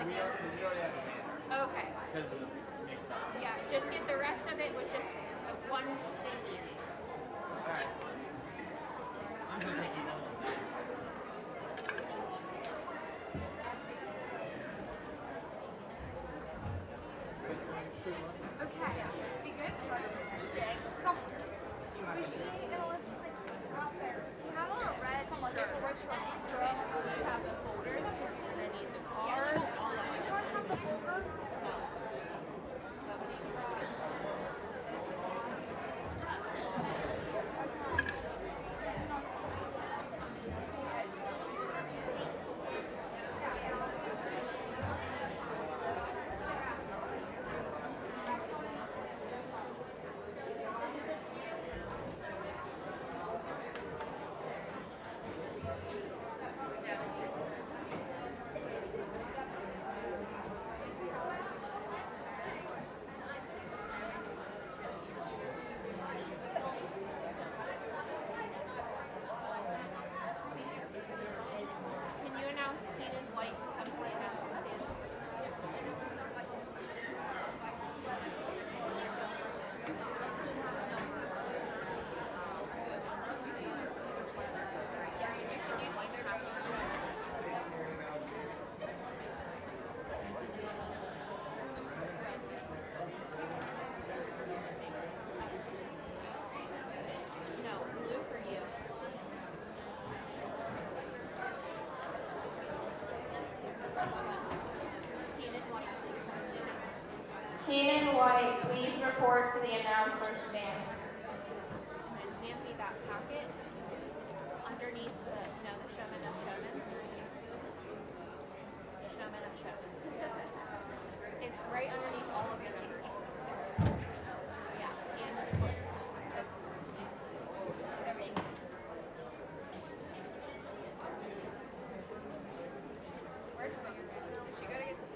the We cube? already have a can Okay. because of the mix up. Yeah, just get the rest of it with just one thing each. Alright. I'm gonna take these other ones. Okay. Be good. So, have a red shirt. You have the folder. And I need the card. Do you want to have the folder? Can you announce Keenan White to come to the announcer stand? No, blue for you. Keenan White, please come to the announcer stand. Keenan White, please report to the announcer stand. And then hand me that packet underneath the showman of showman. Showman of showman. It's right underneath all of your numbers. Yeah, and the slip. That's, yes. Everything. Where's my Is she gonna get the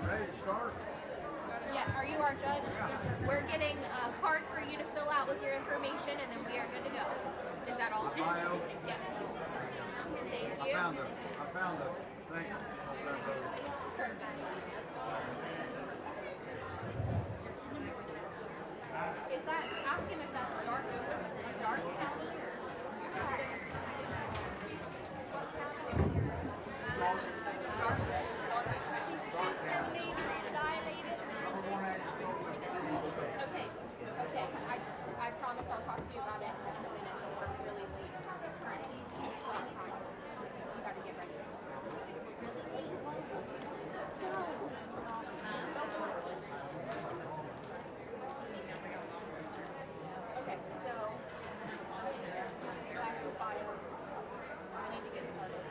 Ready to start? Yeah, are you our judge? We're getting a card for you to fill out with your information, and then we are good to go. Is that all? Bio. Yeah. Thank I you. found the thing. Is that, ask him if that's dark, a dark county or? Dark. She's 270, dilated. Okay, okay, I promise I'll talk to you about it in a minute. We're really late. Last time. You gotta get ready. Really late? No. Okay, so back to the bottom. I need to get started.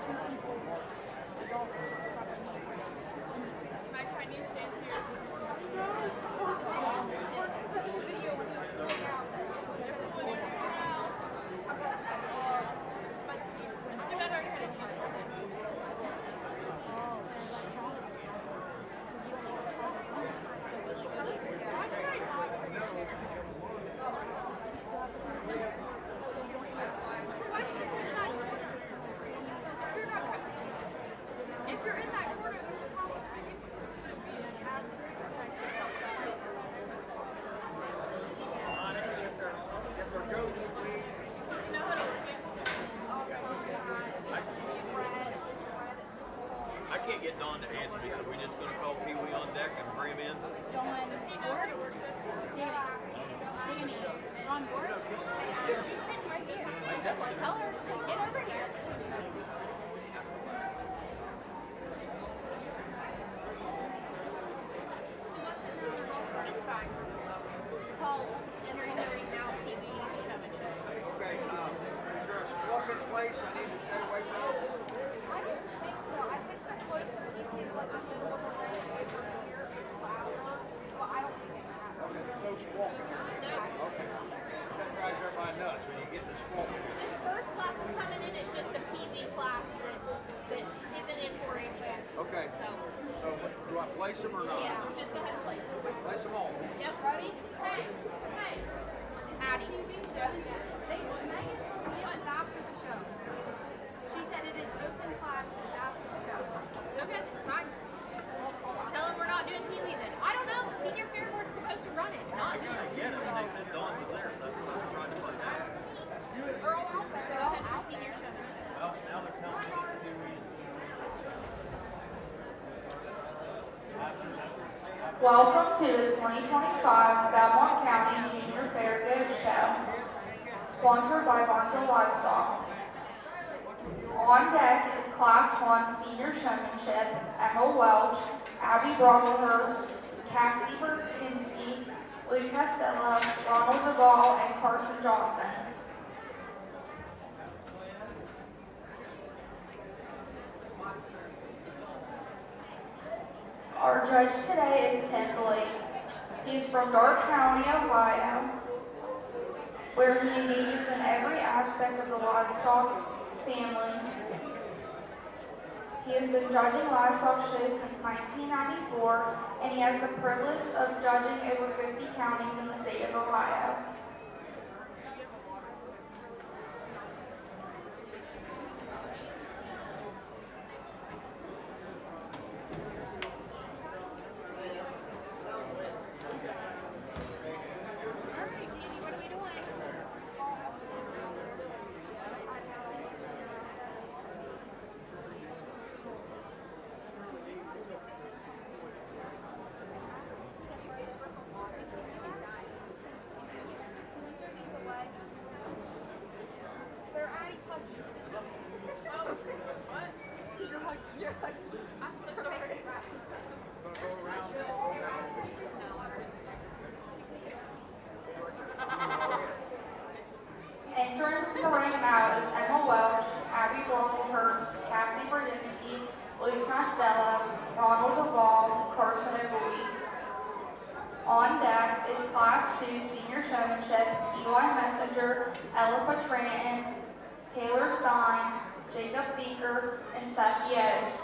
My Chinese dance here. Too bad I already had a chance. If you're in that corner, there's a problem. Does he know how to work it? I can't get Don to answer me, so we're just going to call Pee Wee on deck and bring him in. Does he know how to work this? Danny, on board? He's sitting right here. Tell her to get over here. She wants to know. It's fine. Paul, entering now, PB, showmanship. Okay, is there a squawking place I need to stay away from? I don't think so. I think the closer you can like the middle of the ring over here, it's louder. But I don't think it matters. Okay, there's no squawking. No. Okay. That drives everybody nuts when you get the squawking. This first class is coming in. It's just a PB class that isn't in 4-H yet. Okay. So, Do I place them or not? yeah, just go ahead and place it. Place them all. Yep. Ready? Hey. Addie. Yes. Megan told me it's after the show. She said it is open class. It is after the show. Okay, fine. Tell them we're not doing Pee Wee then. I don't know. The senior fair board's supposed to run it, not me. I get it. They said Don was there, so that's what I was trying to find out. Earl Alpha. Go ahead for senior show. Well, now they're telling me Pee Wee. Welcome to the 2025 Belmont County Junior Fair Goat Show, sponsored by Bonzo Livestock. On deck is Class 1 Senior Showmanship, Emma Welch, Abby Brocklehurst, Cassie Burkinski, Lee Costello, Ronald Duvall, and Carson Johnson. Our judge today is Tim Blake. He is from Dark County, Ohio, where he engages in every aspect of the livestock family. He has been judging livestock shows since 1994, and he has the privilege of judging over 50 counties in the state of Ohio. They're Addie's Huggies. Oh, what? You're Huggy. I'm so sorry. Entering the ring now is Emma Welch, Abby Brocklehurst, Cassie Burdinsky, Luke Costello, Ronald Duvall, Carson O'Boy. On deck is Class 2 Senior Showmanship, Eli Messenger, Ella Patranton, Taylor Stein, Jacob Beaker, and Seth Yost.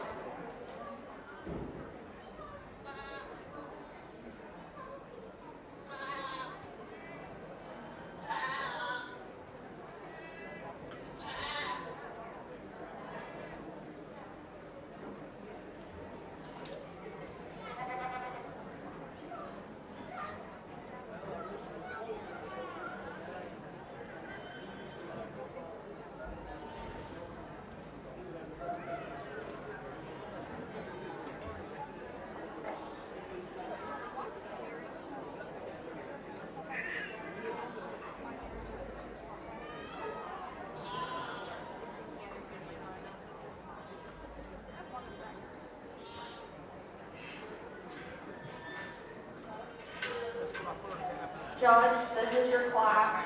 Judge, this is your class.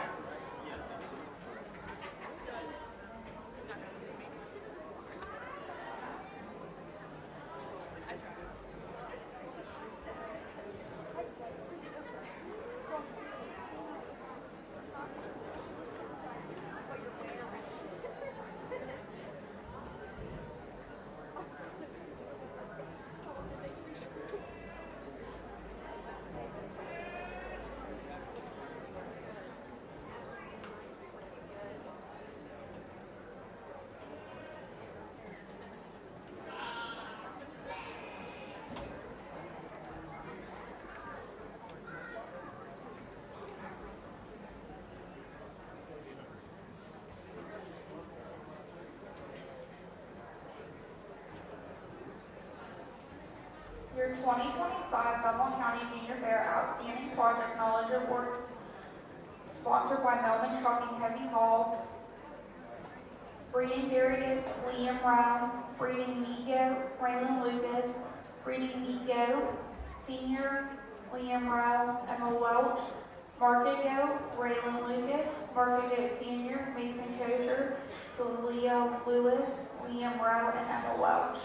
2025 Belmont County Junior Fair Outstanding Project Knowledge Awards, sponsored by Melvin Trucking Heavy Haul. Breeding Dairies, Liam Brown. Breeding Meat Goat, Raylan Lucas. Breeding Meat Goat, Senior, Liam Rowe, Emma Welch. Market Goat, Raylan Lucas. Market Goat Senior, Mason Kosher, Celia Lewis, Liam Rowe, and Emma Welch.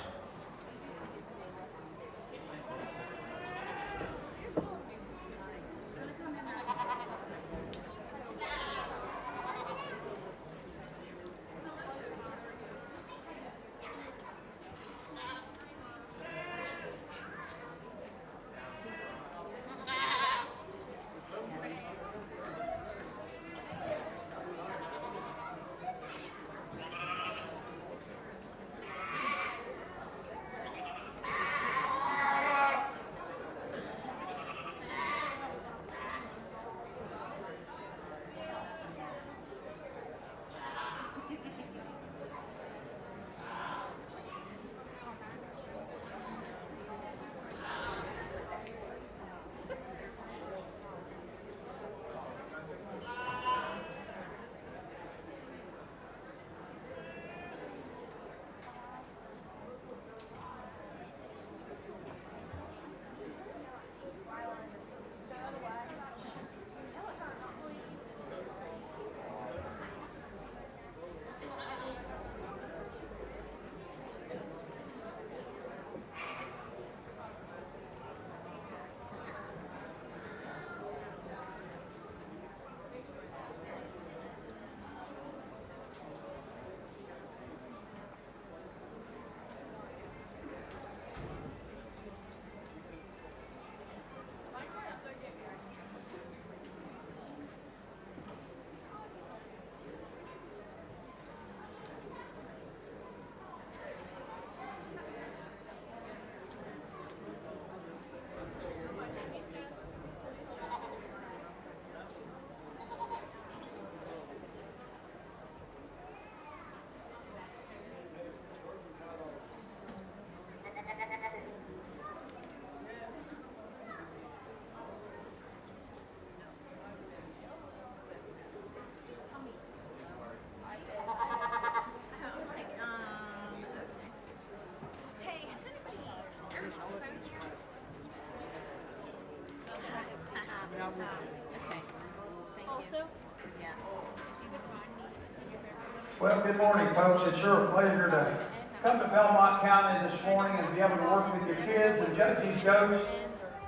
Well, good morning, folks. It's sure a pleasure to come to Belmont County this morning and be able to work with your kids and judge these goats.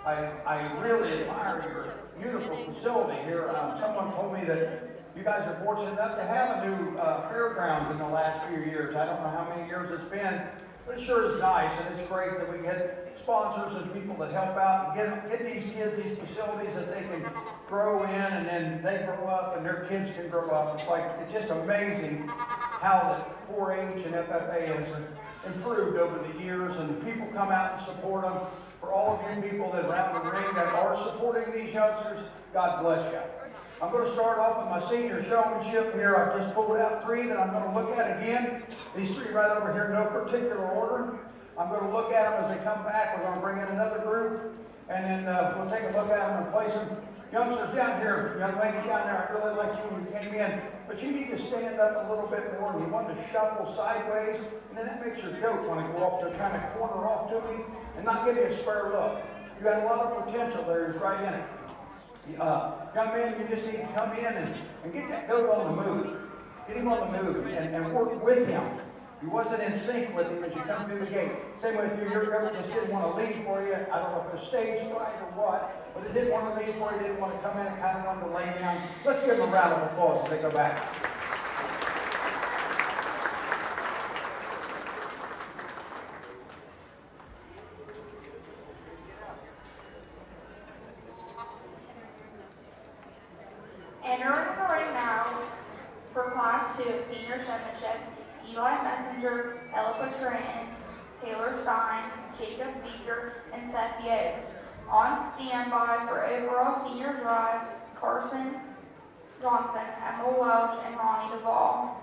I really admire your beautiful facility here. Someone told me that you guys are fortunate enough to have a new fairgrounds in the last few years. I don't know how many years it's been, but it sure is nice, and it's great that we get sponsors and people that help out and get these kids these facilities that they can grow in, and then they grow up and their kids can grow up. It's just amazing how the 4-H and FFA has improved over the years, and people come out and support them. For all of you people that around the ring that are supporting these youngsters, God bless you. I'm going to start off with my senior showmanship here. I've just pulled out 3 that I'm going to look at again. These 3 right over here, no particular order. I'm going to look at them as they come back. We're going to bring in another group, and then we'll take a look at them and place them. Youngsters down here, young lady down there, I really like you when you came in, but you need to stand up a little bit more, and you want to shuffle sideways, and then that makes your goat want to go off to kind of corner off to me and not give you a spare look. You got a lot of potential there, it's right in it. Young man, you just need to come in and get that goat on the move. Get him on the move and work with him. You wasn't in sync with him as you come through the gate. Same way if your goat just didn't want to lead for you. I don't know if it was stage fright or what, but it didn't want to lead for you, didn't want to come in and kind of wanted to lay down. Let's give them a round of applause as they go back. Entering the ring now for Class 2 of Senior Showmanship, Eli Messenger, Ella Patrin, Taylor Stein, Jacob Beaker, and Seth Yost. On standby for overall senior drive, Carson Johnson, Emma Welch, and Ronnie Duvall.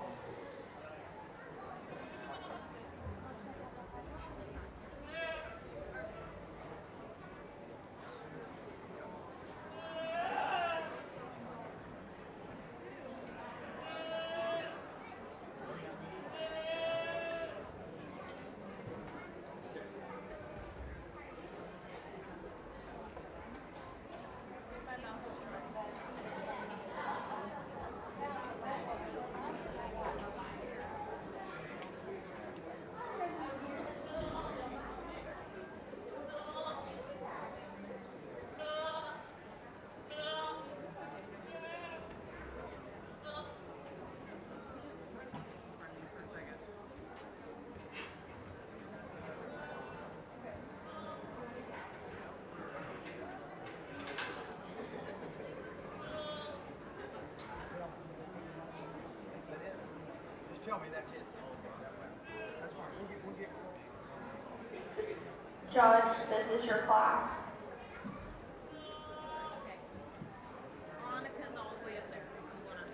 Shelby, that's it. That's fine. We'll get. Judge, this is your class. Okay. Monica's all the way up there. You wanna...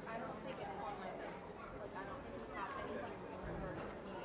I don't think it's on my bed. Like, I don't think you have anything in reverse to me.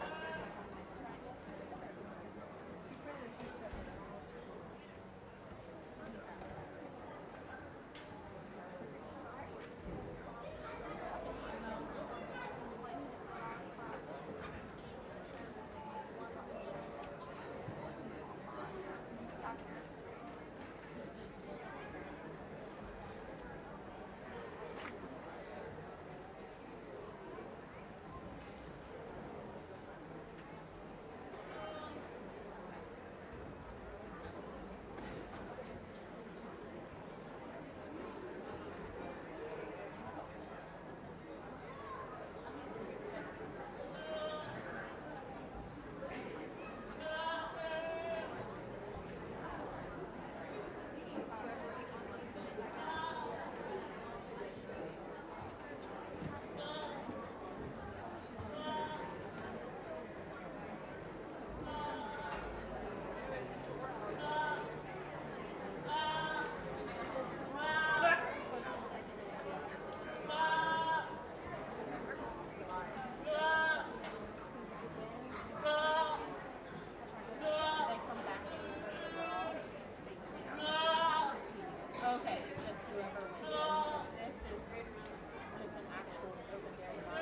Okay, just whoever wins. This is just an actual open dairy box.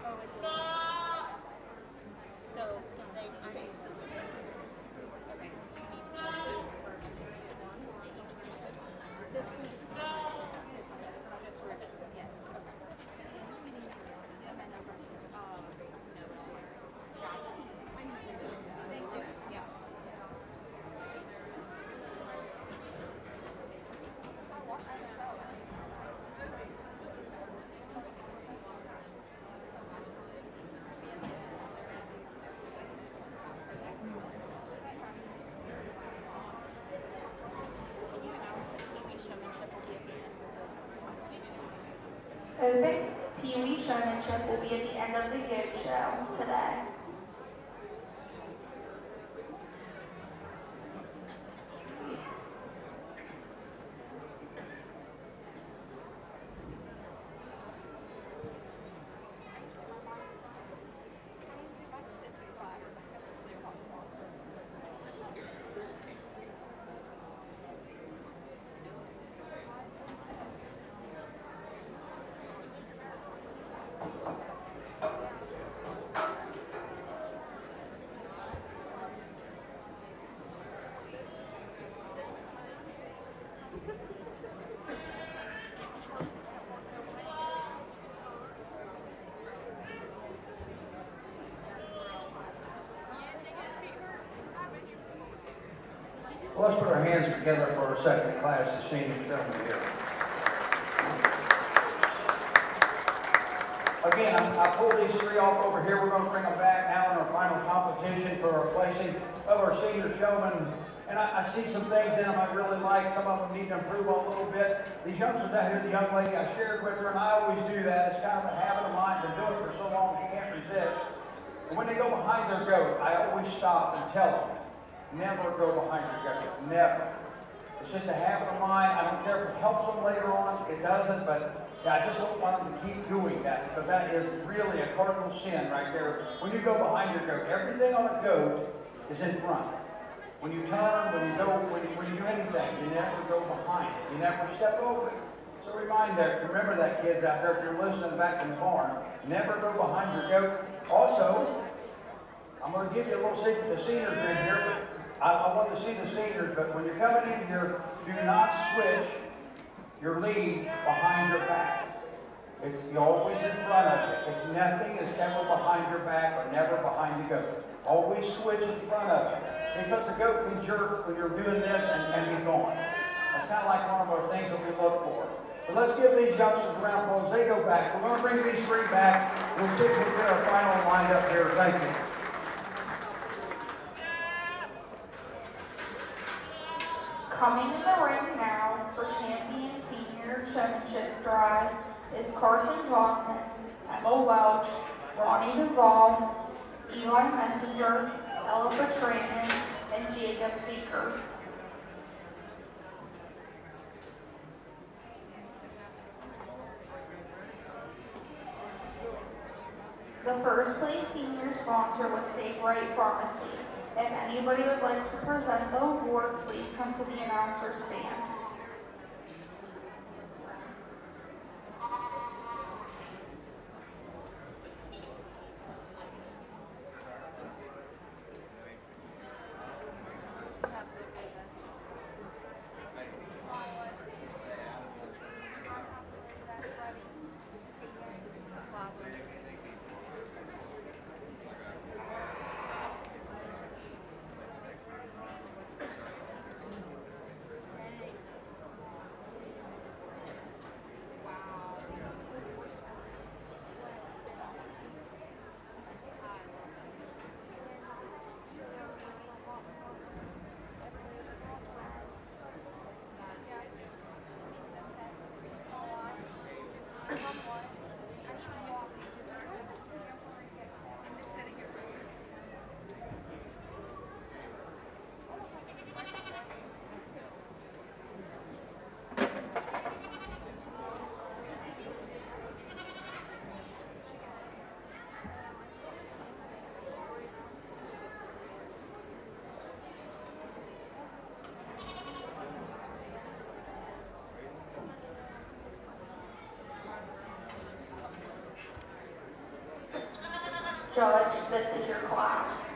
Oh, it's a... So, they... I mean... Okay, so you need to do this first. One, they each get this one is... This one is just ribbons. Yes, okay. Okay, number... No. Yeah, I use it. They do, yeah. Can you announce that Pygmy showmanship will be at the end of the... Open Pee-wee showmanship will be at the end of the goat show today. Statistics class. Well, let's put our hands together for our second class, the senior showman here. Again, I pulled these three off over here. We're going to bring them back now in our final competition for our placing of our senior showman. And I see some things in them I really like. Some of them need to improve on a little bit. These youngsters out here, the young lady I shared with her, and I always do that. It's kind of a habit of mine to do it for so long you can't resist. And when they go behind their goat, I always stop and tell them, never go behind your goat. Never. It's just a habit of mine. I don't care if it helps them later on. It doesn't, but I just don't want them to keep doing that because that is really a cardinal sin right there. When you go behind your goat, everything on a goat is in front. When you turn, when you do anything, you never go behind it. You never step over it. So remember that, kids out there, if you're listening back in the barn, never go behind your goat. Also, I'm going to give you a little secret. The seniors are in here, but I want to see the seniors, but when you're coming in here, do not switch your lead behind your back. You're always in front of it. It's nothing is ever behind your back or never behind the goat. Always switch in front of it. Because the goat can jerk when you're doing this and be gone. That's kind of like one of our things that we look for. But let's give these youngsters a round of applause. They go back. We're going to bring these three back. We'll see if we get our final lineup here. Thank you. Coming in the ring now for champion senior showmanship drive is Carson Johnson, Emma Welch, Ronnie Duvall, Eli Messenger, Ella Petranen, and Jacob Feeker. The first place senior sponsor was Save Right Pharmacy. If anybody would like to present the award, please come to the announcer stand. Judge, this is your class.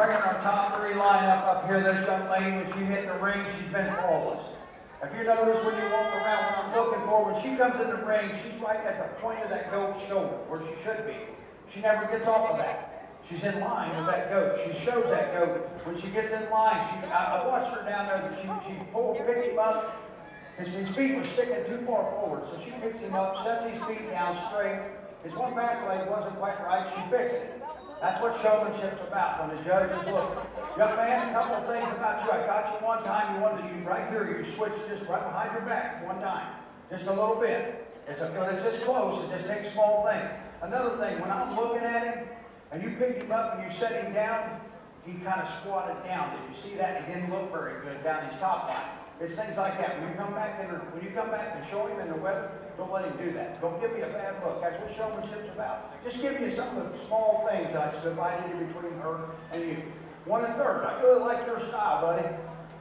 bringing our top 3 lineup up here. This young lady, when she hit the ring, she's been flawless. If you notice when you walk around, when I'm looking for, when she comes in the ring, she's right at the point of that goat's shoulder, where she should be. She never gets off of that. She's in line with that goat. She shows that goat. When she gets in line, I watched her down there, she picked him up. His feet were sticking too far forward, so she picks him up, sets his feet down straight. His one back leg wasn't quite right, she fixed it. That's what showmanship's about when the judge is looking. Young man, a couple of things about you. I got you one time, you wanted to, right here, you switched just right behind your back one time. Just a little bit. It's just close, it just takes small things. Another thing, when I'm looking at him, and you picked him up and you set him down, he kind of squatted down. Did you see that? He didn't look very good down his top line. It's things like that. When you come back and show him in the weather, don't let him do that. Don't give me a bad look. That's what showmanship's about. Just giving you some of the small things I divided in between her and you. 1 1/3. I really like your style, buddy.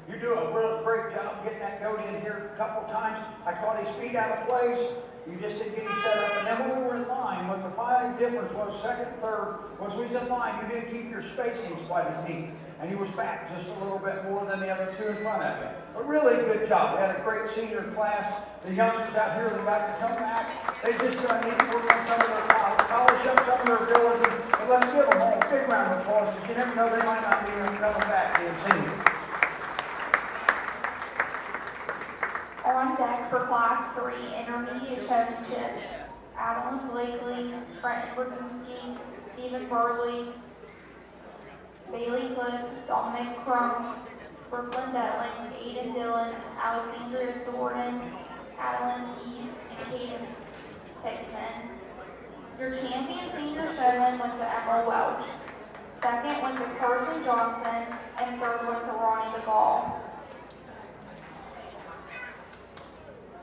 You do a real great job getting that goat in here a couple times. I caught his feet out of place. You just didn't get him set up. And then when we were in line, what the final difference was, 2nd, 3rd, was we was in line, you didn't keep your spacings quite as neat. And he was back just a little bit more than the other 2 in front of you. A really good job. We had a great senior class. The youngsters out here that got to come back, they just need to work on some of their polish up some of their ability. And let's give them all a big round of applause, because you never know, they might not be coming back being seniors. On deck for Class 3 Intermediate Showmanship, Adeline Blakely, Trenton Brzezinski, Stephen Burley, Bailey Cliff, Dominic Crum, Brooklyn Detling, Aiden Dillon, Alexandria Thornton, Adeline Keith, and Cadence Hickman. Your champion senior showman went to Emma Welch. 2nd went to Carson Johnson, and 3rd went to Ronnie DeGaulle.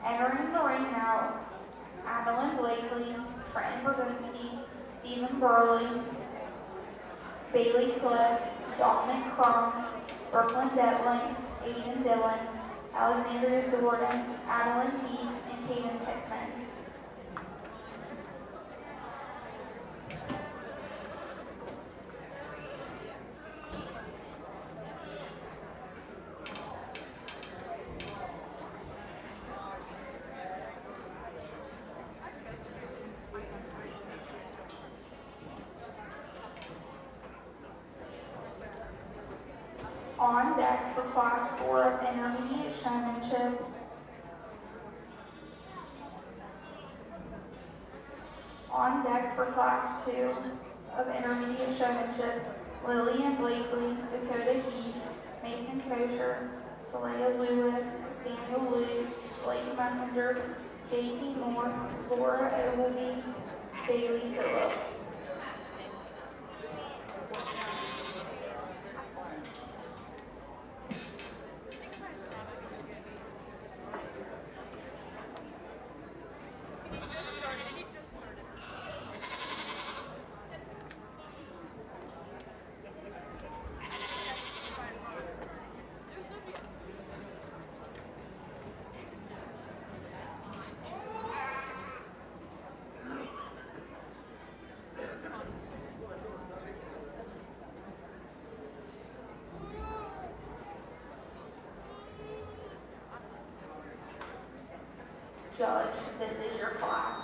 Entering the ring now, Adeline Blakely, Trenton Brzezinski, Stephen Burley, Bailey Cliff, Dominic Crum, Brooklyn Detling, Aiden Dillon, Alexandria Thornton, Adeline Keith, and Cadence Hickman. On deck for Class 4 of Intermediate Showmanship, on deck for Class 2 of Intermediate Showmanship, Lillian Blakely, Dakota Heath, Mason Kosher, Saleha Lewis, Daniel Liu, Blake Messenger, JT Moore, Laura Ogilvie, Bailey Phillips. Judge, this is your class.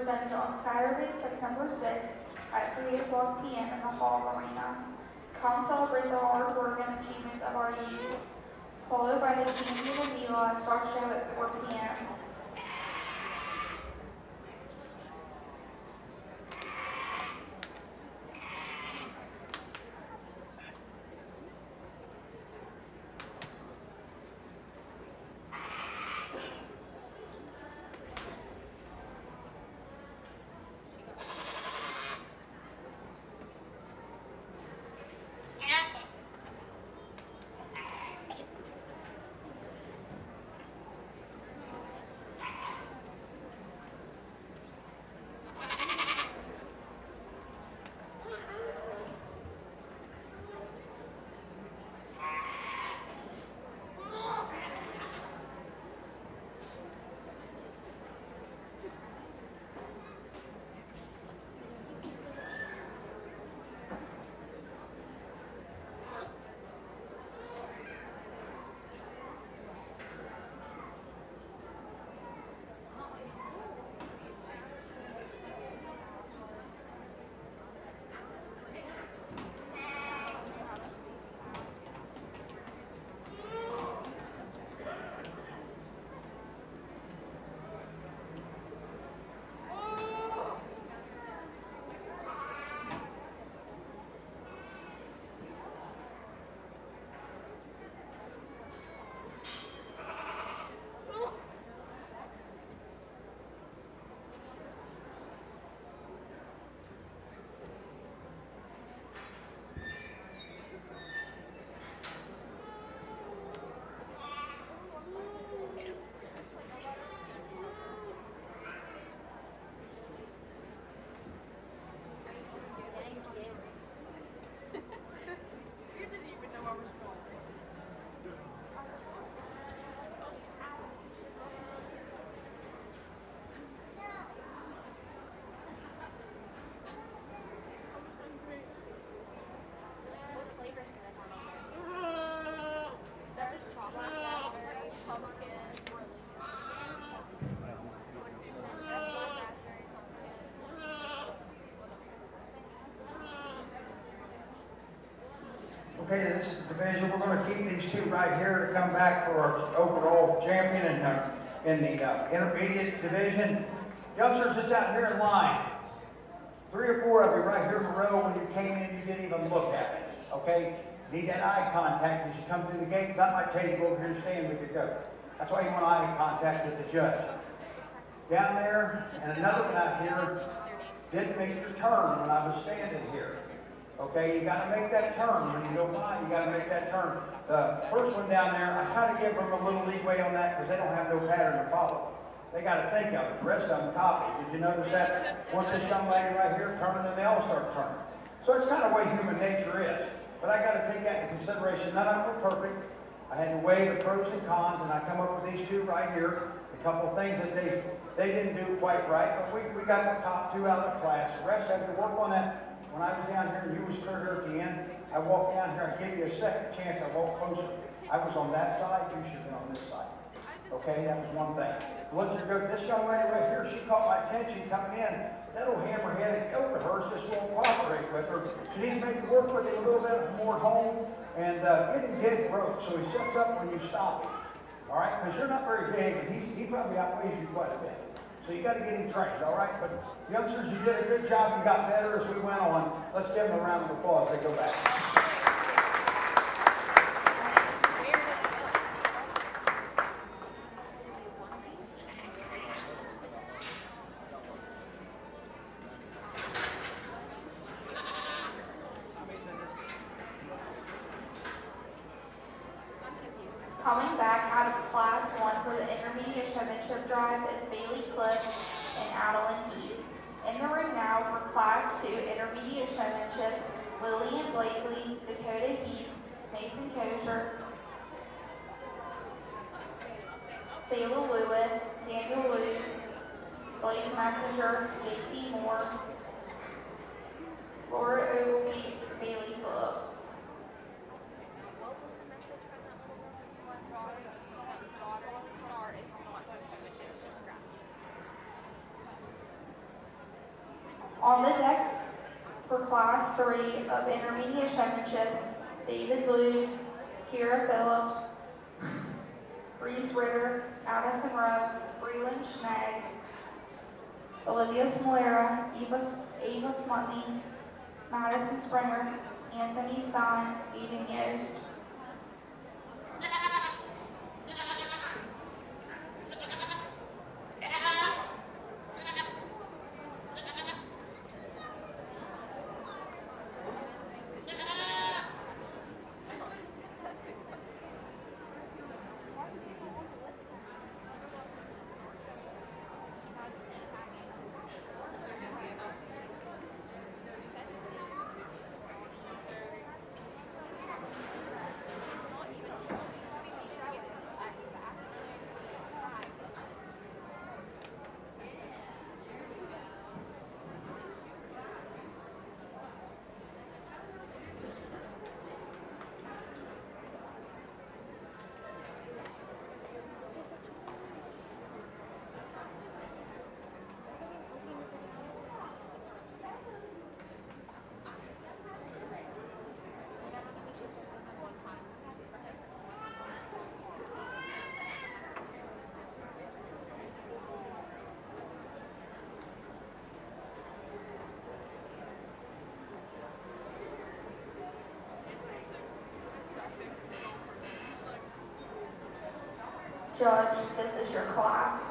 presented on Saturday, September 6th at 3 o'clock p.m. in the Hall Arena. Come celebrate the hard work and achievements of our youth, followed by the Champion of the Livestock Show at 4 p.m. Okay, this is the division. We're going to keep these two right here to come back for our overall champion in the intermediate division. Youngsters, it's out here in line. 3 or 4 of you right here in a row. When you came in, you didn't even look at it. Okay? Need that eye contact as you come through the gates. I might tell you to go over here and stand with your goat. That's why you want eye contact with the judge. Down there, and another one out here, didn't make your turn when I was standing here. Okay, you got to make that turn. When you go by, you got to make that turn. The first one down there, I kind of give them a little leeway on that because they don't have no pattern to follow. They got to think of it. The rest of them copy. Did you notice that? Once this young lady right here turned, then they all start turning. So it's kind of the way human nature is. But I got to take that into consideration. None of them were perfect. I had to weigh the pros and cons, and I come up with these two right here. A couple of things that they didn't do quite right, but we got the top 2 out of the class. The rest had to work on that. When I was down here and you was clear here at the end, I walked down here, I gave you a second chance, I walked closer. I was on that side, you should have been on this side. Okay, that was one thing. This young lady right here, she caught my attention coming in. That little hammer-headed goat of hers just won't cooperate with her. She needs to make work with it a little bit more home and get him dead broke so he shuts up when you stop him. All right, because you're not very big and he probably outweighs you quite a bit. So you got to get him trained, all right? But youngsters, you did a good job. You got better as we went on. Let's give them a round of applause as they go back. Coming back out of Class 1 for the Intermediate Showmanship Drive is Bailey Cliff and Adeline Heath. In the ring now for Class 2 Intermediate Showmanship, Lillian Blakely, Dakota Heath, Mason Kosher, Sayla Lewis, Daniel Luke, Blaze Messenger, JT Moore, Laura Ogilvie, Bailey Phillips. On the deck for Class 3 of Intermediate Showmanship, David Blue, Kira Phillips, Reese Ritter, Addison Rowe, Breland Schnagg, Olivia Smolera, Eva Smutney, Madison Springer, Anthony Stein, Eden Yost. Judge, this is your class.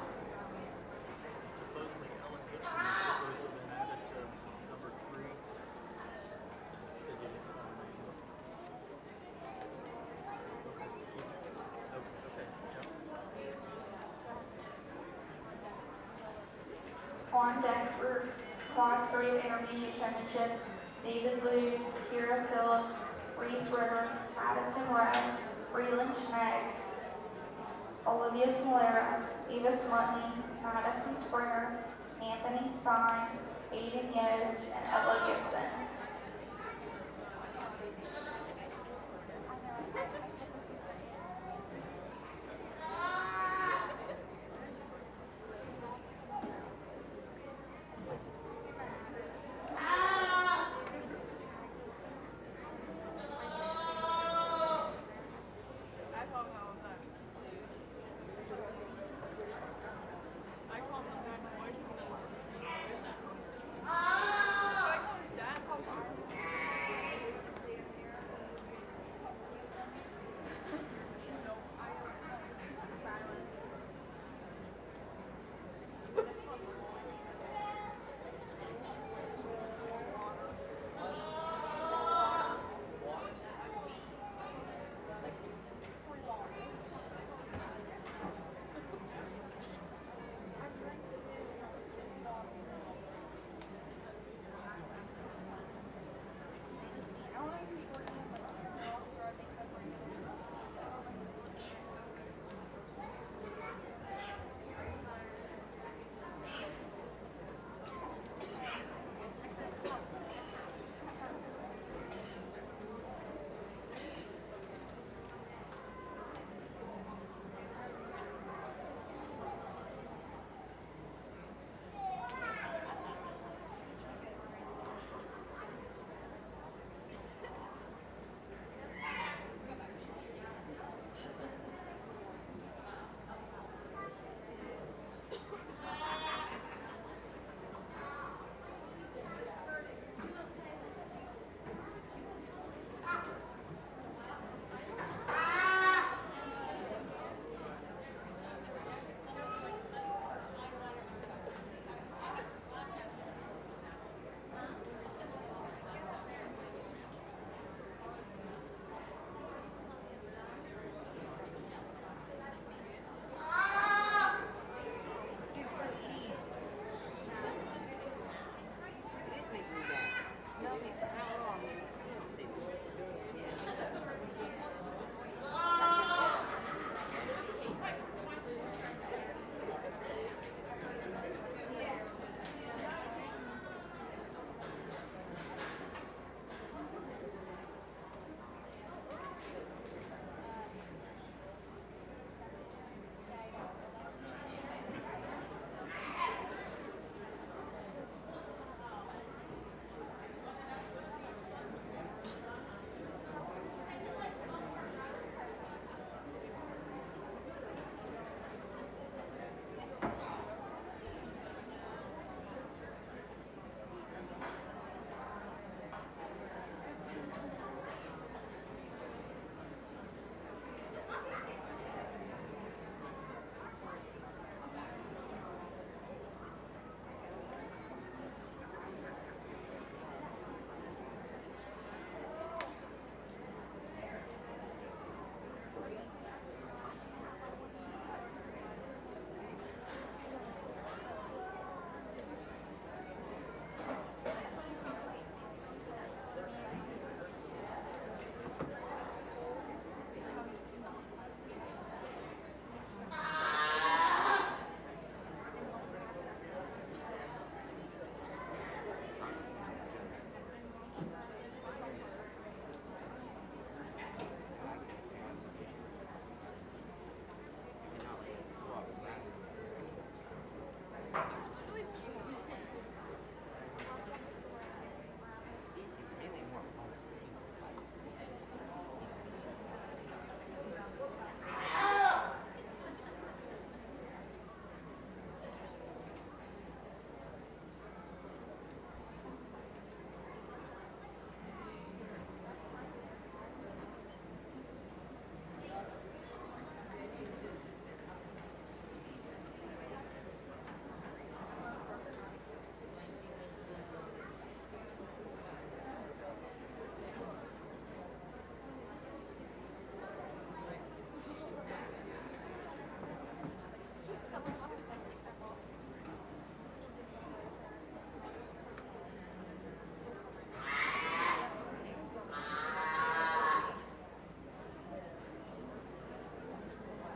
Supposedly Ellen Gibson has supposedly been added to number 3. Said you didn't call her name. Okay. Yep. On deck for Class 3 of Intermediate Showmanship, David Blue, Kira Phillips, Reese Ritter, Addison Rowe, Breland Schnagg, Olivia Smolera, Eva Smutney, Madison Springer, Anthony Stein, Aiden Yost, and Ella Gibson.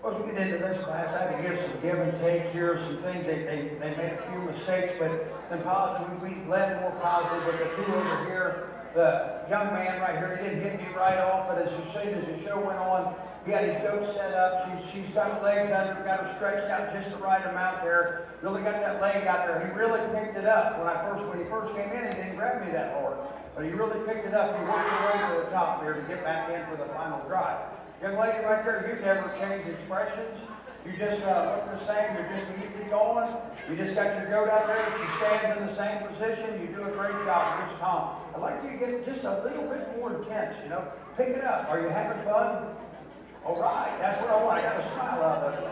As we get into this class, I had to give some give and take here, some things. They made a few mistakes, but then positive, we led more positive. But the two over here, the young man right here, he didn't hit me right off, but as you see, as the show went on, he had his goat set up. She's got legs under, got her stretched out just the right amount there. Really got that leg out there. He really picked it up. When he first came in, he didn't grab me that hard. But he really picked it up. He worked his way to the top there to get back in for the final drive. Young lady right there, you never change expressions. You just look the same. You're just easy going. You just got your goat out there. She stands in the same position. You do a great job. Good Tom. I'd like you to get just a little bit more intense, you know. Pick it up. Are you having fun? All right. That's what I want. I got a smile out of it.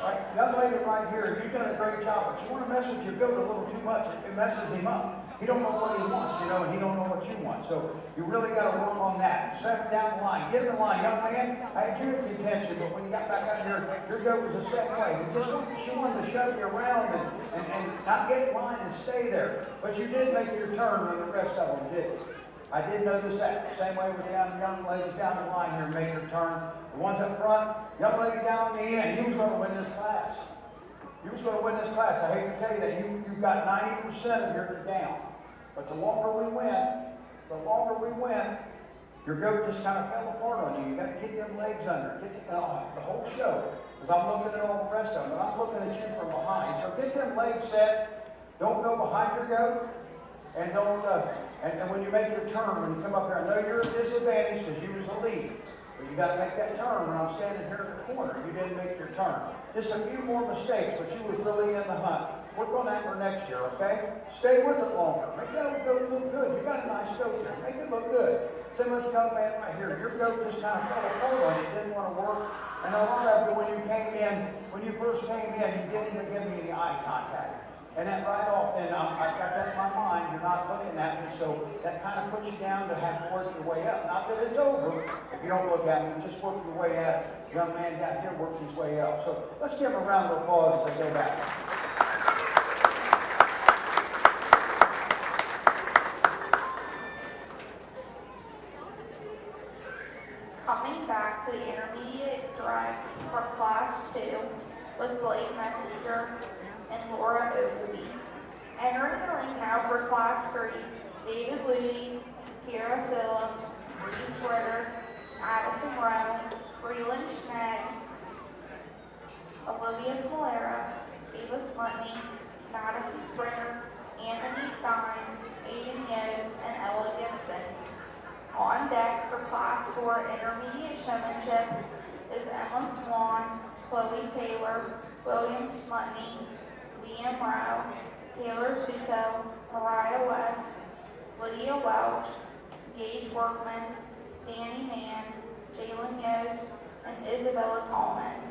All right, young lady right here, you've done a great job, but you want to mess with your goat a little too much. It messes him up. He don't know what he wants, you know, and he don't know what you want. So you really got to work on that. Set him down the line. Get him in line. Young man, I had you at contention, but when you got back out here, your goat was the same way. She wanted to shove you around and not get in line and stay there. But you did make your turn when the rest of them didn't. I did notice that. Same way with the young ladies down the line here, make your turn. The ones up front, young lady down in the end, you was going to win this class. You was going to win this class. I hate to tell you that you got 90% of your down. But the longer we went, your goat just kind of fell apart on you. You got to get them legs under. Get the whole show. Because I'm looking at all the rest of them, and I'm looking at you from behind. So get them legs set. Don't go behind your goat. And don't. And when you make your turn, when you come up here, I know you're at a disadvantage because you was the lead. But you got to make that turn when I'm standing here in the corner. You didn't make your turn. Just a few more mistakes, but you was really in the hunt. Work on that for next year, okay? Stay with it longer. Make that goat look good. You got a nice goat there. Make it look good. Same with the young man right here. Your goat just kind of fell apart on you. Didn't want to work. And a lot of it, when you first came in, you didn't even give me any eye contact. And then right off, then I've got that in my mind. You're not looking at me, so that kind of puts you down to have to work your way up. Not that it's over if you don't look at me. Just work your way up. Young man down here worked his way up. So let's give him a round of applause as they go back. Coming back to the intermediate drive for Class 2 was Blake Messenger and Laura Ogilvy. Entering the ring now for Class 3, David Ludy, Kira Phillips, Reese Ritter, Addison Rowe, Breland Schnagg, Olivia Scalera, Ava Smutney, Madison Springer, Anthony Stein, Aiden Yos, and Ella Gibson. On deck for Class 4 Intermediate Showmanship is Emma Swan, Chloe Taylor, William Smutney, Liam Rowe, Taylor Suto, Mariah West, Lydia Welch, Gage Workman, Danny Mann, Jalen Yost, and Isabella Tallman.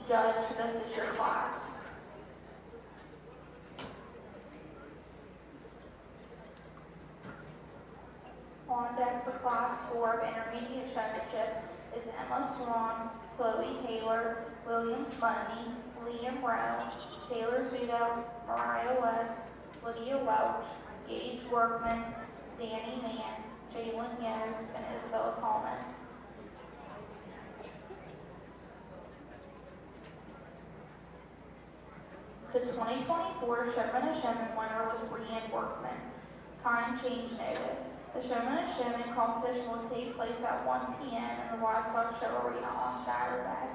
Judge, this is your class. On deck for Class 4 of Intermediate Showmanship is Emma Swan, Chloe Taylor, William Smutney, Liam Rowe, Taylor Zudo, Mariah West, Lydia Welch, Gage Workman, Danny Mann, Jalen Yost, and Isabella Tallman. The 2024 Showman of Showman winner was Brianne Workman. Time change notice. The Showman of Showman competition will take place at 1 p.m. in the Livestock Show Arena on Saturday.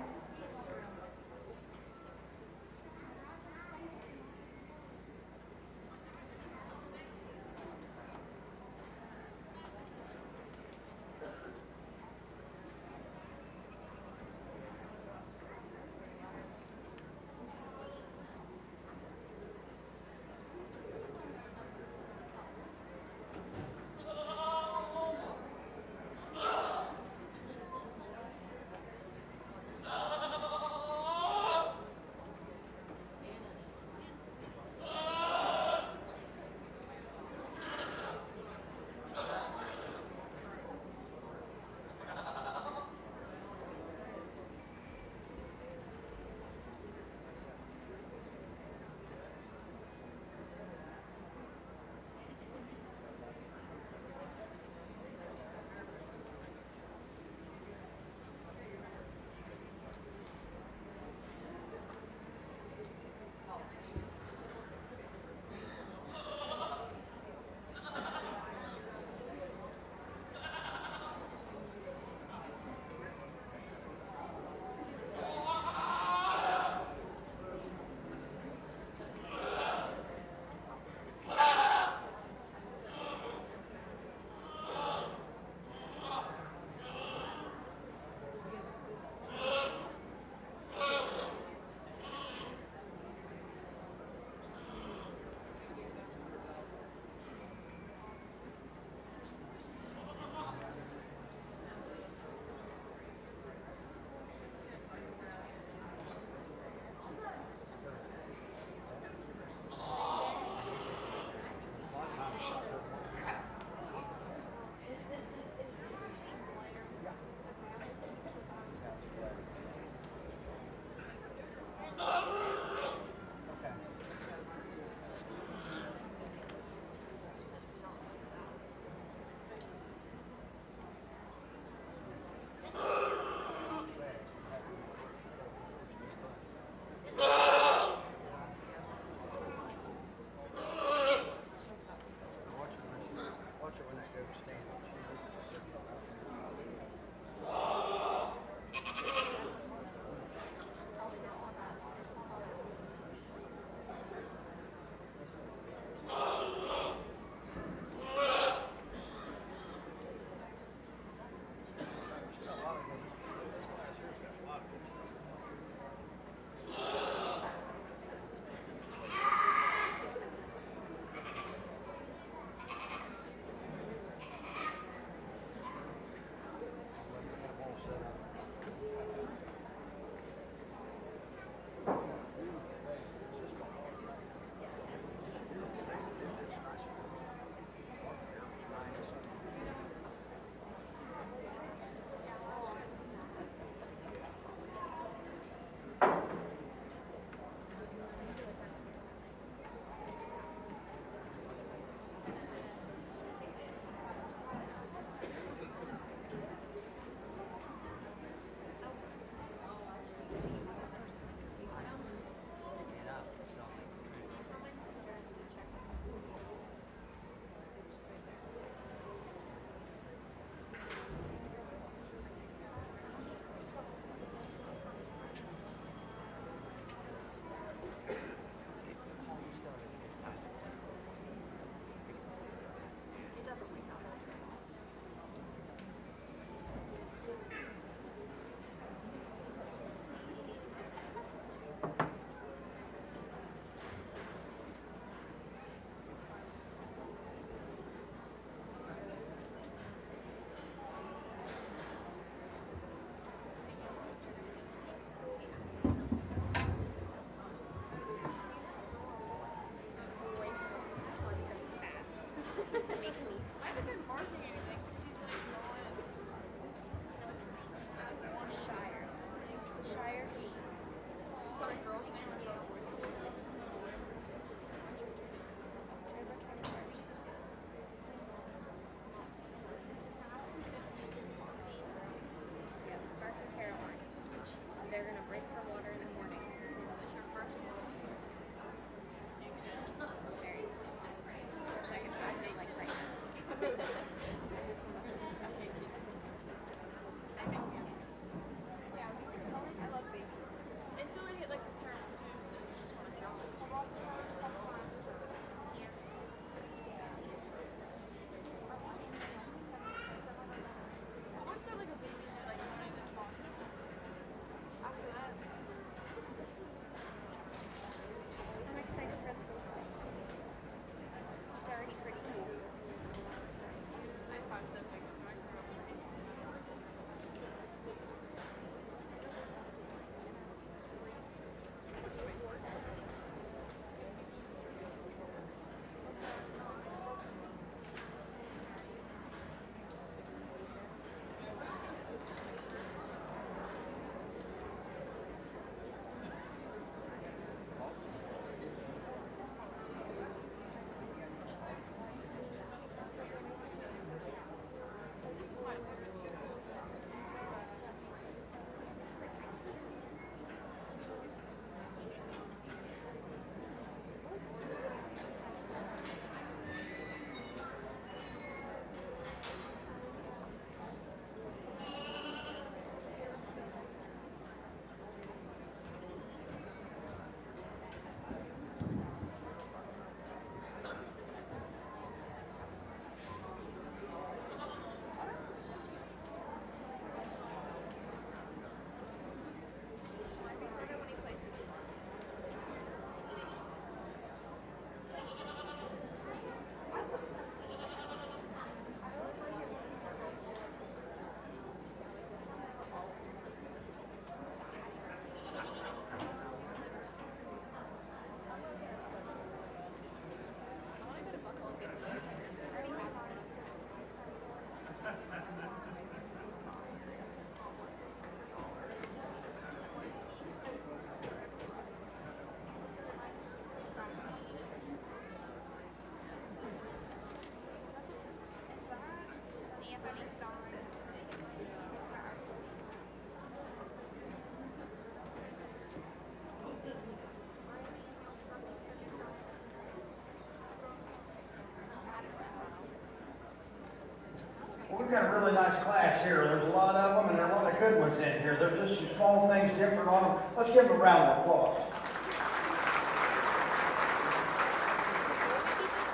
Well, we've got a really nice class here. There's a lot of them, and there are a lot of good ones in here. There's just some small things different on them. Let's give them a round of applause.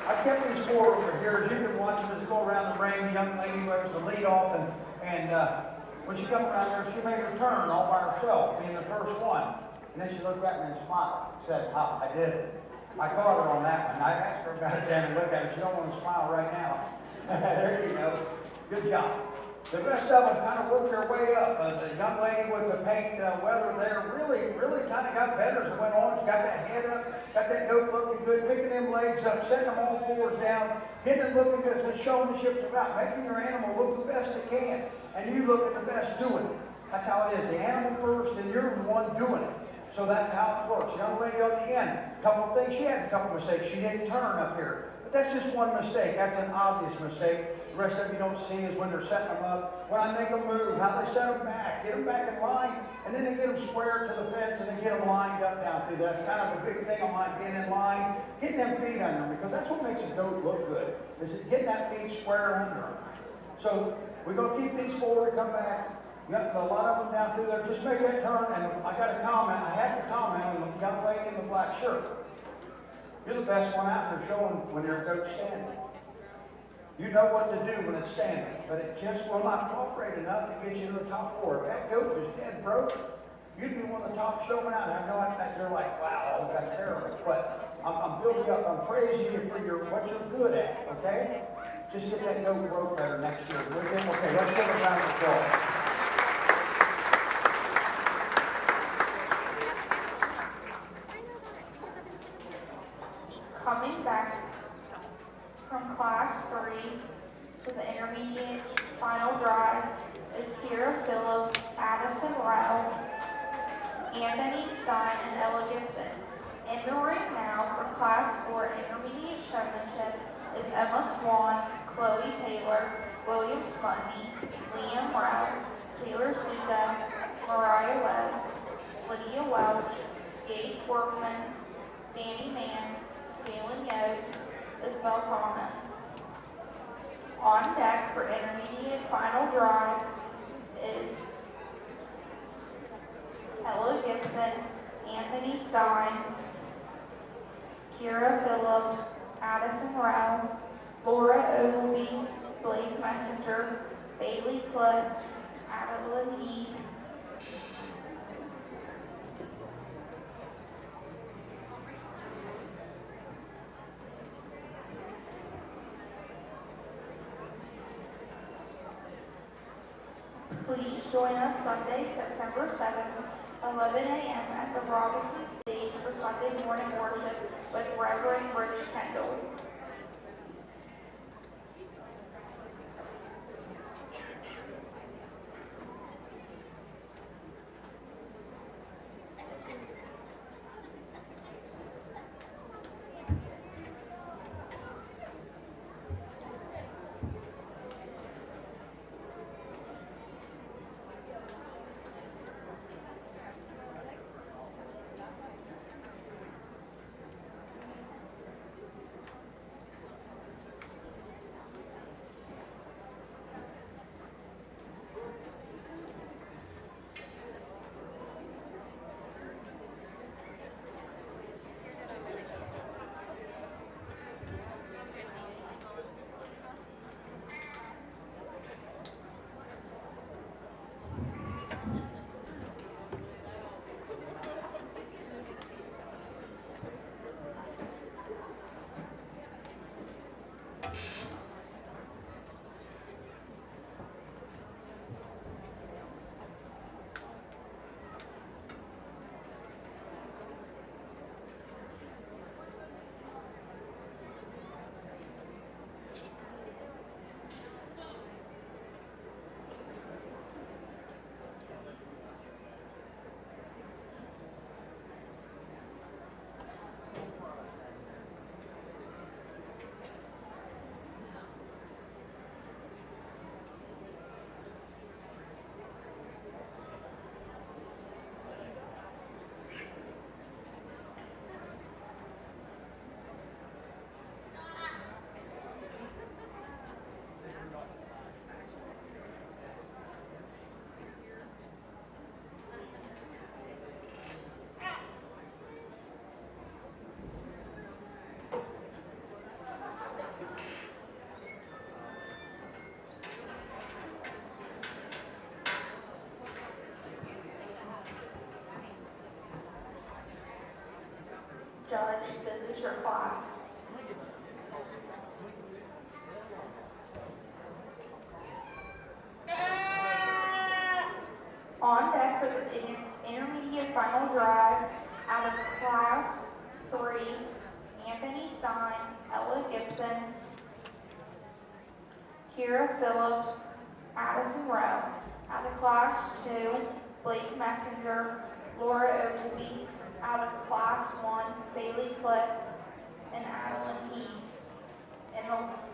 I've kept these four over here. As you can watch them as go around the ring, the young lady wears the lead off, and when she comes around there, she made her turn all by herself, being the first one. And then she looked at me and smiled. Said, "Ha, I did it." I caught her on that one. I asked her about that and looked at her. She don't want to smile right now. There you go. Good job. The rest of them kind of worked their way up. The young lady with the pink weather there really kind of got better as it went on. She got that head up, got that goat looking good, picking them legs up, setting them all fours down, getting them looking because the showmanship's about making your animal look the best it can, and you looking the best doing it. That's how it is. The animal first, and you're the one doing it. So that's how it works. Young lady on the end, a couple of things. She had a couple of mistakes. She didn't turn up here. But that's just one mistake. That's an obvious mistake. The rest of you don't see is when they're setting them up, when I make them move, how they set them back, get them back in line, and then they get them square to the fence and they get them lined up down through there. That's kind of a big thing on my being in line, getting them feet under them, because that's what makes a goat look good, is getting that feet square under them. So we're going to keep these forward, come back. You got a lot of them down through there. Just make that turn, and I got a comment. I had to comment on the young lady in the black shirt. You're the best one out there showing when your goat's standing. You know what to do when it's standing, but it just will not cooperate enough to get you to the top four. If that goat was dead broke, you'd be one of the top showmen out there. I know they're like, wow, that's terrible. But I'm building up, I'm praising you for what you're good at, okay? Just get that goat broke better next year. Okay, let's give a round of applause. Coming back from Class 3 to the intermediate final drive is Kira Phillips, Addison Rao, Anthony Stein, and Ella Gibson. In the ring now for Class 4 intermediate showmanship is Emma Swan, Chloe Taylor, William Smutney, Liam Rao, Taylor Souza, Mariah West, Lydia Welch, Gage Workman, Danny Mann, Galen Yost, Isabel Thomas. On deck for intermediate final drive is Ella Gibson, Anthony Stein, Kira Phillips, Addison Rao, Laura Ogilvie, Blake Messenger, Bailey Clift, Adeline Heath, Please join us Sunday, September 7th, 11 a.m. at the Robinson Stage for Sunday morning worship with Reverend Rich Kendall. Judge, this is your class. On deck for the intermediate final drive out of Class 3, Anthony Stein, Ella Gibson, Kira Phillips, Addison Rowe. Out of Class 2, Blake Messenger, Laura Ogleby. Out of Class 1, Bailey Cliff, and Adeline Heath. And the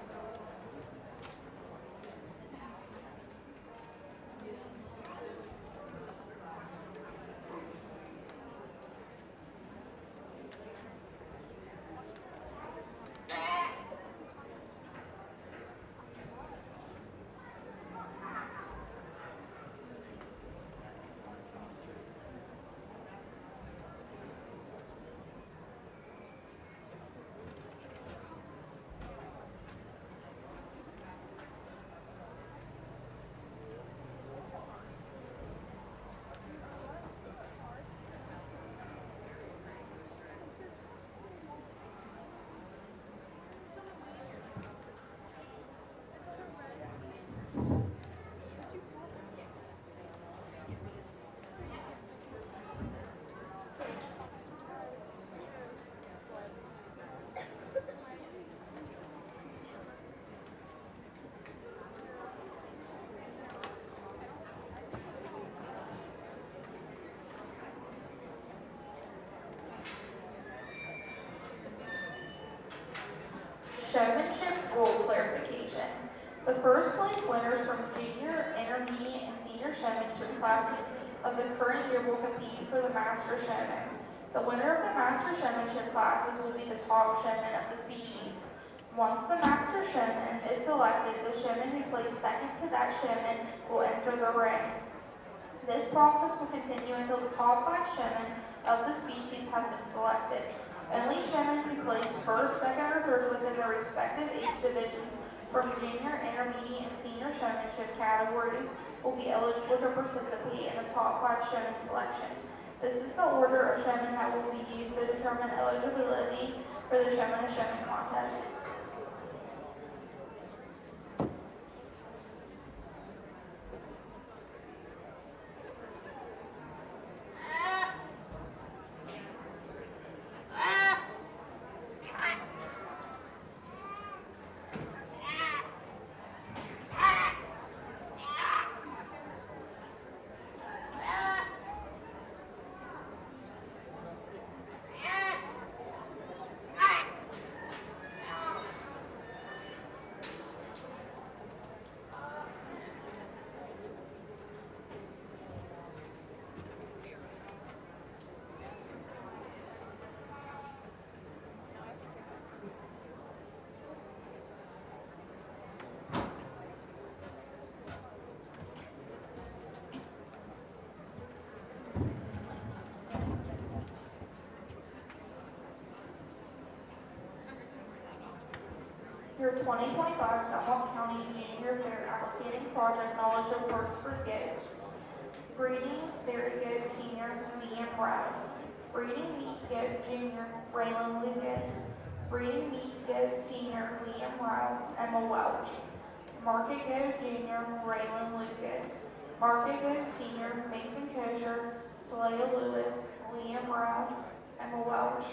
showmanship rule clarification. The first place winners from junior, intermediate, and senior showmanship classes of the current year will compete for the Master Showman. The winner of the Master Showmanship classes will be the top showman of the species. Once the Master Showman is selected, the showman who placed second to that showman will enter the ring. This process will continue until the top 5 showmen of the species have been selected. Only showmen who place first, second, or third within their respective age divisions from junior, intermediate, and senior showmanship categories will be eligible to participate in the top 5 showman selection. This is the order of showmen that will be used to determine eligibility for the Showman of Showman contest. Your 2025 Belmont County Junior Fair Outstanding Project Knowledge of Works for Goats. Breeding Dairy Goat Senior, Liam Brown. Breeding Meat Goat Junior, Raylan Lucas. Breeding Meat Goat Senior, Liam Rao, Emma Welch. Market Goat Junior, Raylan Lucas. Market Goat Senior, Mason Kosher, Saleha Lewis, Liam Rao, Emma Welch.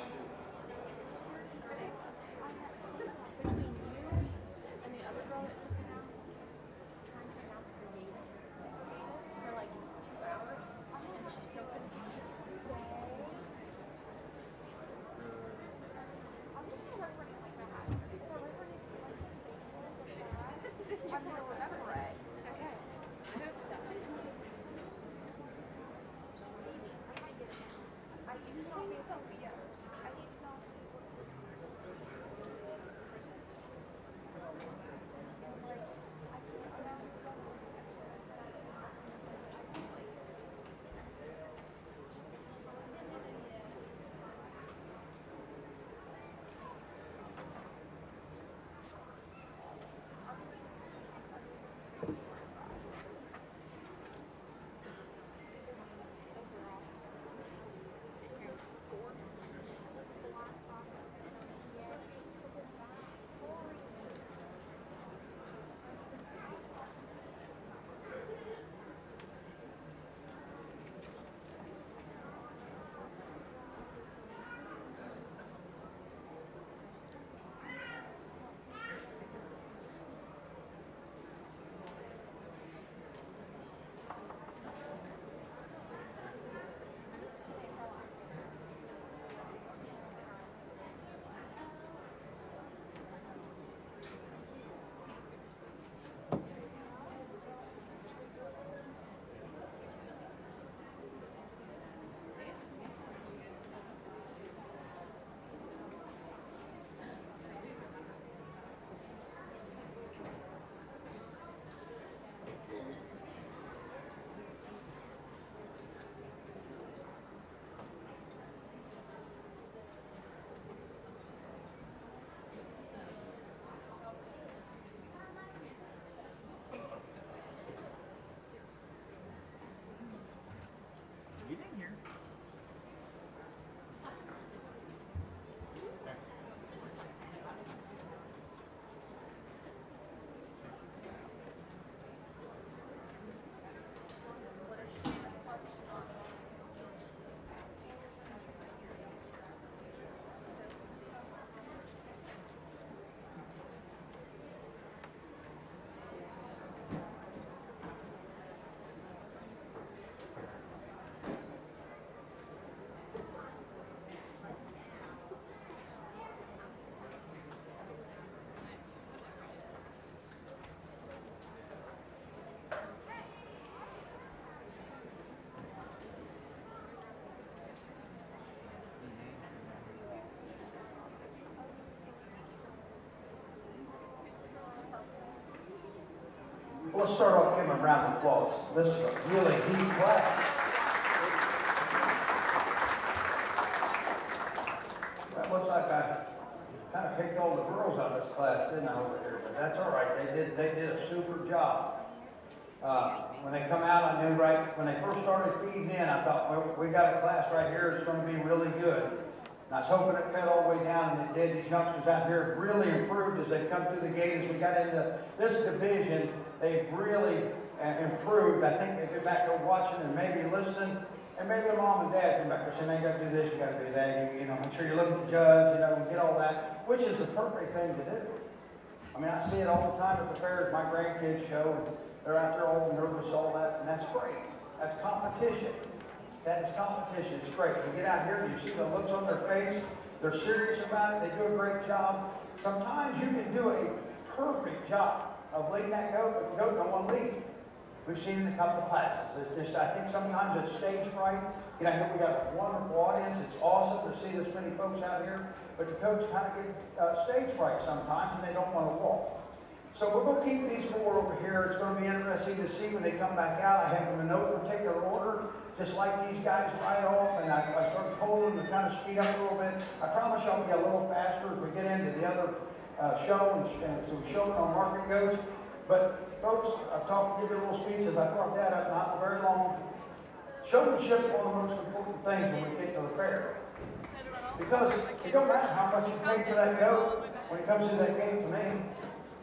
Well, let's start off giving a round of applause. This is a really deep class. That looks like I kind of picked all the girls out of this class, didn't I, over here? But that's all right. They did a super job. When they come out, I knew right, when they first started feeding in, I thought, well, we got a class right here, it's going to be really good. And I was hoping it fed all the way down, and it did. These youngsters out here have really improved as they come through the gate. As we got into this division, they've really improved. I think they get back there watching and maybe listening, and maybe their mom and dad come back there saying, you got to do this, you got to do that, you know, make sure you look at the judge, you know, and get all that, which is the perfect thing to do. I mean, I see it all the time at the fairs, my grandkids show, and they're out there all nervous, all that, and that's great. That's competition. That is competition. It's great. You get out here and you see the looks on their face. They're serious about it. They do a great job. Sometimes you can do a perfect job of leading that goat, but the goat don't want to lead. We've seen it in a couple of classes. It's just, I think sometimes it's stage fright. You know, here we got a wonderful audience. It's awesome to see this many folks out here, but the goats kind of get stage fright sometimes, and they don't want to walk. So we're going to keep these four over here. It's going to be interesting to see when they come back out. I have them in no particular order, just like these guys right off, and I sort of told them to kind of speed up a little bit. I promise I'll be a little faster as we get into the other show and some showing on market goats. But folks, I've talked, give you a little speech as I brought that up, not very long. Showmanship is one of the most important things when we get to the fair. Because it don't matter how much you pay for that goat when it comes to that game to me.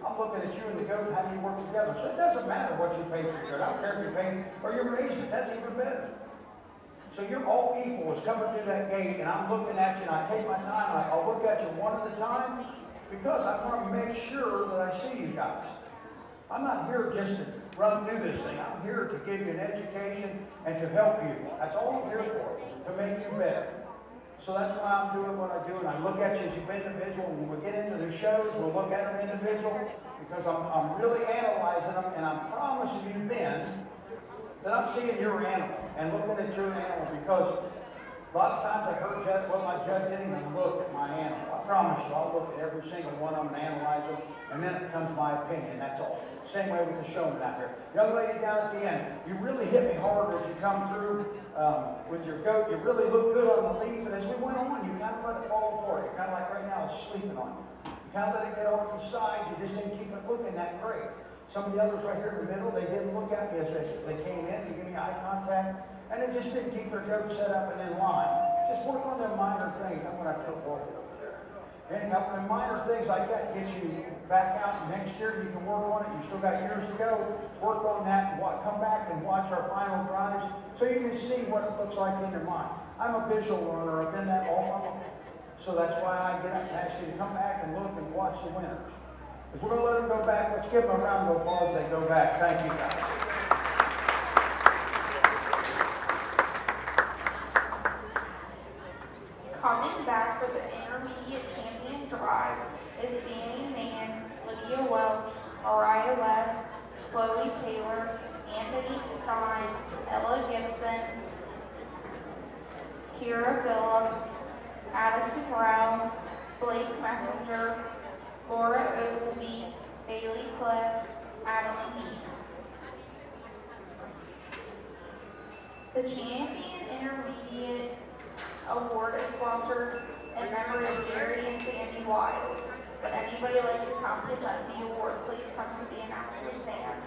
I'm looking at you and the goat and how you work together. So it doesn't matter what you pay for your goat. I don't care if you pay or you're raising. That's even better. So you're all equal as coming through that gate, and I'm looking at you, and I take my time. I'll look at you one at a time because I want to make sure that I see you guys. I'm not here just to run through this thing. I'm here to give you an education and to help you. That's all I'm here for, to make you better. So that's why I'm doing what I do, and I look at you as you've been individual. When we get into the shows, we'll look at them individual because I'm really analyzing them, and I'm promising you then that I'm seeing your animal and looking at your animal because a lot of times I've heard what my judge didn't even look at my animal. I promise you, I'll look at every single one of them and analyze them, and then it becomes my opinion, that's all. Same way with the showman out here. Young lady down at the end, you really hit me hard as you come through with your goat. You really look good on the lead, but as we went on, you kind of let it fall apart. You kind of like right now, it's sleeping on you. You kind of let it get over to the side. You just didn't keep it looking that great. Some of the others right here in the middle, they didn't look at me as they came in. They gave me eye contact, and they just didn't keep their goat set up and in line. Just work on them minor things. That's what I told both of them. And helping minor things like that get you back out. Next year you can work on it. You still got years to go. Work on that. Come back and watch our final drives so you can see what it looks like in your mind. I'm a visual learner. I've been that all my life. So that's why I get up and ask you to come back and look and watch the winners. If we're going to let them go back, let's give them a round of applause as they go back. Thank you, guys. Coming back for the intermediate champion drive is Danny Mann, Lydia Welch, Mariah West, Chloe Taylor, Anthony Stein, Ella Gibson, Kira Phillips, Addison Brown, Blake Messenger, Laura Ogilvie, Bailey Cliff, Adam Heath. The champion intermediate award is sponsored in memory of Jerry and Sandy Wiles. Would anybody like to come present the award? Please come to the announcer stand.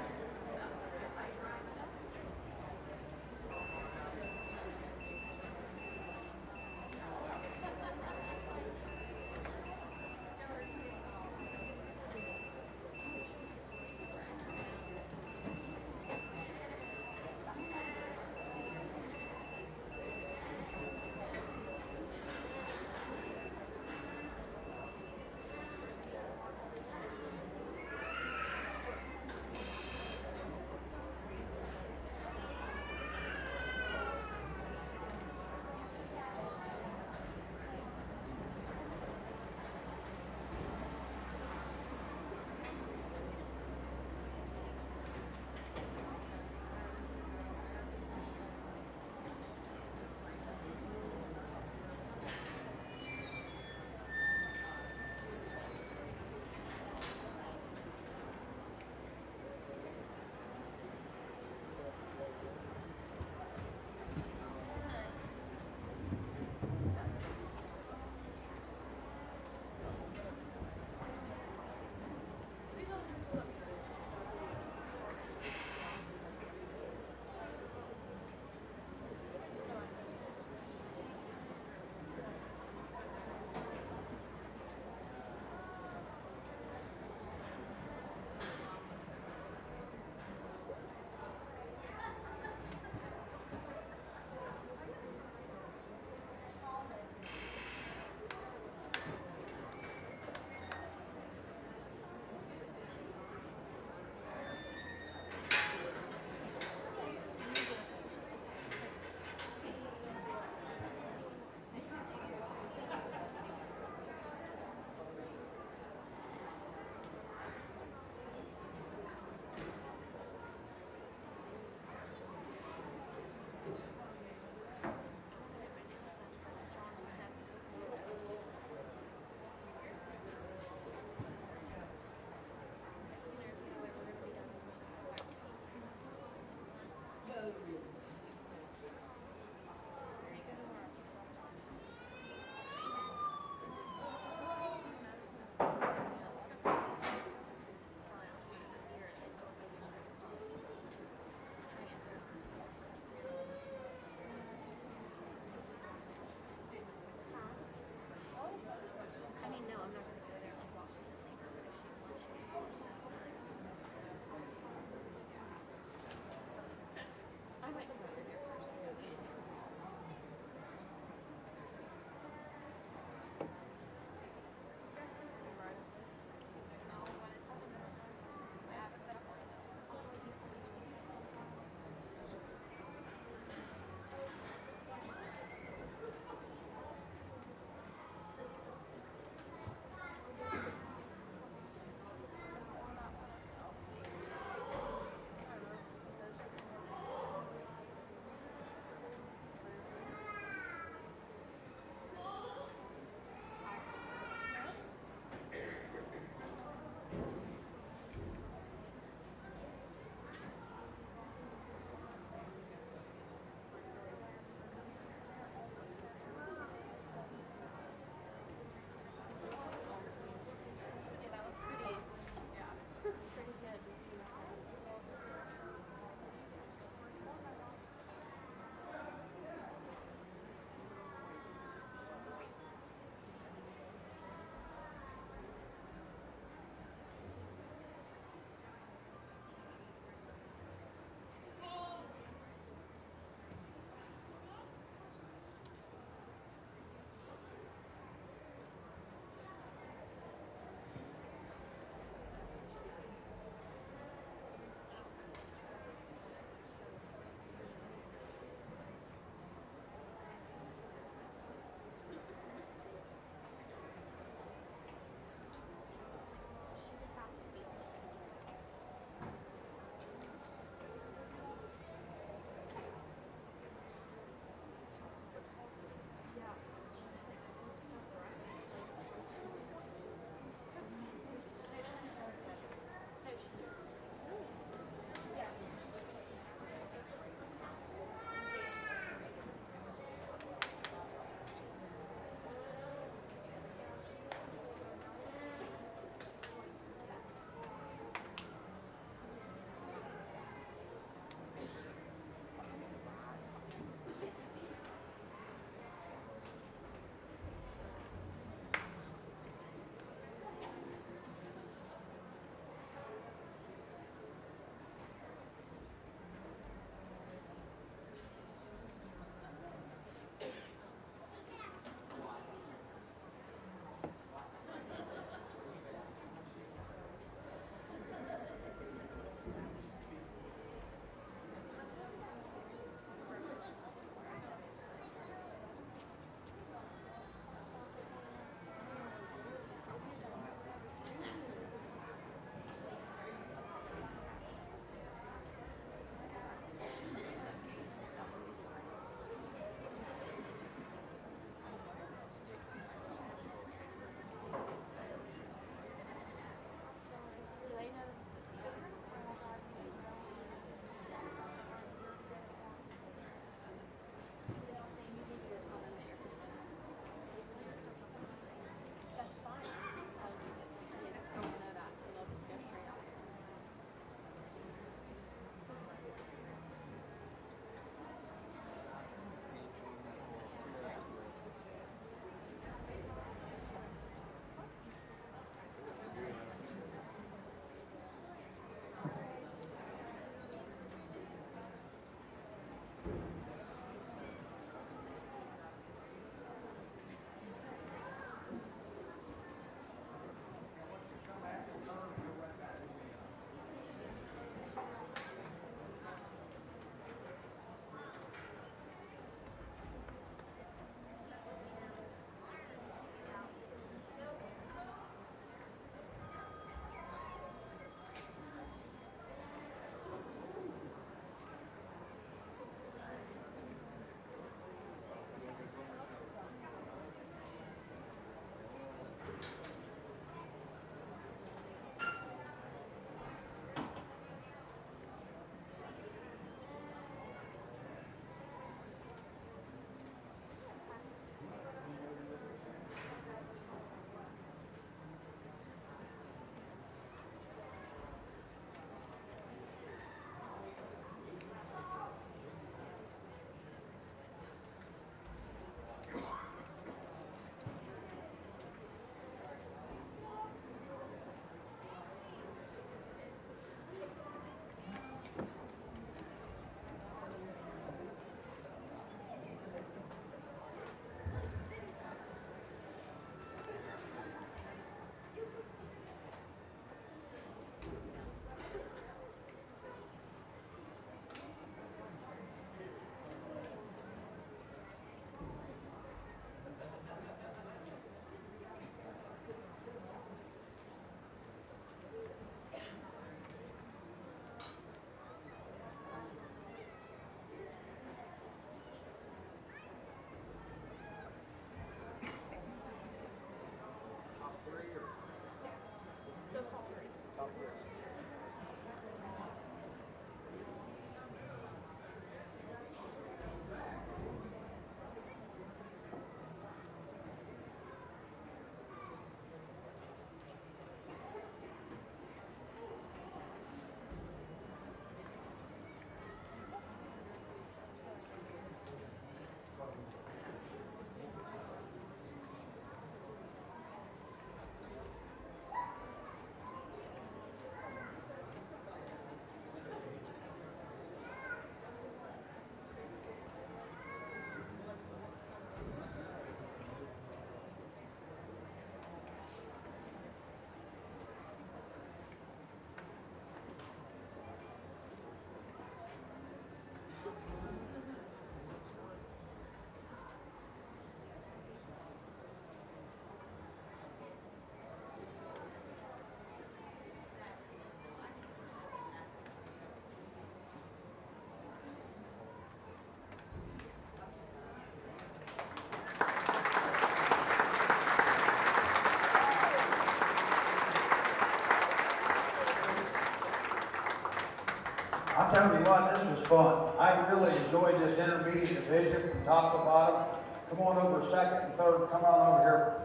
I'll tell you what, this was fun. I really enjoyed this intermediate division from top to bottom. Come on over second and third. Come on over here.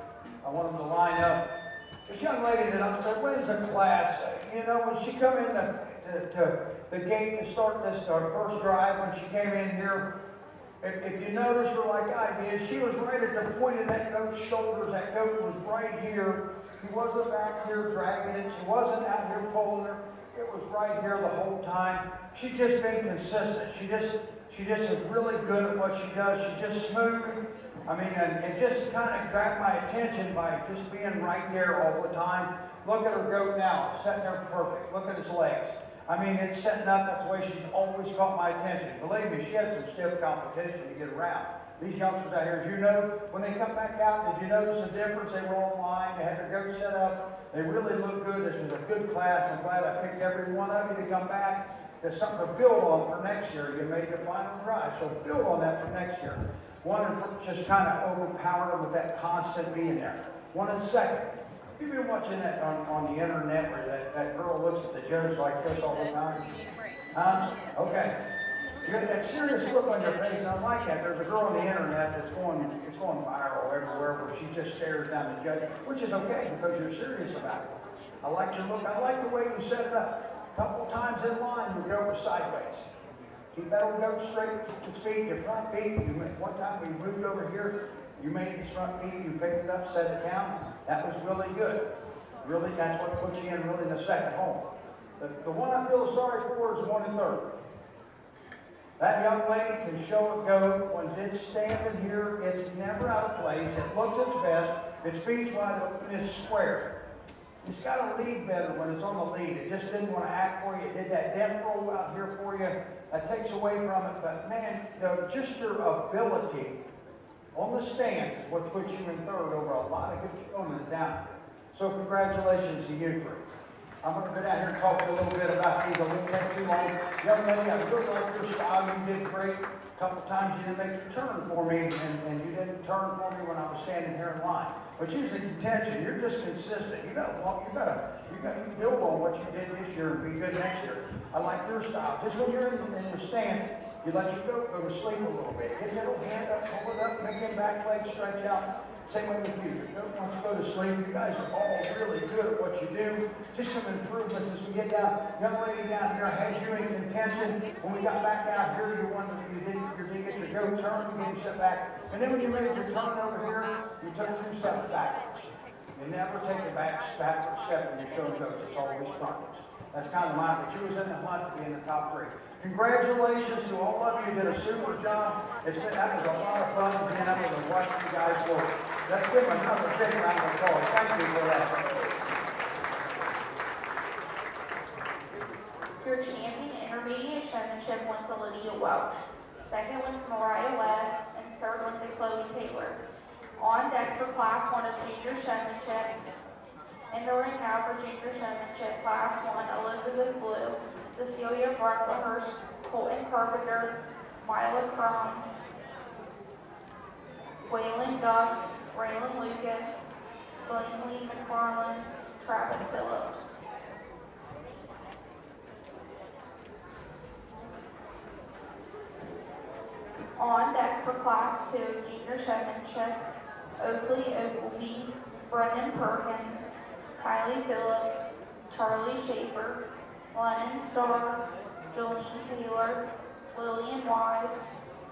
I want them to line up. This young lady that I'm saying, when's the class? You know, when she come in to the gate to start this first drive, when she came in here, if you notice her like I did, she was right at the point of that goat's shoulders. That goat was right here. He wasn't back here dragging it. She wasn't out here pulling her. It was right here the whole time. She's just been consistent. She just is really good at what she does. She's just smooth. I mean, and just kind of grabbed my attention by just being right there all the time. Look at her goat now, sitting there perfect. Look at his legs. I mean, it's setting up. That's the way she's always caught my attention. Believe me, she had some stiff competition to get around. These youngsters out here, as you know, when they come back out, did you notice the difference? They were online. They had their goats set up. They really look good. This was a good class. I'm glad I picked every one of you to come back. There's something to build on for next year. You made the final drive, so build on that for next year. One just kind of overpowered them with that constant being there. One and second. You've been watching that on the internet where that girl looks at the judge like this all the time? Huh? Okay. You got that serious look on your face, and I like that. There's a girl on the internet that's going viral everywhere where she just stares down the judge, which is okay because you're serious about it. I like your look. I like the way you set it up. A couple times in line, you go sideways. Keep that old goat straight, keep his feet, your front feet. One time we moved over here, you made his front feet, you picked it up, set it down. That was really good. Really, that's what puts you in really in the second home. The one I feel sorry for is 1 and 3rd. That young lady can show a goat when it's standing here, it's never out of place, it looks its best, its feet's wide open, it's square. It's got to lead better when it's on the lead. It just didn't want to act for you. It did that death roll out here for you. That takes away from it. But man, just your ability on the stance is what puts you in 3rd over a lot of good showmen down here. So congratulations to you three. I'm going to go down here and talk a little bit about these. I won't take too long. Young lady, I really like your style. You did great. A couple times you didn't make your turn for me, and you didn't turn for me when I was standing here in line. But you're in contention. You're just consistent. You got to build on what you did this year and be good next year. I like your style. Just when you're in the stance, you let your goat go to sleep a little bit. Get that little hand up, pull it up, make your back leg stretch out. Same way with you. Your goat wants to go to sleep. You guys are all really good at what you do. Just some improvements as we get down. Young lady down here, I had you in contention. When we got back out here, you didn't get your goat turned, you didn't sit back. And then when you made your turn over here, you took 2 steps backwards. You never take a backward step when you're showing goats. It's always frontwards. That's kind of mine, but you was in the hunt to be in the top 3. Congratulations to all of you. You did a super job. That was a lot of fun being able to watch you guys work. Let's give them another big round of applause. Thank you for that. Your champion intermediate showmanship went to Lydia Welch. Second went to Mariah West, and third went to Chloe Taylor. On deck for Class 1 of Junior Showmanship. In the ring now for Junior Showmanship, Class 1, Elizabeth Blue, Cecilia Brocklehurst, Colton Carpenter, Mila Crum, Waylon Gus, Raylan Lucas, Blanley McFarland, Travis Phillips. On deck for Class 2, Junior Showmanship, Oakley Ogleby, Brendan Perkins, Kylie Phillips, Charlie Schaefer, Lennon Starr, Jolene Taylor, Lillian Wise,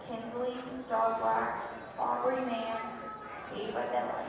Kinsley Dozlak, Aubrey Mann, Ava Dillon.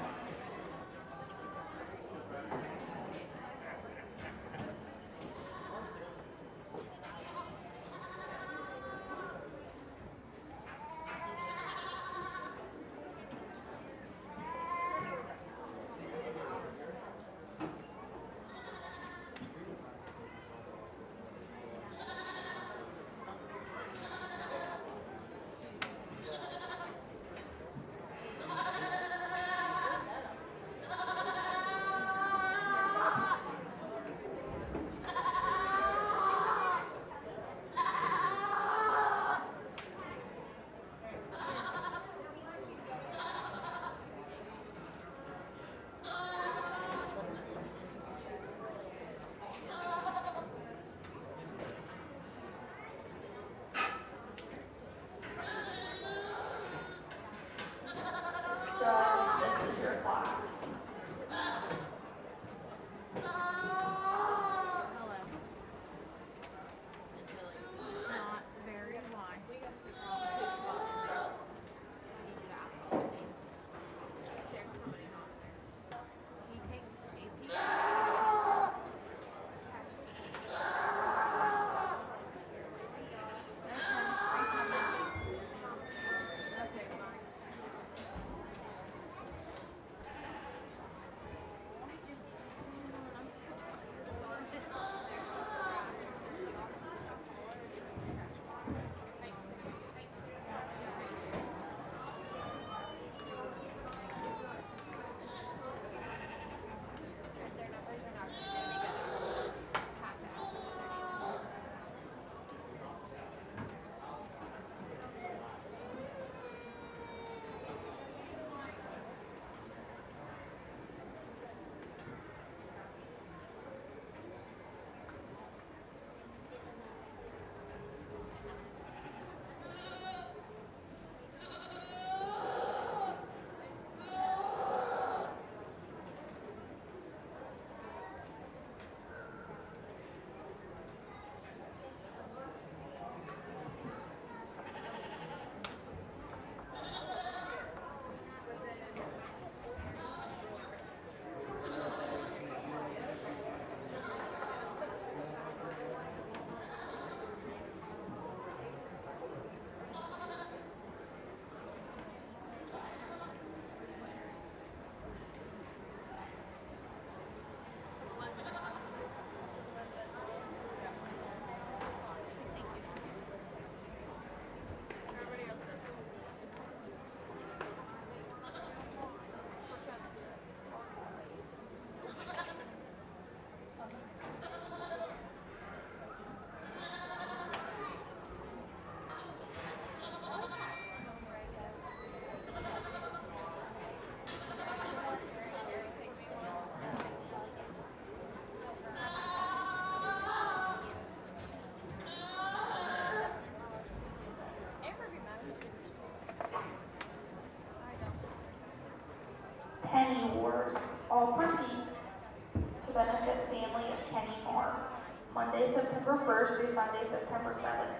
Monday, September 1st through Sunday, September 7th.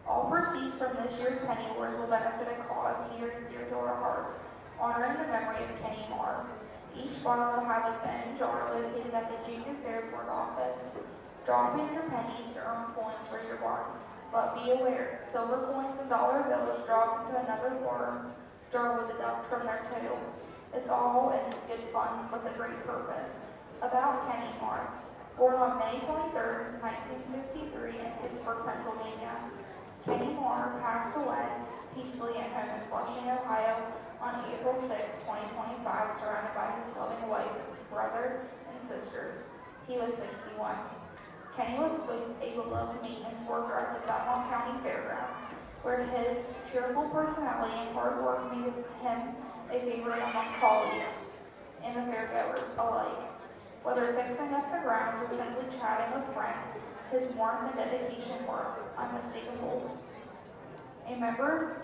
All proceeds from this year's Penny Awards will benefit a cause near and dear to our hearts, honoring the memory of Kenny Marr. Each bottle will have its own jar located at the Junior Fair Board office. Drop in your pennies to earn coins for your bar. But be aware, silver coins and dollar bills dropped into another bar's jar will deduct from their total. It's all in good fun with a great purpose. About Kenny Marr. Born on May 23rd, 1963 in Pittsburgh, Pennsylvania, Kenny Marr passed away peacefully at home in Flushing, Ohio on April 6, 2025, surrounded by his loving wife, brother, and sisters. He was 61. Kenny was a beloved maintenance worker at the Belmont County Fairgrounds, where his cheerful personality and hard work made him a favorite among colleagues and the fairgoers alike. Whether fixing up the grounds or simply chatting with friends, his warmth and dedication were unmistakable. A member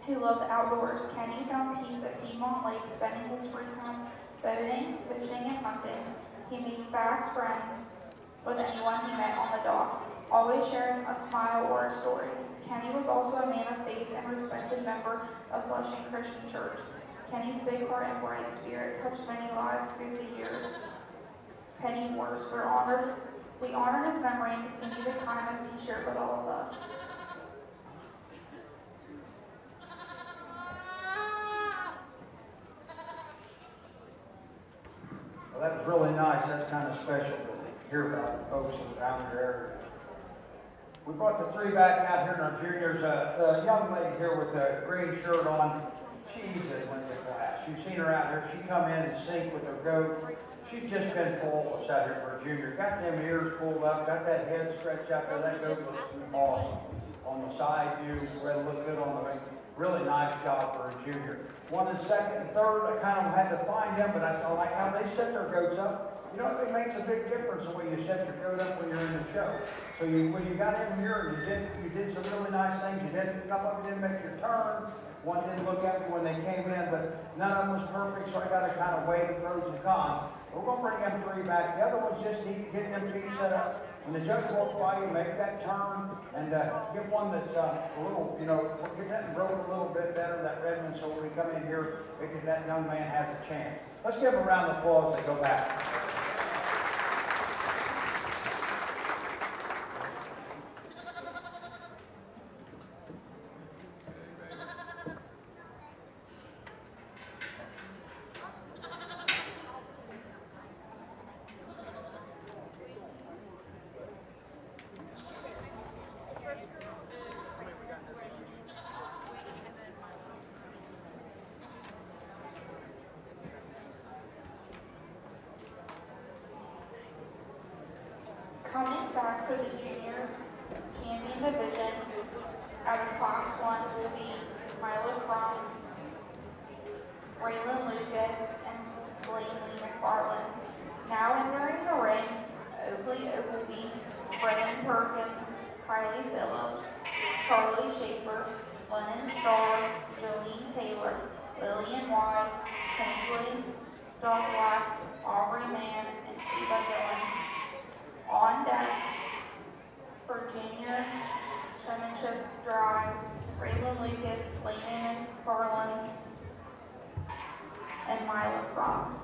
who loved outdoors, Kenny found peace at Pygmy Lake, spending his free time boating, fishing, and hunting. He made fast friends with anyone he met on the dock, always sharing a smile or a story. Kenny was also a man of faith and respected member of Flushing Christian Church. Kenny's big heart and bright spirit touched many lives through the years. Penny Wars we honor his memory and continue the kindness he shared with all of us. Well, that was really nice. That's kind of special to hear about folks around your area. We brought the three back out here in our juniors. The young lady here with the green shirt on, she's went to class. You've seen her out here. She come in and sink with her goat. She's just been flawless out here for a junior. Got them ears pulled up, got that head stretched out there. That goat looks awesome. On the side view, really look good on the ring. Really nice job for a junior. One and second and third, I kind of had to find them, but I like how they set their goats up. You know, it makes a big difference the way you set your goat up when you're in the show. So when you got in here, you did some really nice things. A couple of them didn't make your turn. One didn't look at me when they came in, but none of them was perfect, so I got to kind of weigh the pros and cons. We're going to bring them three back. The other ones just need to get them feet set up. When the judge walks by, you make that turn and get one that's a little, get that broke a little bit better, that red one, so when we come in here, that young man has a chance. Let's give them a round of applause as they go back. Coming back for the junior champion division out of Class 1 will be Milo Crum, Raylan Lucas, and Blaney McFarland. Now entering the ring, Oakley Ogilvie, Brennan Perkins, Kylie Phillips, Charlie Schaefer, Lennon Starr, Jolene Taylor, Lillian Wise, Kingsley Dozlak, Aubrey Mann, and Eva Dillon. On deck for junior showmanship drive, Raylan Lucas, Layton Farland, and Milo Crum.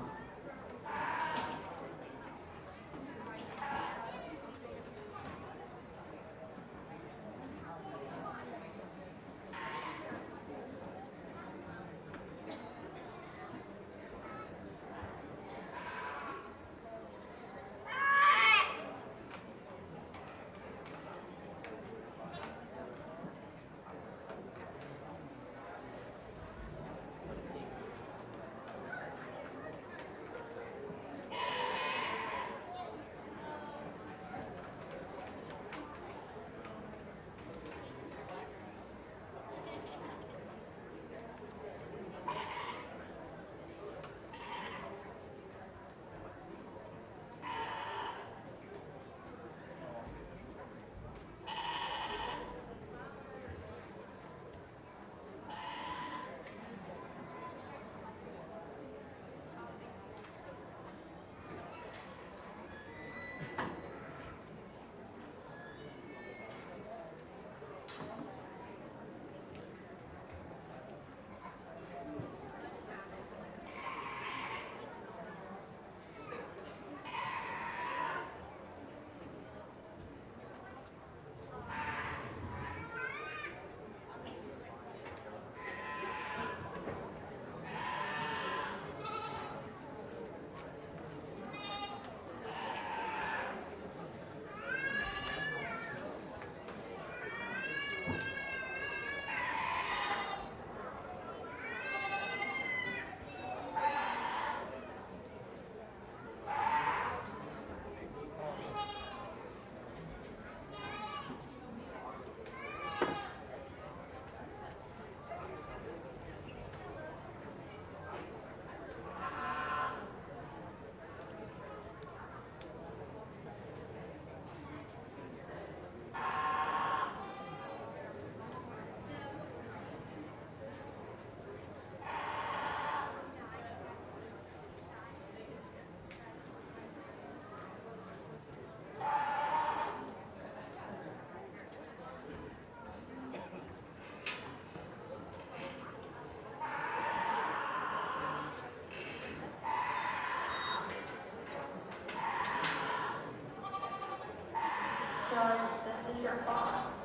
This is your pause.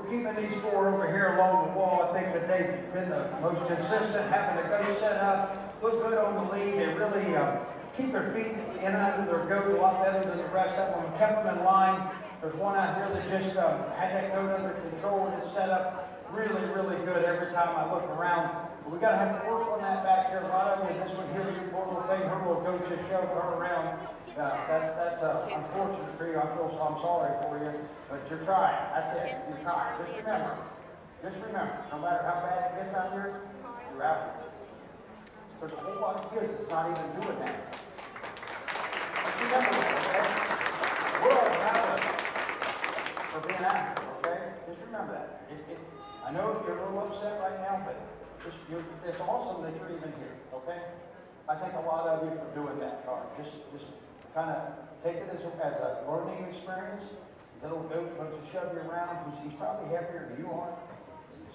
Keeping these four over here along the wall, I think that they've been the most consistent, having the coach set up, look good on the lead. They really keep their feet in under their goat a lot better than the rest of them, kept them in line. There's one out here that just had that goat under control and it's set up really, really good every time I look around. But we gotta have to work on that back here. A lot of you, this one here, you poor little thing, her little goat just shoved her around. That's unfortunate for you. I'm sorry for you, but you're trying. That's it. You're trying. Just remember, no matter how bad it gets out here, you're out here. There's a whole lot of kids that's not even doing that. Just remember that, okay? We're all proud of you for being out here, okay? Just remember that. I know you're a little upset right now, but it's awesome that you're even here, okay? I thank a lot of you for doing that. All right, just kind of take it as a learning experience. That little goat wants to shove you around. He's probably heavier than you are.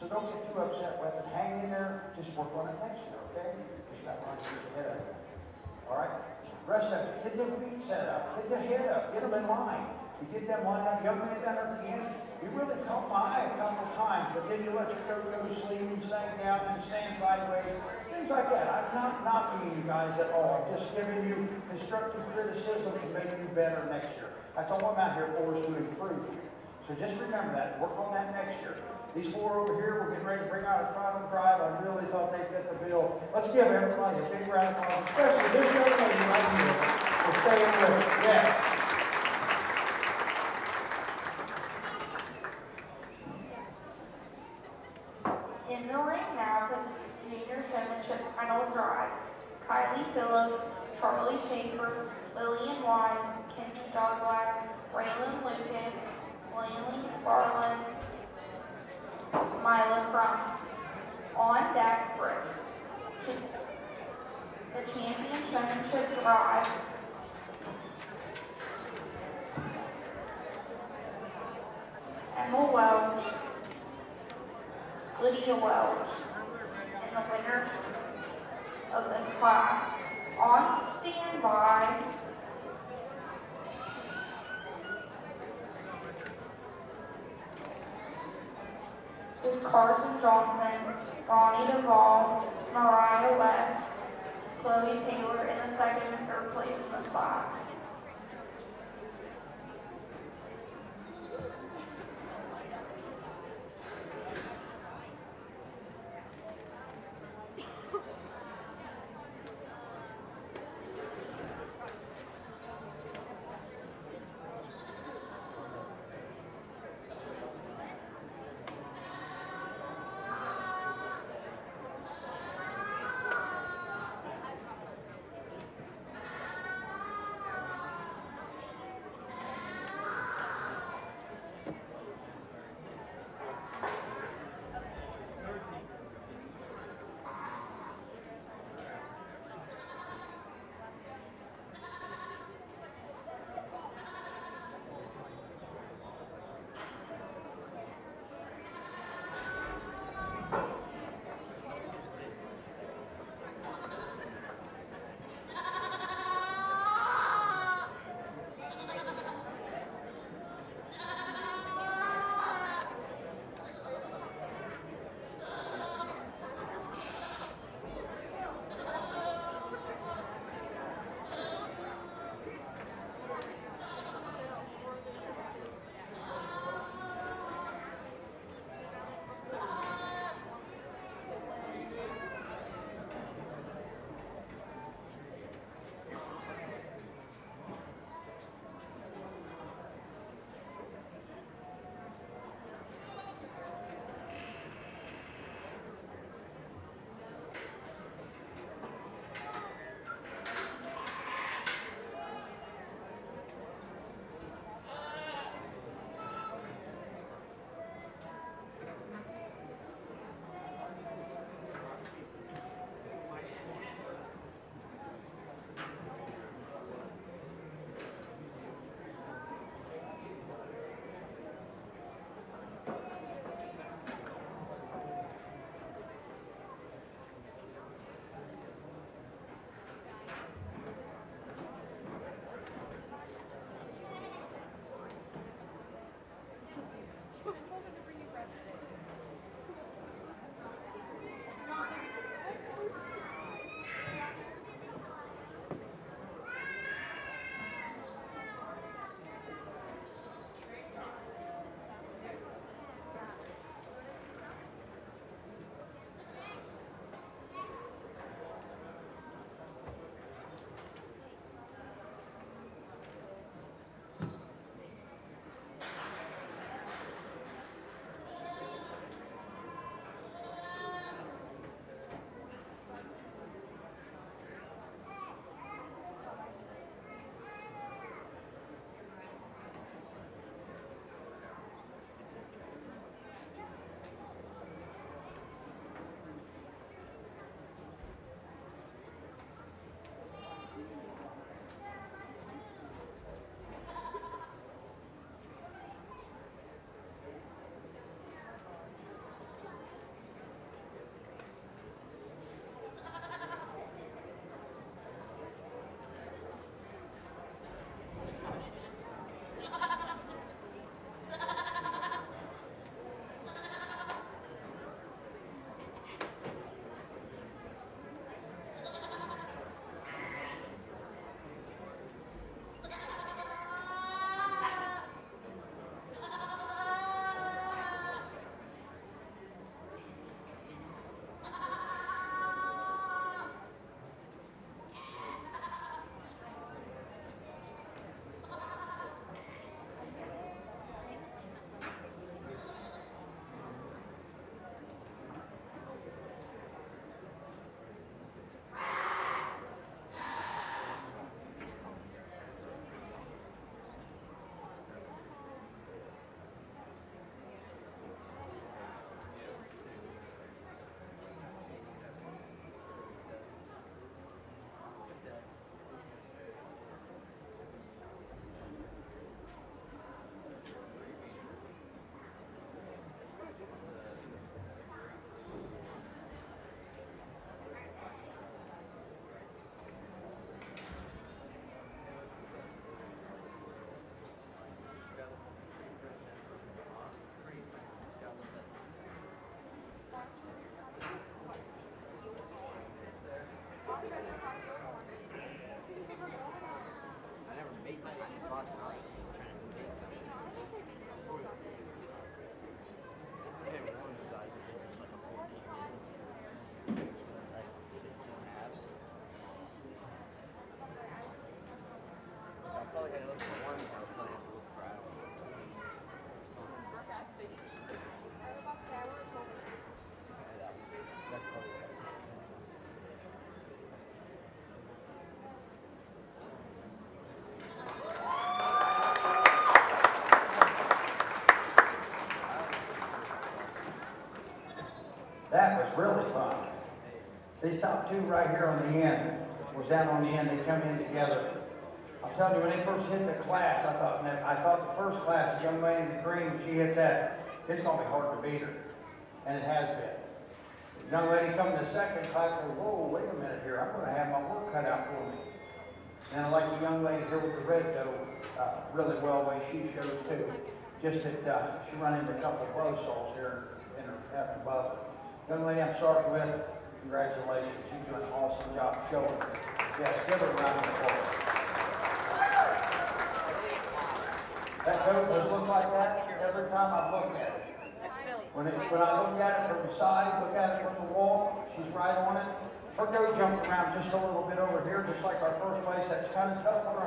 So don't get too upset with it. Hang in there. Just work on it next year, okay? Just got to keep your head up. All right? Rest of it. Get their feet set up. Get their head up. Get them in line. You get them lined up. Young man down there again. You really caught my eye a couple times, but then you let your goat go to sleep and sink down and stand sideways. Things like that. I'm not knocking you guys at all. I'm just giving you constructive criticism to make you better next year. That's all I'm out here for, is to improve you. So just remember that. Work on that next year. These four over here, we're getting ready to bring out a crowd and drive. I really thought they fit the bill. Let's give everybody a big round of applause, especially this young lady right here for staying with us. Yeah. In the ring now for the junior showmanship final drive, Kylie Phillips, Charlie Schaefer, Lillian Wise, Kenzie Doglack, Raylan Lucas, Laney Garland, Mila Crump. On deck for the champion showmanship drive, Emma Welch, Lydia Welch, and the winner of this class. On standby is Carson Johnson, Ronnie Duvall, Mariah West, Chloe Taylor in the second and third place in this class. That was really fun. These top two right here on the end was down on the end. They come in together. I'm telling you, when they first hit the class, I thought the first class, the young lady in the green, she hits that, it's going to be hard to beat her. And it has been. The young lady coming to the second class said, whoa, wait a minute here. I'm going to have my work cut out for me. And I like the young lady here with the red dough really well, the way she shows too. Just that she run into a couple of buzzsaws here in her half above. Young lady I'm starting with, congratulations. You're doing an awesome job showing. Yes, give her a round of applause. That goat does look like that every time I look at it. When I look at it from the side, look at it from the wall, she's right on it. Her goat jumped around just a little bit over here, just like our first place. That's kind of tough on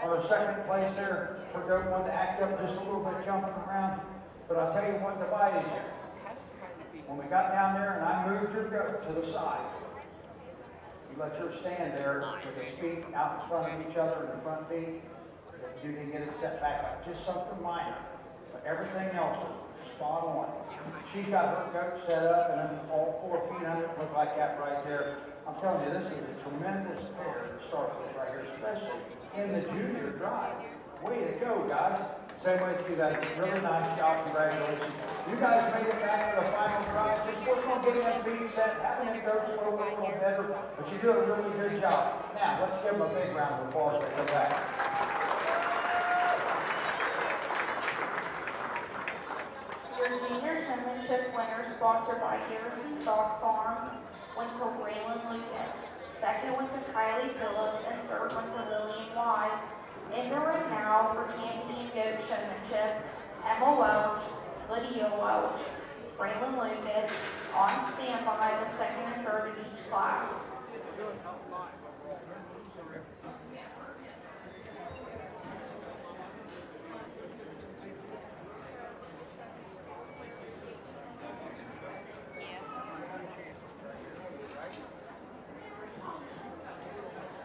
our second place there. Her goat wanted to act up just a little bit, jumping around. But I'll tell you what divided you. When we got down there and I moved your goat to the side, you let her stand there with her feet out in front of each other and the front feet. You didn't get it set back up, just something minor. But everything else was spot on. She got her goat set up and then all 4 feet under it looked like that right there. I'm telling you, this is a tremendous pair to start with right here, especially in the junior drive. Way to go, guys. Same way to you guys. Really nice job. Congratulations. You guys made it back to the final drive. Just work on getting that feet set, having it go just a little better. But you do a really good job. Now, let's give them a big round of applause as they come back. Your junior showmanship winner, sponsored by Garrison Stock Farm, went to Raylan Lucas. Second went to Kylie Phillips, and third went to Lillian Wise. In the ring now for champion goat showmanship, Emma Welch, Lydia Welch, Raylan Lucas, on standby the second and third of each class.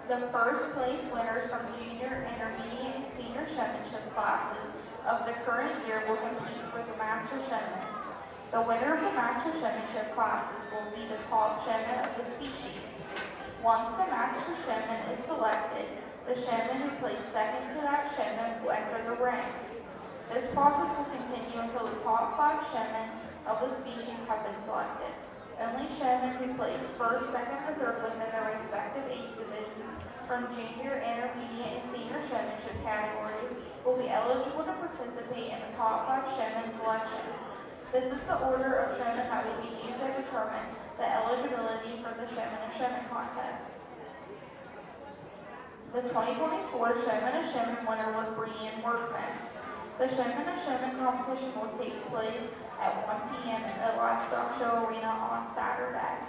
The first place winners from junior, intermediate, and senior showmanship classes of the current year will compete for the Master Showman. The winner of the Master Showmanship classes will be the top showman of the species. Once the Master Showman is selected, the showman who placed second to that showman will enter the ring. This process will continue until the top 5 showmen of the species have been selected. Only showmen who place first, second, or third within their respective age divisions from junior, intermediate, and senior showmanship categories will be eligible to participate in the top 5 showman selection. This is the order of showmen that will be used to determine the eligibility for the Showman of Showman contest. The 2024 Showman of Showman winner was Brianne Workman. The Showman of Showman competition will take place at 1 p.m. in the Livestock Show Arena on Saturday.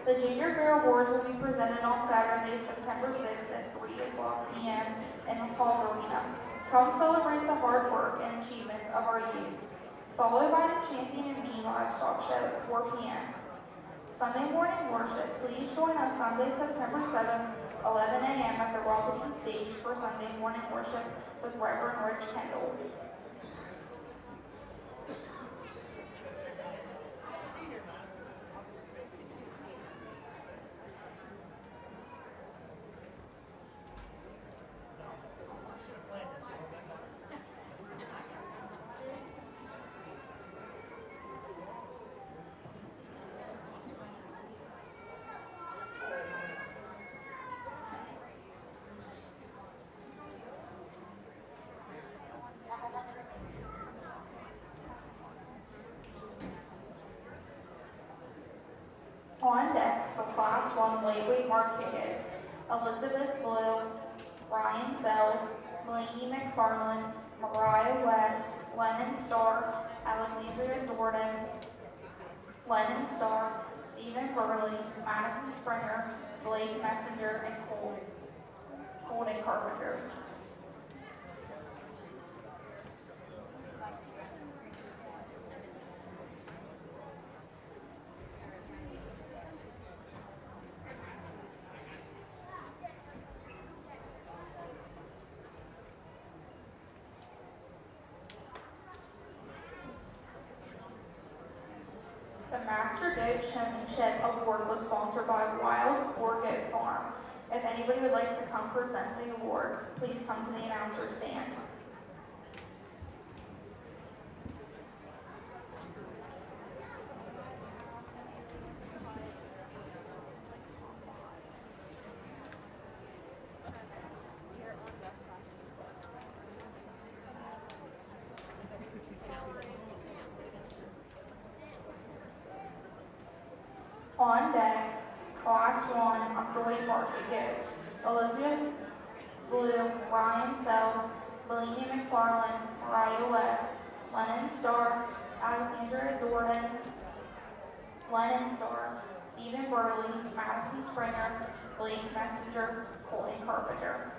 The Junior Bear Awards will be presented on Saturday, September 6th at 3 p.m. in the Hall Arena. Come celebrate the hard work and achievements of our youth. Followed by the Champion and Me Livestock Show at 4 p.m. Sunday morning worship. Please join us Sunday, September 7th, 11 a.m. at the Robertson Stage for Sunday morning worship with Reverend Rich Kendall. On deck for Class 1 lightweight market goats, Elizabeth Blue, Ryan Sells, Blaney McFarland, Mariah West, Lennon Starr, Alexandria Jordan, Lennon Starr, Stephen Burley, Madison Springer, Blake Messenger, and Colton Carpenter. The Master Goat Showmanship Award was sponsored by Wild Boar Goat Farm. If anybody would like to come present the award, please come to the announcer stand. On deck, Class 1 Underweight Market Goats. Elizabeth Blue, Ryan Sells, Bellini McFarland, Mariah West, Lennon Starr, Alexandra Jordan, Lennon Starr, Stephen Burley, Madison Springer, Blake Messenger, Colton Carpenter.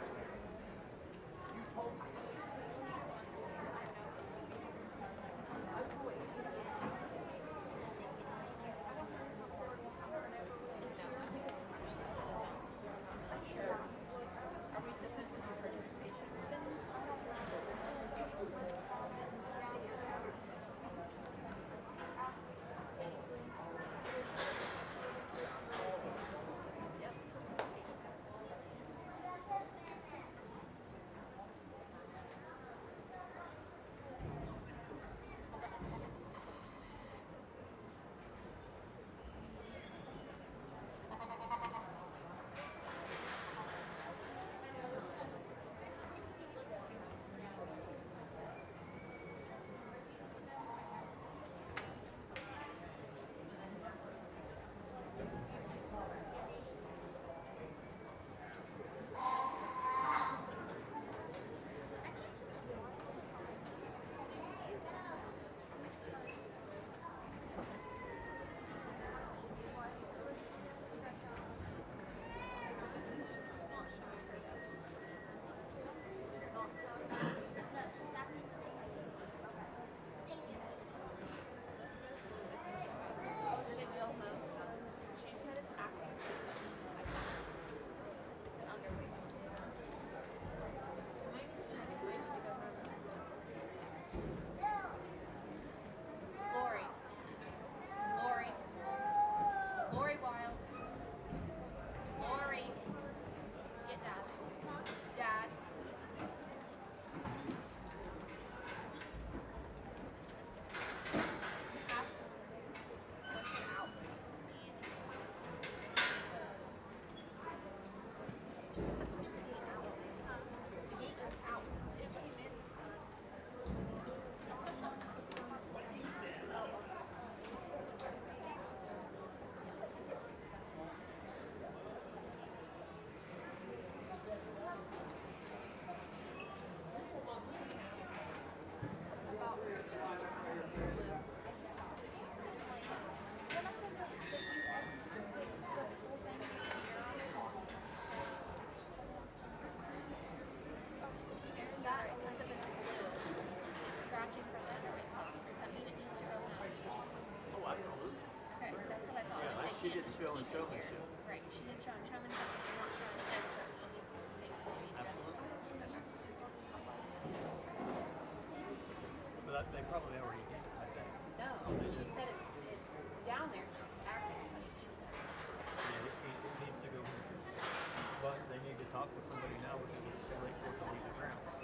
She didn't show in showmanship. Right, she didn't show in showmanship, she's not showing this, so she needs to take the lead. Absolutely. But they probably already did, I think. No, she said it's down there, it's just acting funny, she said. Yeah, it needs to go. But they need to talk with somebody now because it's too late for it to leave the grounds. I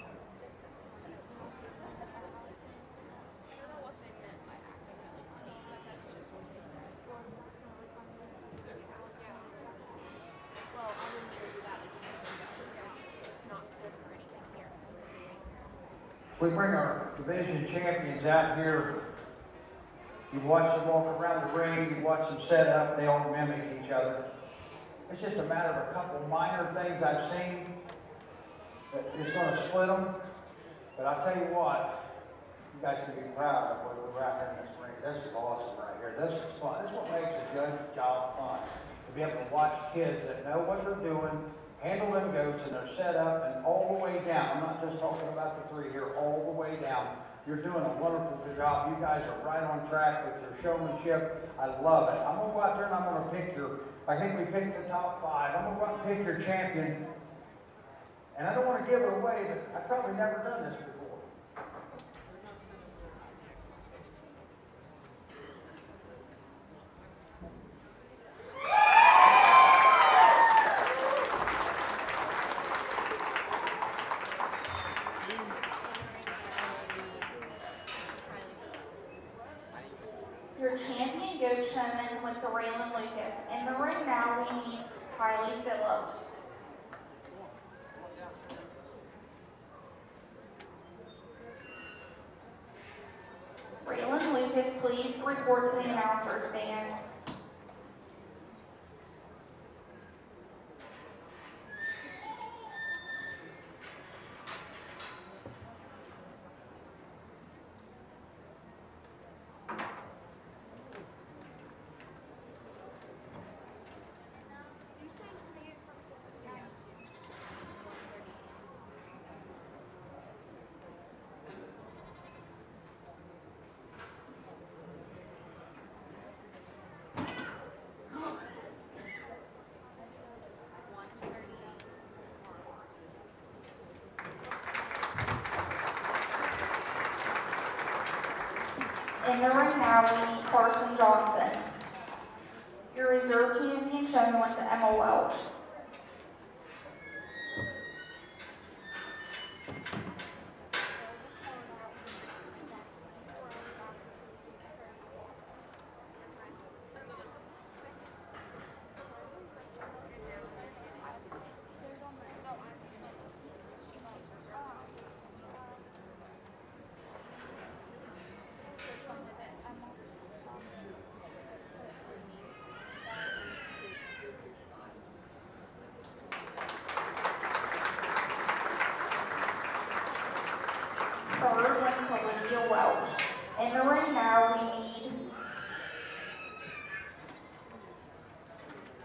don't know what they meant by acting really funny, but that's just what they said. Well, I wouldn't even do that, it just needs to go, because it's not good for anything here. We bring our division champions out here. You watch them walk around the ring, you watch them set up, they all mimic each other. It's just a matter of a couple minor things I've seen that is going to split them. But I'll tell you what, you guys can be proud of what we're out here in this ring. This is awesome right here. This is fun. This is what makes a good job fun. To be able to watch kids that know what they're doing, handle them goats, and they're set up and all the way down. I'm not just talking about the three here, all the way down. You're doing a wonderful job. You guys are right on track with your showmanship. I love it. I'm going to go out there and I'm going to pick I think we picked the top 5. I'm going to go out and pick your champion. And I don't want to give it away, but I've probably never done this before. Your champion goat showman went to Raylan Lucas. In the ring now, we meet Kylie Phillips. Raylan Lucas, please report to the announcer stand. In the ring now, we meet Carson Johnson. Your reserve champion showman went to Emma Welch. Third went to Lydia Welch. In the ring now, we need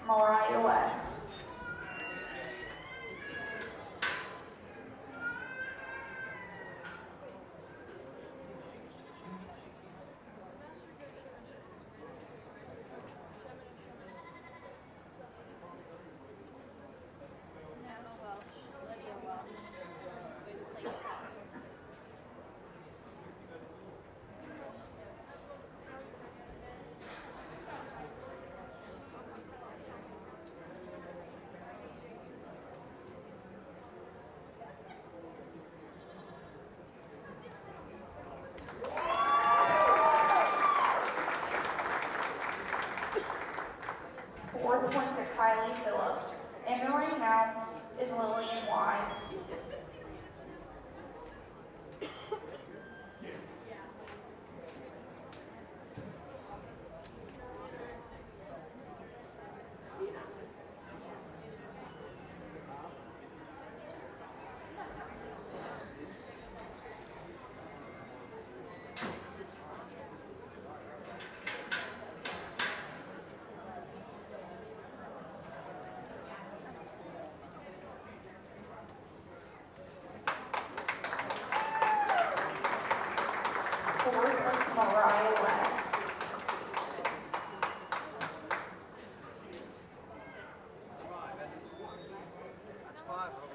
Mariah West. Fourth went to Kylie Phillips. In the ring now is Lillian Wise. Fourth went to Mariah West.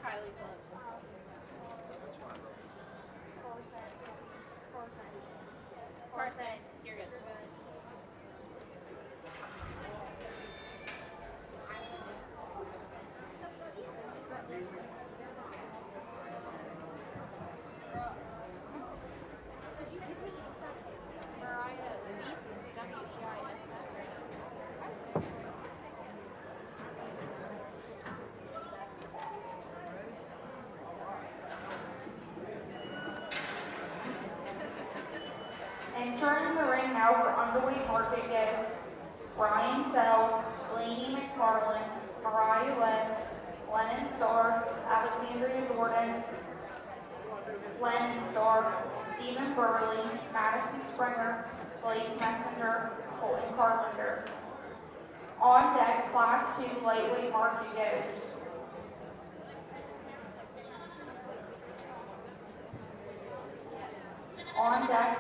Kylie Phillips. Carson, you're good. Mariah Weiss, Entering the ring now for underweight market goats, Ryan Sells, Lainey McFarland, Mariah West, Lennon Starr, Alexandria Gordon, Lennon Starr, Stephen Burley, Madison Springer, Blake Messenger, Colton Carpenter. On deck, Class 2 lightweight market goats. On deck,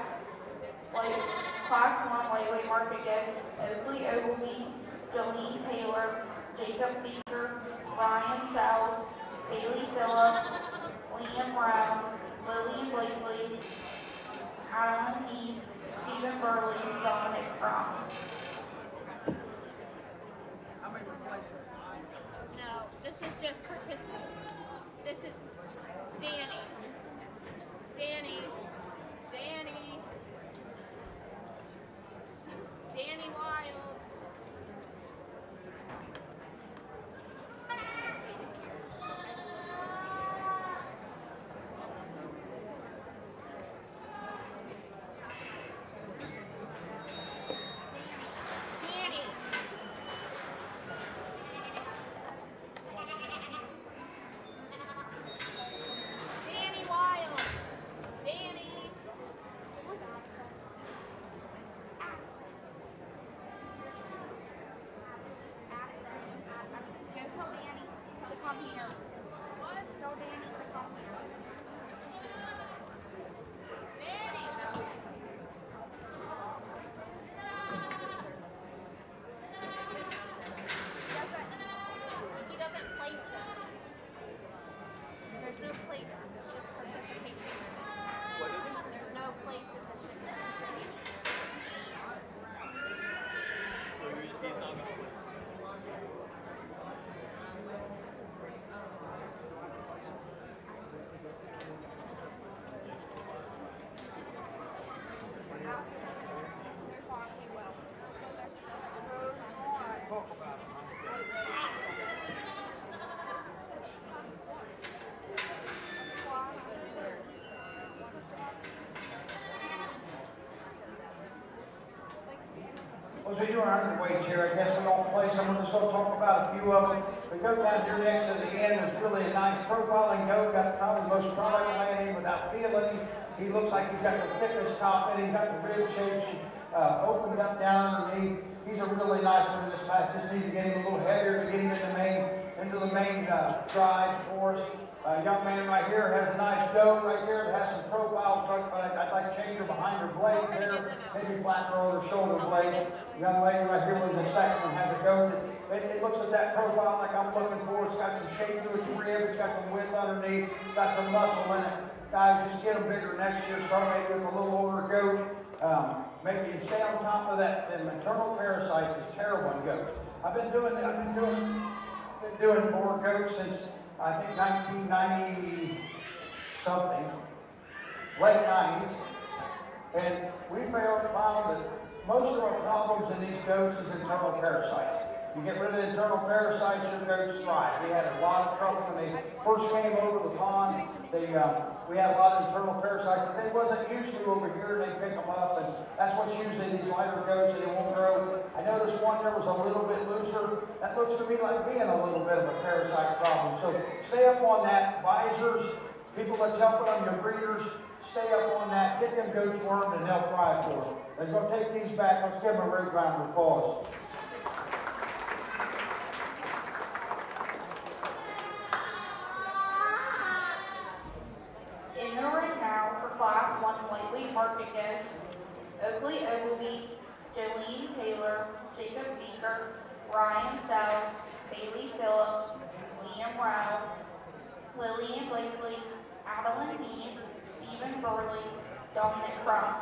Class 1 lightweight market goats, Oakley Ogilvie, Jolene Taylor, Jacob Beaker, Ryan Sells, Haley Phillips, Liam Brown, Lillian Blakely, Alan Heath, Stephen Burley, and Dominic Crum. No, this is just participant. This is Danny. Danny. As we do our underweights here, I guess we all play some. We're just going to talk about a few of them. The goat down here next to the end is really a nice profiling goat. Got probably the most product landing without feeling. He looks like he's got the thickest top end. He's got the rib shapes opened up down underneath. He's a really nice one in this pass. Just need to get him a little heavier to get him into the main drive for us. Young man right here has a nice goat right here. It has some profile, but I'd like to change her behind her blades there. Maybe flatten her on her shoulder blades. Young lady right here with the second one has a goat. It looks at that profile like I'm looking for. It's got some shape to its rib. It's got some width underneath. Got some muscle in it. Guys, just get them bigger next year. Start maybe with a little older goat. Maybe you stay on top of that. The maternal parasites is terrible in goats. I've been doing more goats since I think 1990 something, late 90s, and we found that most of our problems in these goats is internal parasites. You get rid of the internal parasites, your goats thrive. We had a lot of trouble when they first came over the pond. We had a lot of internal parasites that they wasn't used to over here, and they pick them up, and that's what's usually these lighter goats, and they won't grow. I noticed one there was a little bit looser. That looks to me like being a little bit of a parasite problem. So stay up on that. Visors, people that's helping on your breeders, stay up on that. Get them goats wormed, and they'll thrive for them. They're going to take these back. Let's give them a great round of applause. In the ring now for Class 1 lightweight market goats, Oakley Ogilvie, Jolene Taylor, Jacob Beaker, Ryan Sells, Bailey Phillips, Liam Rowe, Lillian Blakely, Adeline Mead, Stephen Burley, Dominic Crum.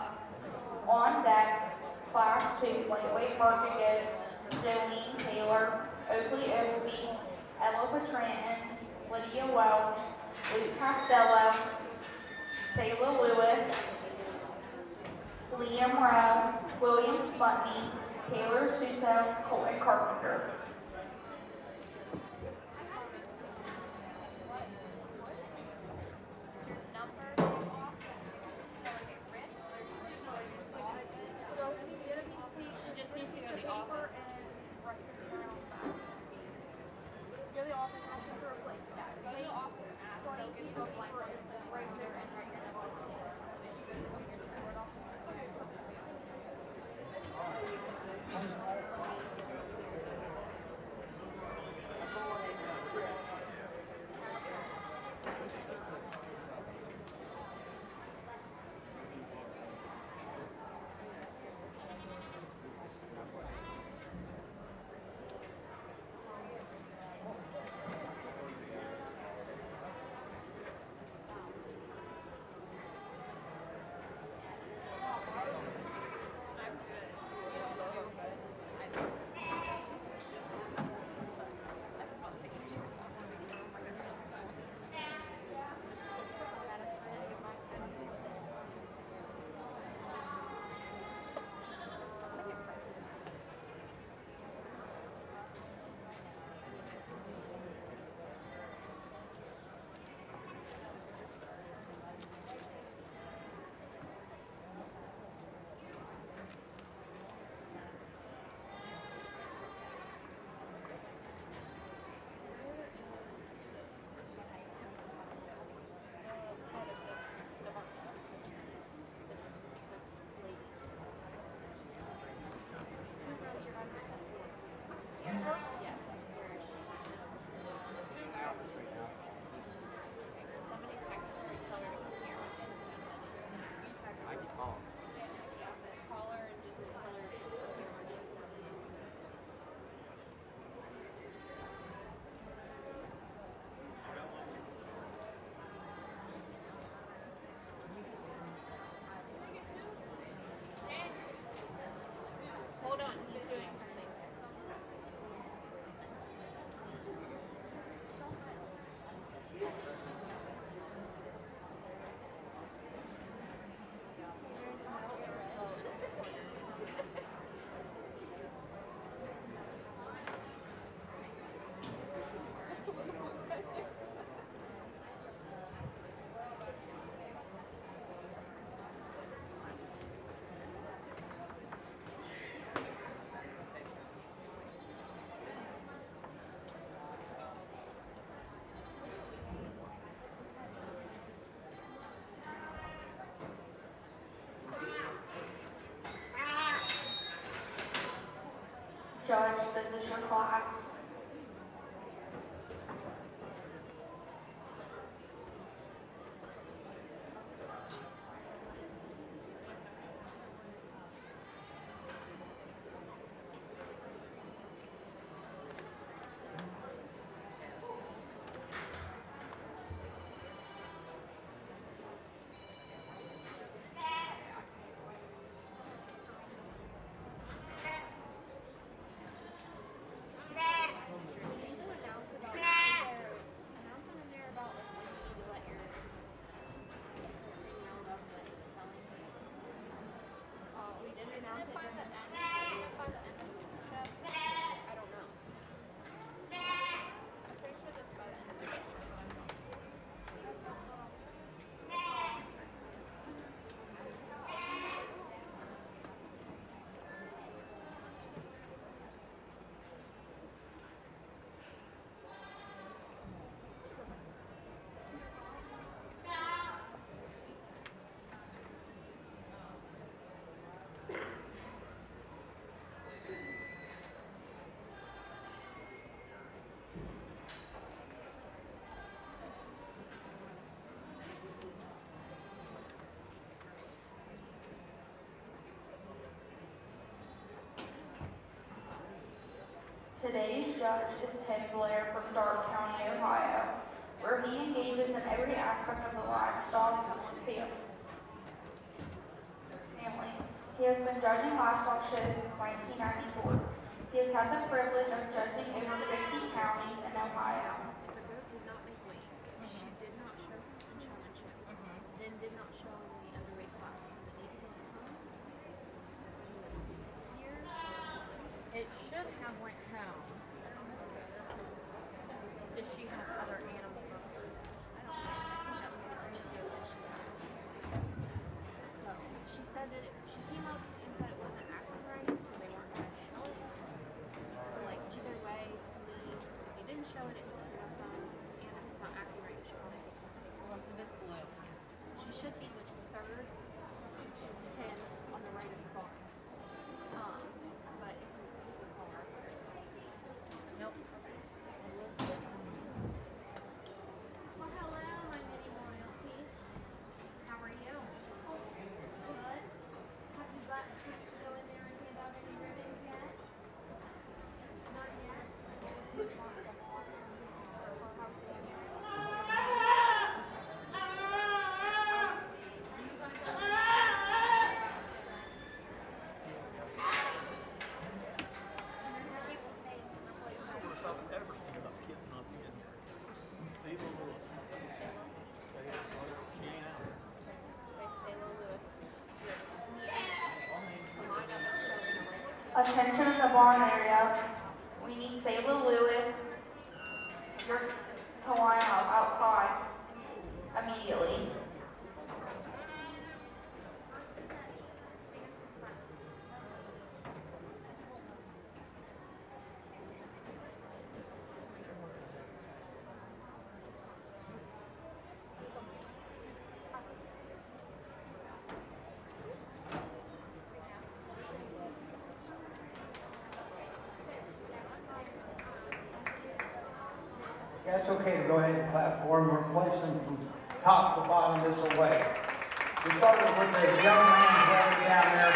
On deck, Class 2 lightweight market goats, Jolene Taylor, Oakley Ogilvie, Ella Petranton, Lydia Welch, Luke Costello, Sayla Lewis, Liam Rowe, William Sputney, Taylor Suto, Colton Carpenter. Judge, this is your class. Today's judge is Tim Blair from Dark County, Ohio, where he engages in every aspect of the livestock family. He has been judging livestock shows since 1994. He has had the privilege of judging over 50 counties in Ohio. The goat did not make weight. She did not show in showmanship. Then did not show in the underweight class. Does it need to go home? Here? It should have went home. Does she have other animals? I don't know. I think that was the only goat that she had. So she said that she came up and said it wasn't acting right, so they weren't going to show it. So like either way, to me, if you didn't show it, it makes no fun, and if it's not acting right, you should probably go home. Elizabeth Blue. She should be the third pin on the right of the farm. But if you call her, Nope. Elizabeth. well, hello, my mini royalty. How are you? Good. Have you got a chance to go in there and hand out any ribbons yet? Not yet. That's the worst I've ever seen about kids not being here. See the little, say, she ain't out. Say Sailor Lewis. Line up and show them like Attention in the barn area. We need Sayla Lewis. You're to line up outside immediately. Yeah, it's okay to go ahead and clap for him. We're placing from top to bottom this way. We started with the young man way down there.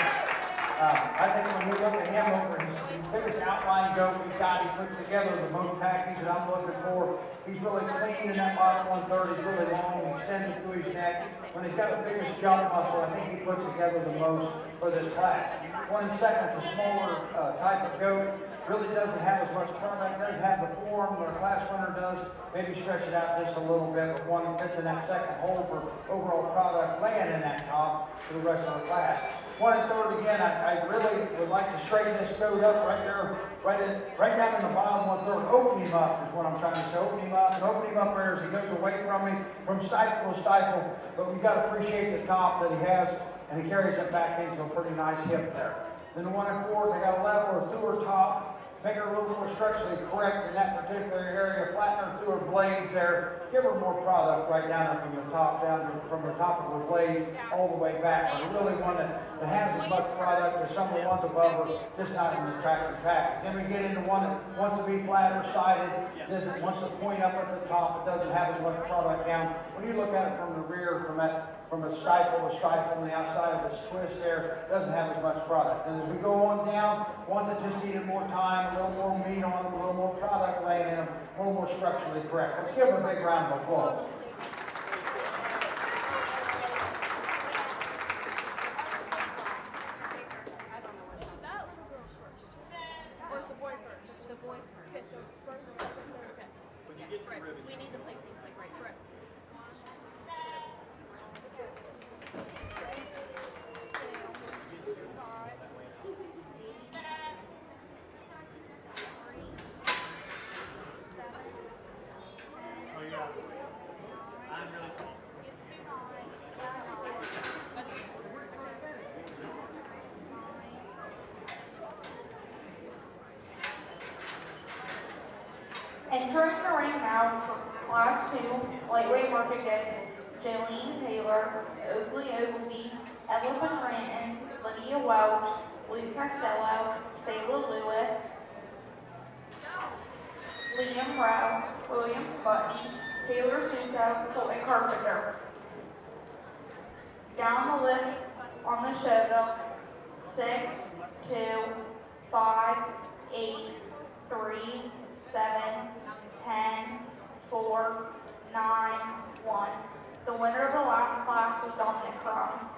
I think when we look at him over his biggest outline goat we've got, he puts together the most package that I'm looking for. He's really clean in that bottom 130. He's really long and extended through his neck. When he's got the biggest jump muscle, I think he puts together the most for this class. 1 second's a smaller type of goat. Really doesn't have as much product, doesn't have the form that a class runner does. Maybe stretch it out just a little bit, but one that fits in that second hole for overall product, laying in that top for the rest of the class. 1 3rd again, I really would like to straighten this goat up right there, right down in the bottom 1/3. Open him up is what I'm trying to say. Open him up and open him up there as he goes away from me, from stifle to stifle. But we've got to appreciate the top that he has, and he carries it back into a pretty nice hip there. Then the 1 4th, I got a level or 2 top. make her a little more structurally correct in that particular area, flatten her through her blades there, give her more product right down from the top, from the top of her blade all the way back. But really one that has as much product as some of the ones above her, just not in the tractor package. Then we get into one that wants to be flatter sided, wants to point up at the top, it doesn't have as much product down. When you look at it from the rear, from a stifle to stifle on the outside of this twist there, it doesn't have as much product. And as we go on down, ones that just needed more time, a little more meat on them, a little more product laying in them, a little more structurally correct. Let's give them a big round of applause. We need to place things like right here. Entering the ring now for Class 2 lightweight work against Jolene Taylor, Oakley Ogilvy, Ella Patranton, Lydia Welch, Lou Costello, Sayla Lewis, Liam Rowe, William Sputney, Taylor Suto, Colton Carpenter. Down the list on the show though, 6, 2, 5, 8, 3, 7, 10, 4, 9, 1. The winner of the last class was Dominic Crumb.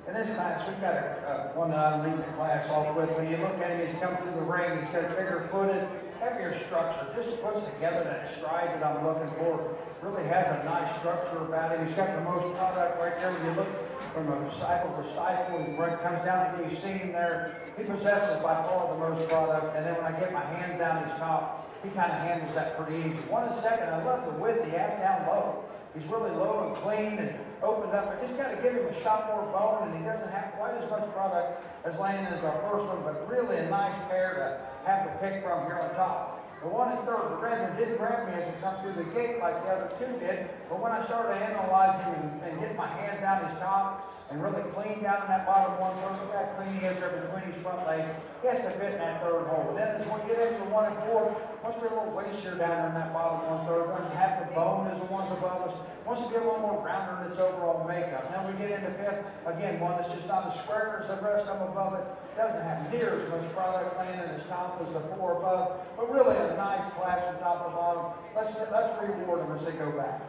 In this class, we've got one that I'm leading the class off with. When you look at him, he's come through the ring. He's got a bigger footed, heavier structure. Just puts together that stride that I'm looking for. Really has a nice structure about him. He's got the most product right there. When you look from a stifle to stifle, he comes down to you see him there. He possesses by far the most product. And then when I get my hands down his top, he kind of handles that pretty easy. 1 second, I love the width he has down low. He's really low and clean and opened up. I just got to give him a shot more bone, and he doesn't have quite as much product as Landon as our first one, but really a nice pair to have to pick from here on top. The one in third, the red one, didn't grab me as he come through the gate like the other two did, but when I started analyzing him and get my hands down his top and really clean down in that bottom one third, look how clean he is there between his front legs. He has to fit in that third hole. And then as we get into the 1 and 4, wants to be a little wastier down there in that bottom one third. Doesn't have the bone as the ones above us. Wants to be a little more rounder in its overall makeup. Then we get into fifth, again, one that's just not as square as the rest of them above it. Doesn't have near as much product laying in its top as the 4 above, but really a nice class from top to bottom. Let's reward them as they go back.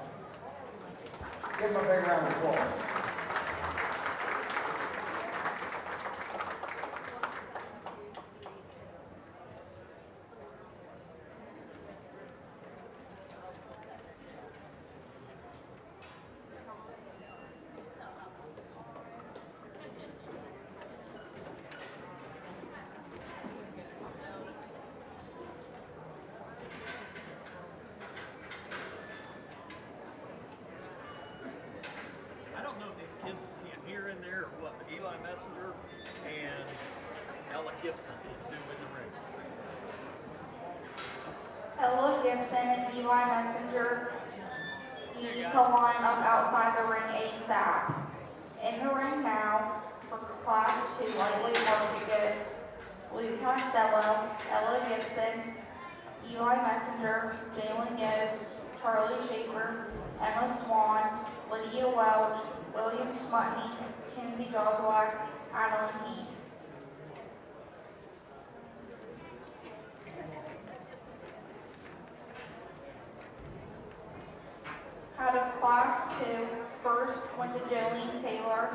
Give them a big round of applause. I don't know if these kids can hear in there or what, but Eli Messenger and Ella Gibson is due in the ring. Ella Gibson and Eli Messenger need to line up outside the ring ASAP. In the ring now for Class 2 lightweight market goods, Luke Costello, Ella Gibson, Eli Messenger, Jalen Yost, Charlie Schaefer, Emma Swan, Lydia Welch, William Smutney, Kinsey Joswak, Adeline Heath. Out of Class 2, first went to Jolene Taylor,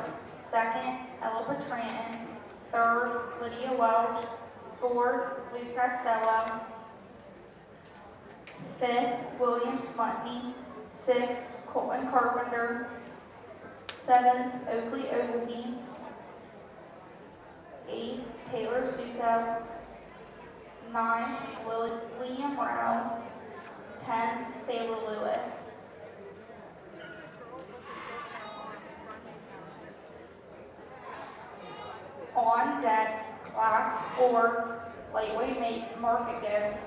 second, Ella Petranton, third, Lydia Welch, fourth, Luke Costello, fifth, William Smutney, sixth, Colton Carpenter, seventh, Oakley Ogilvie, eighth, Taylor Suto, ninth, William Rao, 10th, Sayla Lewis. On deck, Class 4, lightweight market goods,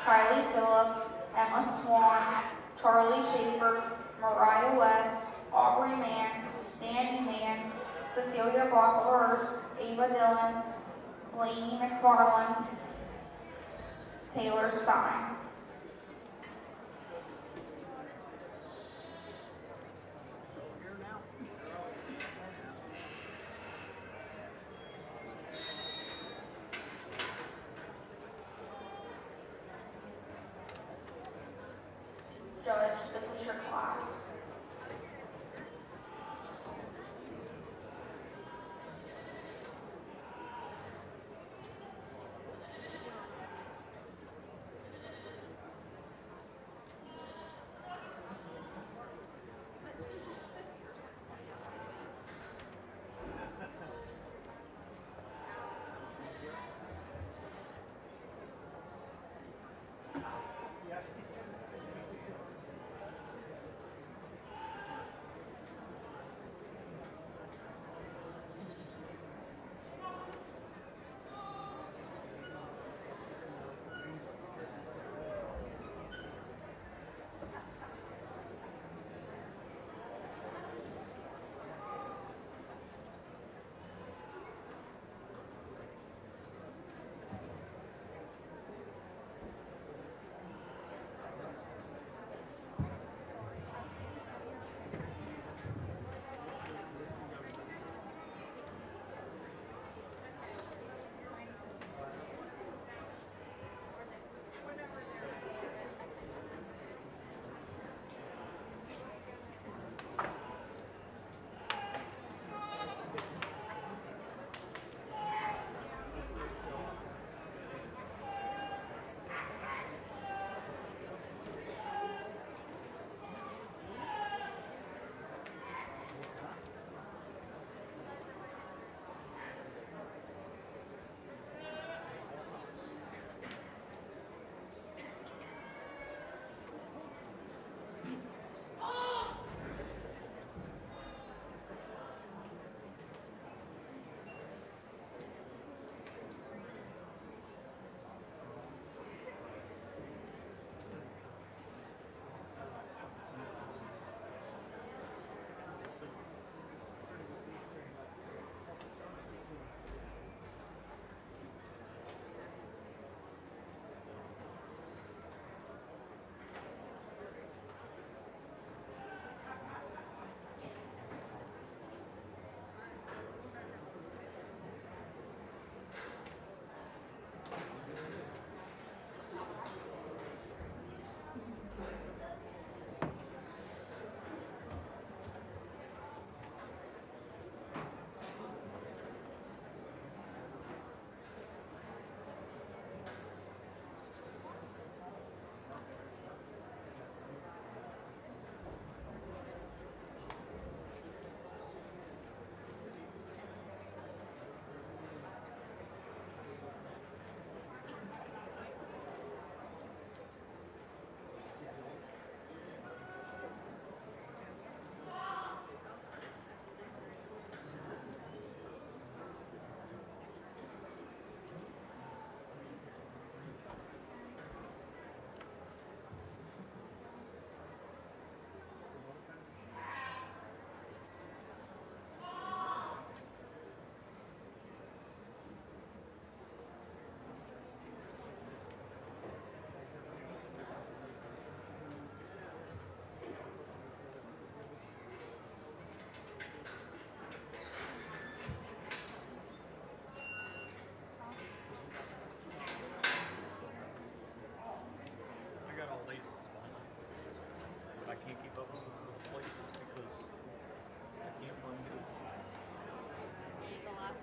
Kylie Phillips, Emma Swan, Charlie Schaefer, Mariah West, Aubrey Mann, Danny Mann, Cecilia Blockhurst, Ava Dillon, Lainey McFarland, Taylor Stein. Judge, this is your class.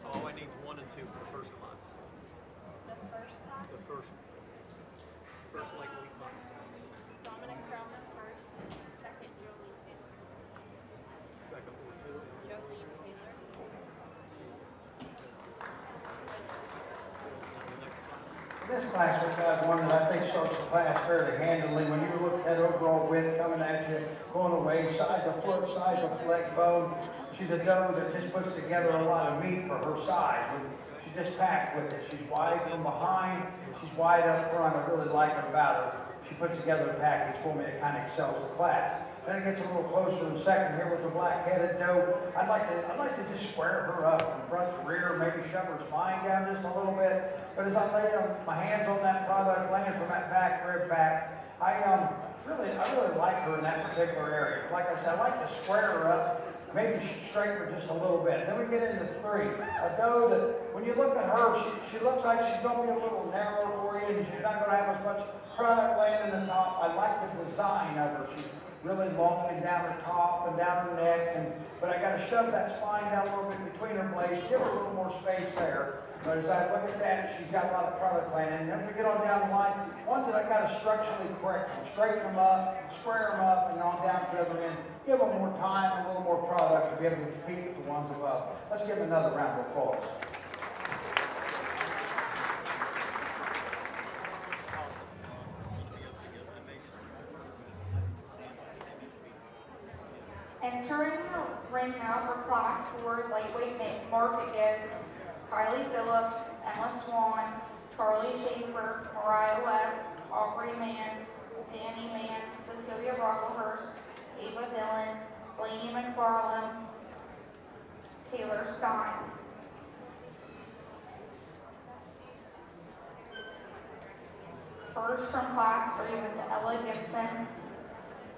So all I need is 1 and 2 for the first class. The first class, The first Lake Week class. Dominic Brown was first. Second, Jolene Taylor. Second was who? Jolene Taylor. And the next class. This class, we've got one that I think starts the class fairly handily. When you look at overall width coming at you, going away, size of foot, size of leg bone, she's a doe that just puts together a lot of meat for her size. She's just packed with it. She's wide from behind, she's wide up front. I really like it about her. She puts together a package for me that kind of excels the class. Then it gets a little closer in a second here with the black-headed doe. I'd like to just square her up from front to rear, maybe shove her spine down just a little bit. But as I lay my hands on that product, laying from that back rib back, I really like her in that particular area. Like I said, I like to square her up, maybe straighten her just a little bit. Then we get into 3. A doe that, when you look at her, she looks like she's going to be a little narrow for you, and she's not going to have as much product laying in the top. I like the design of her. She's really long and down her top and down her neck, but I got to shove that spine down a little bit between her blades, give her a little more space there. But as I look at that, she's got a lot of product laying in. And then we get on down the line, ones that I got to structurally correct them, straighten them up, square them up, and on down to the other end. Give them more time and a little more product to be able to compete with the ones above. Let's give them another round of applause. Entering the ring now for Class 4 lightweight market goods, Kylie Phillips, Emma Swan, Charlie Schaefer, Mariah West, Aubrey Mann, Danny Mann, Cecilia Brocklehurst, Ava Dillon, Blaney McFarland, Taylor Stein. First from Class 3 with Ella Gibson,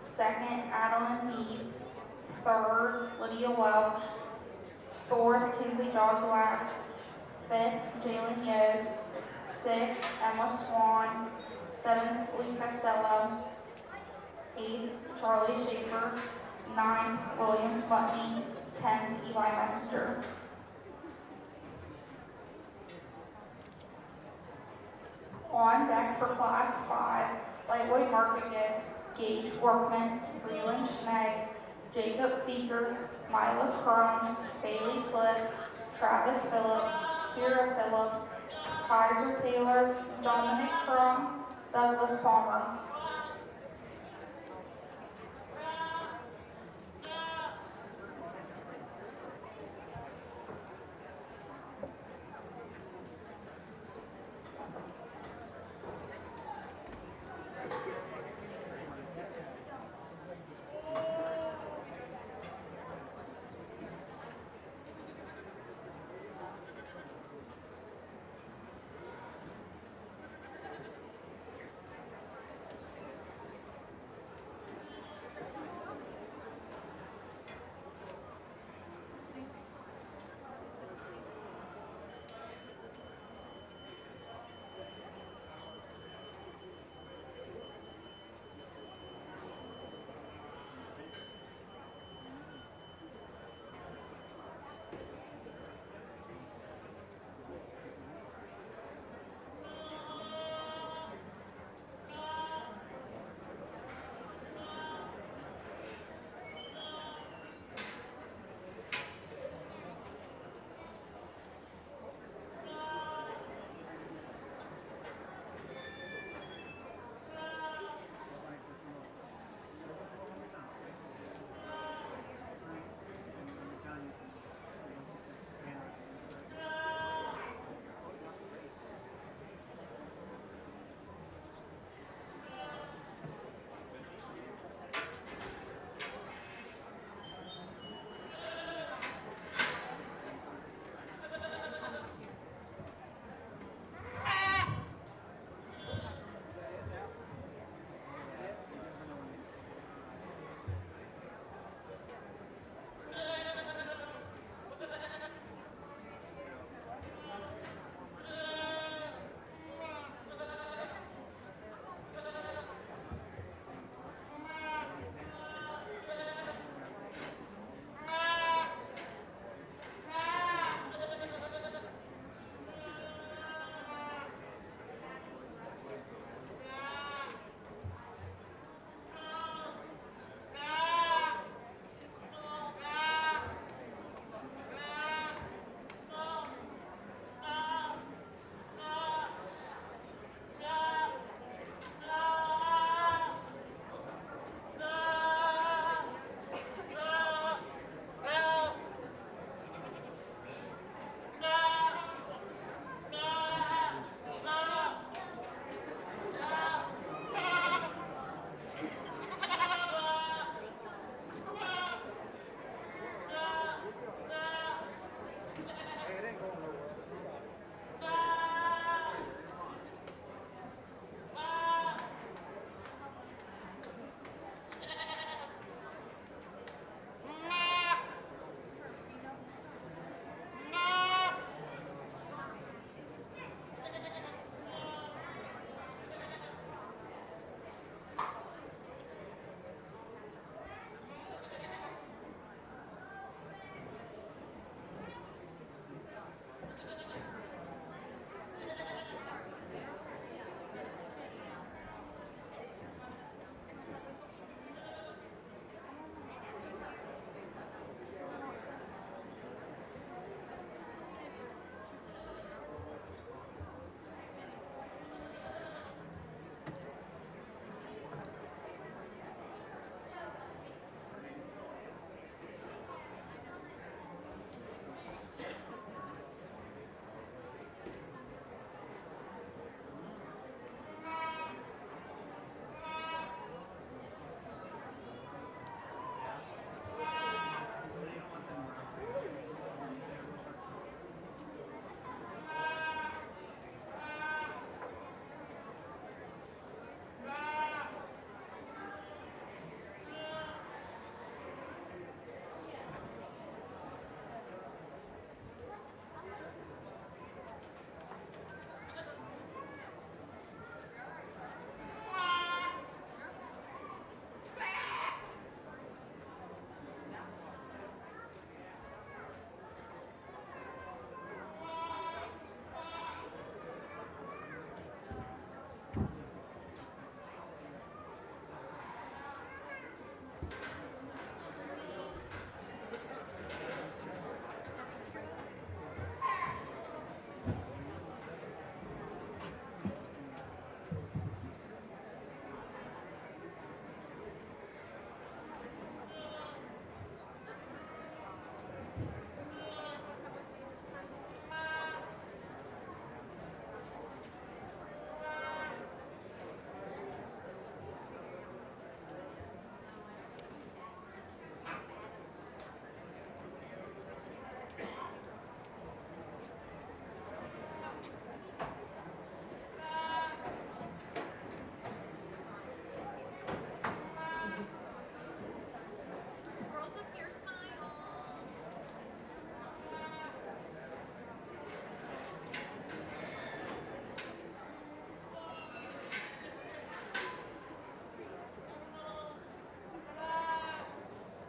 second Adeline Meade, third Lydia Welch, fourth Kinsley Joswak, fifth Jalen Yos, sixth Emma Swan, seventh Lee Costello, eighth Charlie Schaefer, ninth William Sputney, 10th Eli Messenger. On deck for Class 5, lightweight market goods, Gage Workman, Breland Schnegg, Jacob Feeker, Mila Crum, Bailey Cliff, Travis Phillips, Kira Phillips, Kaiser Taylor, Dominic Crum, Douglas Palmer.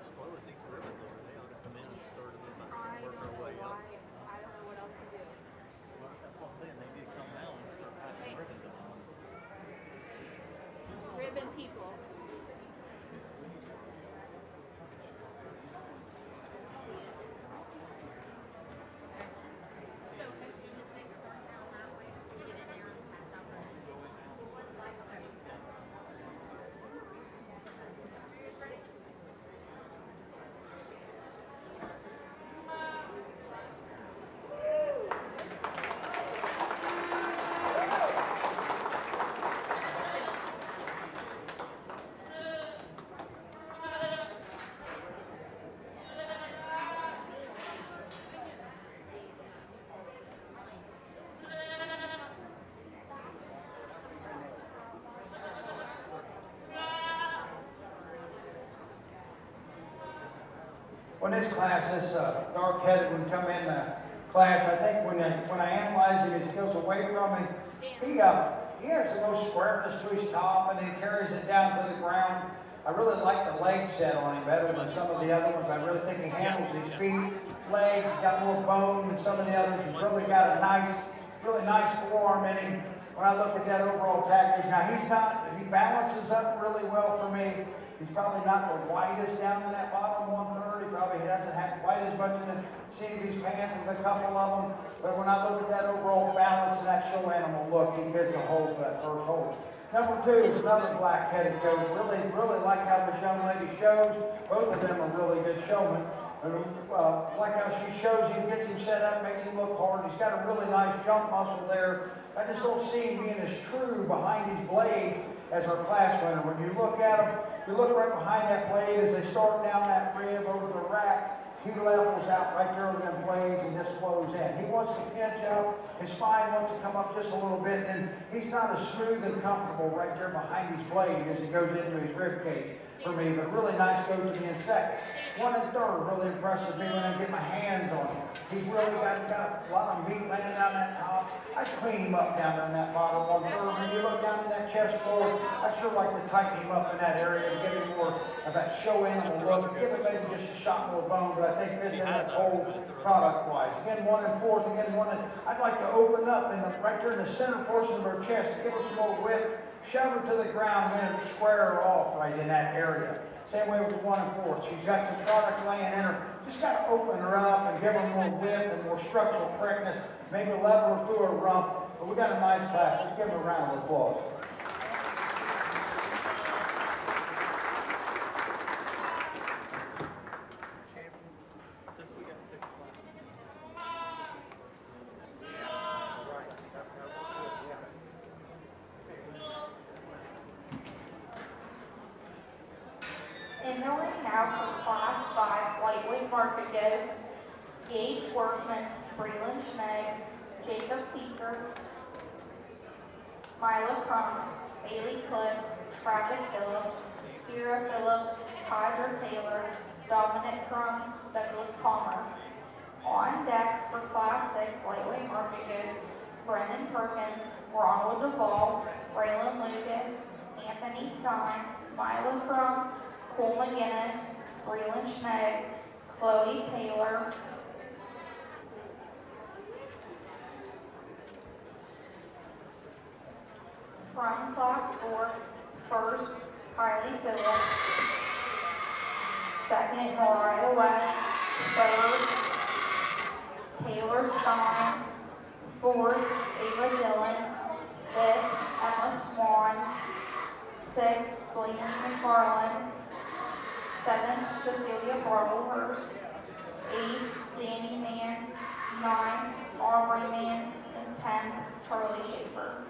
Slow as these ribbons are, they ought to come in and start them and I work don't our know way why. up. I don't know what else to do. Well, that's what I'm saying, they need to come down and start passing ribbons out. Ribbon people. So as soon as they start down that way, get in there and pass out the When this class, this dark-headed one come in class, I think when I analyze him as he goes away from me, he has the most squareness to his top and he carries it down to the ground. I really like the leg set on him better than some of the other ones. I really think he handles his feet, legs, he's got more bone than some of the others. He's really got a really nice form in him. When I look at that overall package, now he balances up really well for me. He's probably not the widest down in that bottom 1/3. He probably doesn't have quite as much in the seat of his pants as a couple of them. But when I look at that overall balance and that show animal look, he gets a hold of that first hold. Number 2 is another black-headed goat. Really like how this young lady shows. Both of them are really good showmen. Like how she shows him, gets him set up, makes him look hard. He's got a really nice jump muscle there. I just don't see him being as true behind his blades as our class winner. When you look at him, you look right behind that blade as they start down that rib over the rack. He levels out right there on them blades and just flows in. He wants to pinch up. His spine wants to come up just a little bit, and he's not as smooth and comfortable right there behind his blade as he goes into his rib cage for me. But really nice goat to be in second. 1 and 3rd really impresses me when I get my hands on him. He's really got a lot of meat laying down that top. I clean him up down there in that bottom 1/3. When you look down in that chest floor, I sure like to tighten him up in that area and give him more of that show animal look. Give him maybe just a shot more bone, but I think this is that whole product-wise. Again, 1 and 4th. Again, I'd like to open up right there in the center portion of her chest to give her some more width. Shove her to the ground and then square her off right in that area. Same way with 1 and 4th. She's got some product laying in her. Just got to open her up and give her more width and more structural correctness. Maybe level her through her rump. But we got a nice class. Let's give them a round of applause. Since we got 6 classes. Entering now for Class 5 lightweight market goats, Gage Workman, Breland Schnegg, Jacob Teeker, Mila Crump, Bailey Cliff, Travis Phillips, Kira Phillips, Tyler Taylor, Dominic Crump, Douglas Palmer. On deck for Class 6 lightweight market goats, Brendan Perkins, Ronald Duvall, Braylon Lucas, Anthony Stein, Mila Crump, Cole McGinnis, Breland Schnegg, Chloe Taylor, from Class 4, first, Kylie Phillips, Second, Mariah West. Third, Taylor Stein. Fourth, Ava Dillon. Fifth, Emma Swan. Sixth, Blaine McFarland. Seventh, Cecilia Barblehurst. Eighth, Danny Mann. Ninth, Aubrey Mann. And 10th, Charlie Schaefer.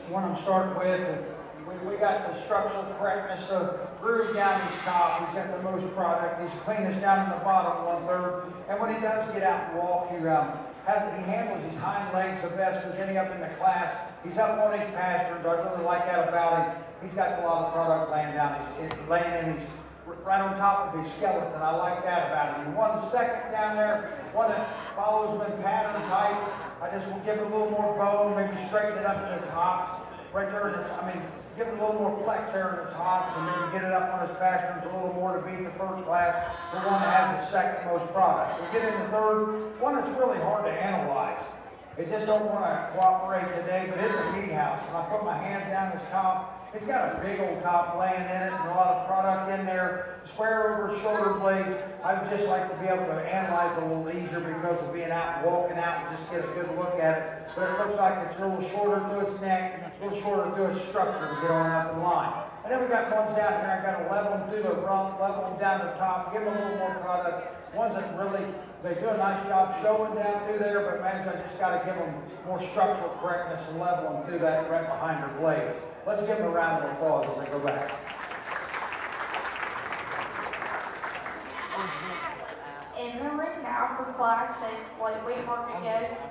one I'm starting with. We got the structural correctness of groove down his top. He's got the most product. He's cleanest down in the bottom 1/3. And when he does get out and walk, he handles his hind legs the best as any up in the class. He's up on his pastures. I really like that about him. He's got a lot of product laying down. He's laying in his right on top of his skeleton. I like that about him. And 1 second down there, one that follows him in pattern type. I just will give it a little more bone, maybe straighten it up in his hocks. Right there, give it a little more flex there in his hocks, and maybe get it up on his pasterns a little more to beat the first class, the one that has the second most product. We get in the third, one that's really hard to analyze. They just don't want to cooperate today, but it's a meat house. When I put my hand down his top, it's got a big old top laying in it and a lot of product in there. Square over shoulder blades. I would just like to be able to analyze it a little easier because of being out and walking out and just get a good look at it. But it looks like it's a little shorter to its neck, a little shorter to its structure to get on up in line. And then we got ones down here. I got to level them through the rump, level them down the top, give them a little more product. Ones that really, they do a nice job showing down through there, but man, I just got to give them more structural correctness and level them through that right behind their blades. Let's give them a round of applause as they go back. In the ring now for Class 6 lightweight market goats,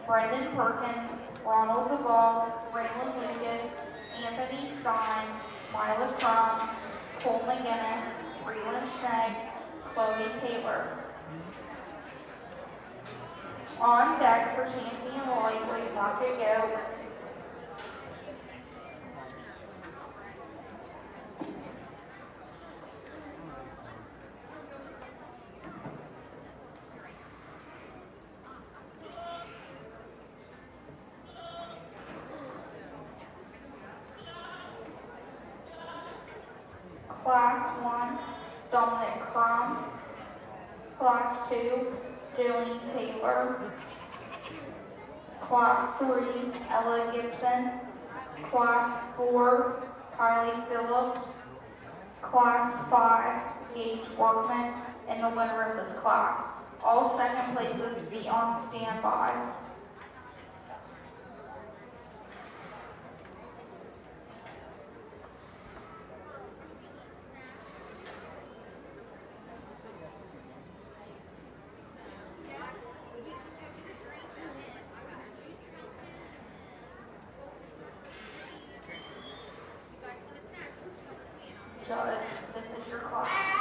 Brendan Perkins, Ronald Duvall, Raylan Lucas, Anthony Stein, Mila Crum, Cole McGinnis, Freeland Schnegg, Chloe Taylor. On deck for champion lightweight market goat, Class 1, Dominic Crum. Class 2, Jillian Taylor. Class 3, Ella Gibson. Class 4, Kylie Phillips. Class 5, Gage Workman, and the winner of this class. All second places be on standby. Judge, this is your class.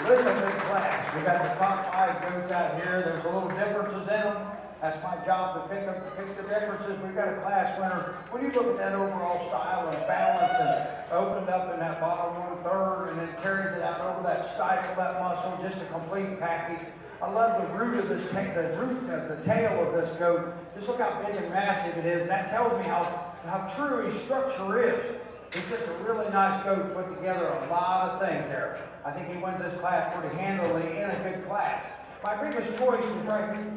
Listen, big class. We got the top 5 goats out here. There's a little differences in them. That's my job to pick the differences. We've got a class winner. When you look at that overall style and balance and opened up in that bottom 1/3 and then carries it out over that stifle, that muscle, just a complete package. I love the root of this, the root of the tail of this goat. Just look how big and massive it is. And that tells me how true his structure is. He's just a really nice goat, put together a lot of things there. I think he wins this class pretty handily in a good class. My biggest choice was right here.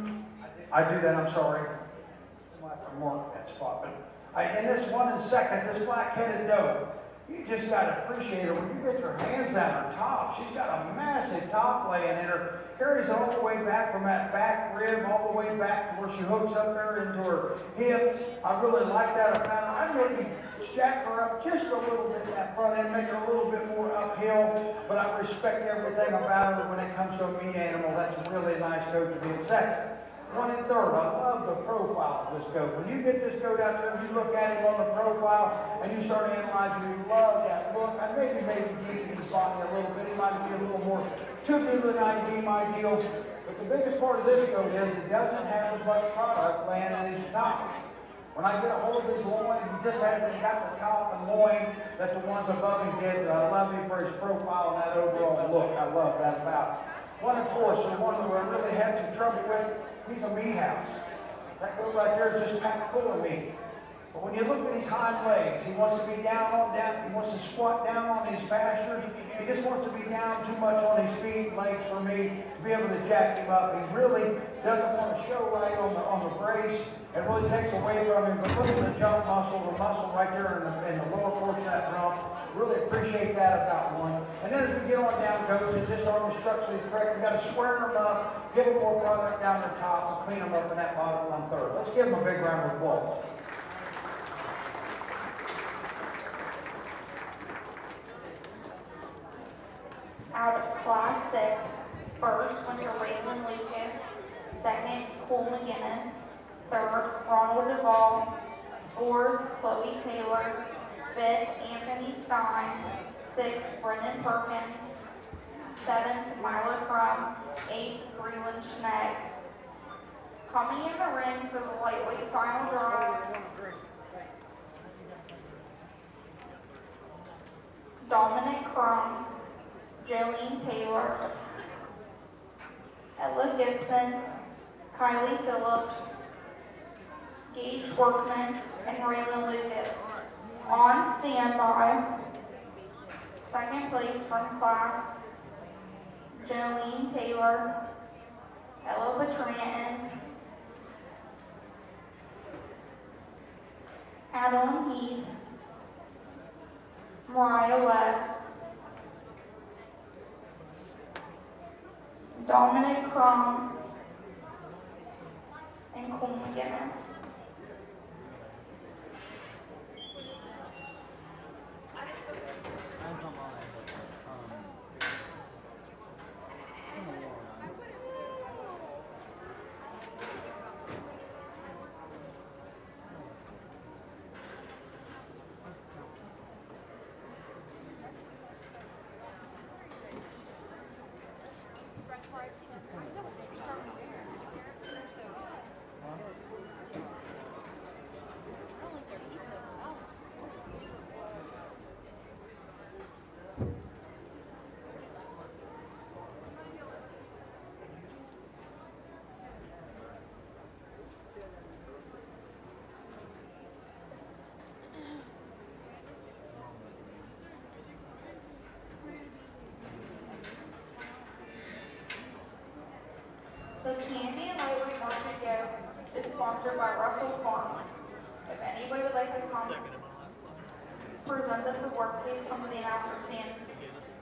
I do that, I'm sorry. I'll have to mark that spot. But in this one and second, this black-headed doe, you just got to appreciate her. When you get your hands on her top, she's got a massive top laying in her. Carries all the way back from that back rib, all the way back to where she hooks up there into her hip. I really like that about her. I maybe jack her up just a little bit in that front end, make her a little bit more uphill, but I respect everything about her when it comes to a meat animal. That's a really nice goat to be in second. 1 and 3rd, I love the profile of this goat. When you get this goat out there and you look at him on the profile and you start analyzing, you love that look. I maybe deep his body a little bit. He might be a little more tubular than I deem ideal. But the biggest part of this goat is he doesn't have as much product laying in his top. When I get a hold of his loin, he just hasn't got the top and loin that the ones above him get. I love him for his profile and that overall look. I love that about him. 1 and 4, so one that I really had some trouble with. He's a meat house. That goat right there is just packed full of meat. But when you look at his hind legs, he wants to be down, he wants to squat down on his pastures. He just wants to be down too much on his feet and legs for me to be able to jack him up. He really doesn't want to show right on the brace. It really takes away from him. But look at the jump muscle, the muscle right there in the lower portion of that rump. Really appreciate that about one. And then as we get on down, goats, it's just on the structurally correct. We've got to square them up, give them more product down the top, and clean them up in that bottom 1/3. Let's give them a big round of applause. Out of Class 6, first went to Raylan Lucas, second, Cole McGinnis, third, Ronald Duvall, fourth, Chloe Taylor, fifth, Anthony Stein, sixth, Brendan Perkins, seventh, Milo Crum, eighth, Breland Schneck. Coming in the ring for the lightweight final draw, Dominic Crum, Jolene Taylor, Ella Gibson, Kylie Phillips, Gage Workman, and Raylan Lucas. On standby, second place from class, Jolene Taylor, Ella Bertrand, Adeline Heath, Mariah West, Dominic Crum, and Cole McGinnis. The champion lightweight market goat is sponsored by Russell Farms. If anybody would like to come present this award, please come to the announcer stand.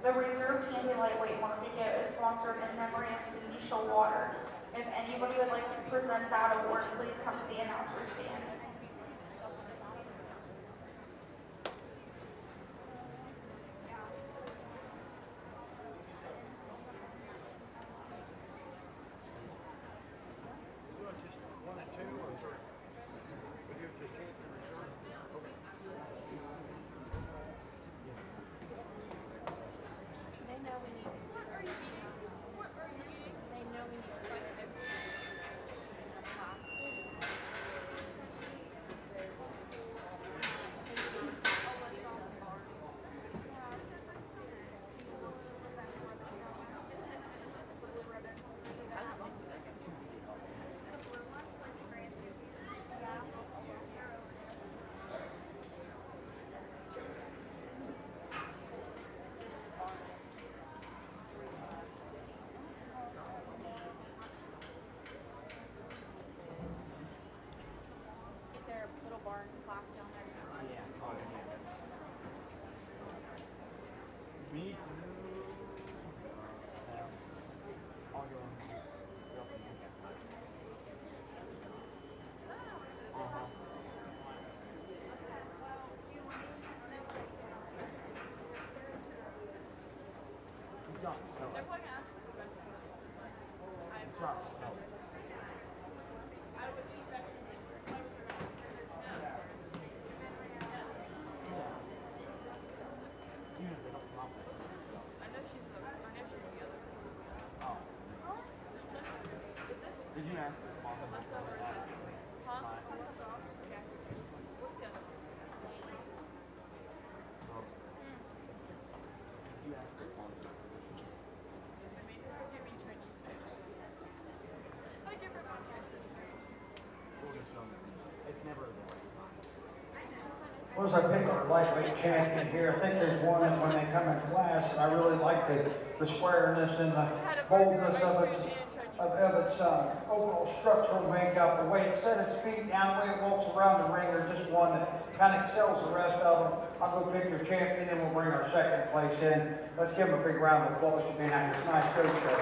The reserve champion lightweight market goat is sponsored in memory of Cindy Showwater. If anybody would like to present that award, please come to the announcer stand. They know we need. They're probably gonna ask for vegetables. I would eat vegetables. Why would they not? No. I know she's the other. Oh. Is this Did you ask? Alyssa or is this? Huh? Okay. What's the other one? Did you ask for I made her give me Chinese food. I give her money. I said, It's never Well, as I pick our lightweight champion here, I think there's one that when they come in class, and I really like the squareness and the boldness of its overall structural makeup, the way it set its feet down, the way it walks around the ring. There's just one that kind of excels the rest of them. I'll go pick your champion, and we'll bring our second place in. Let's give him a big round of applause for being out here. Nice coach show.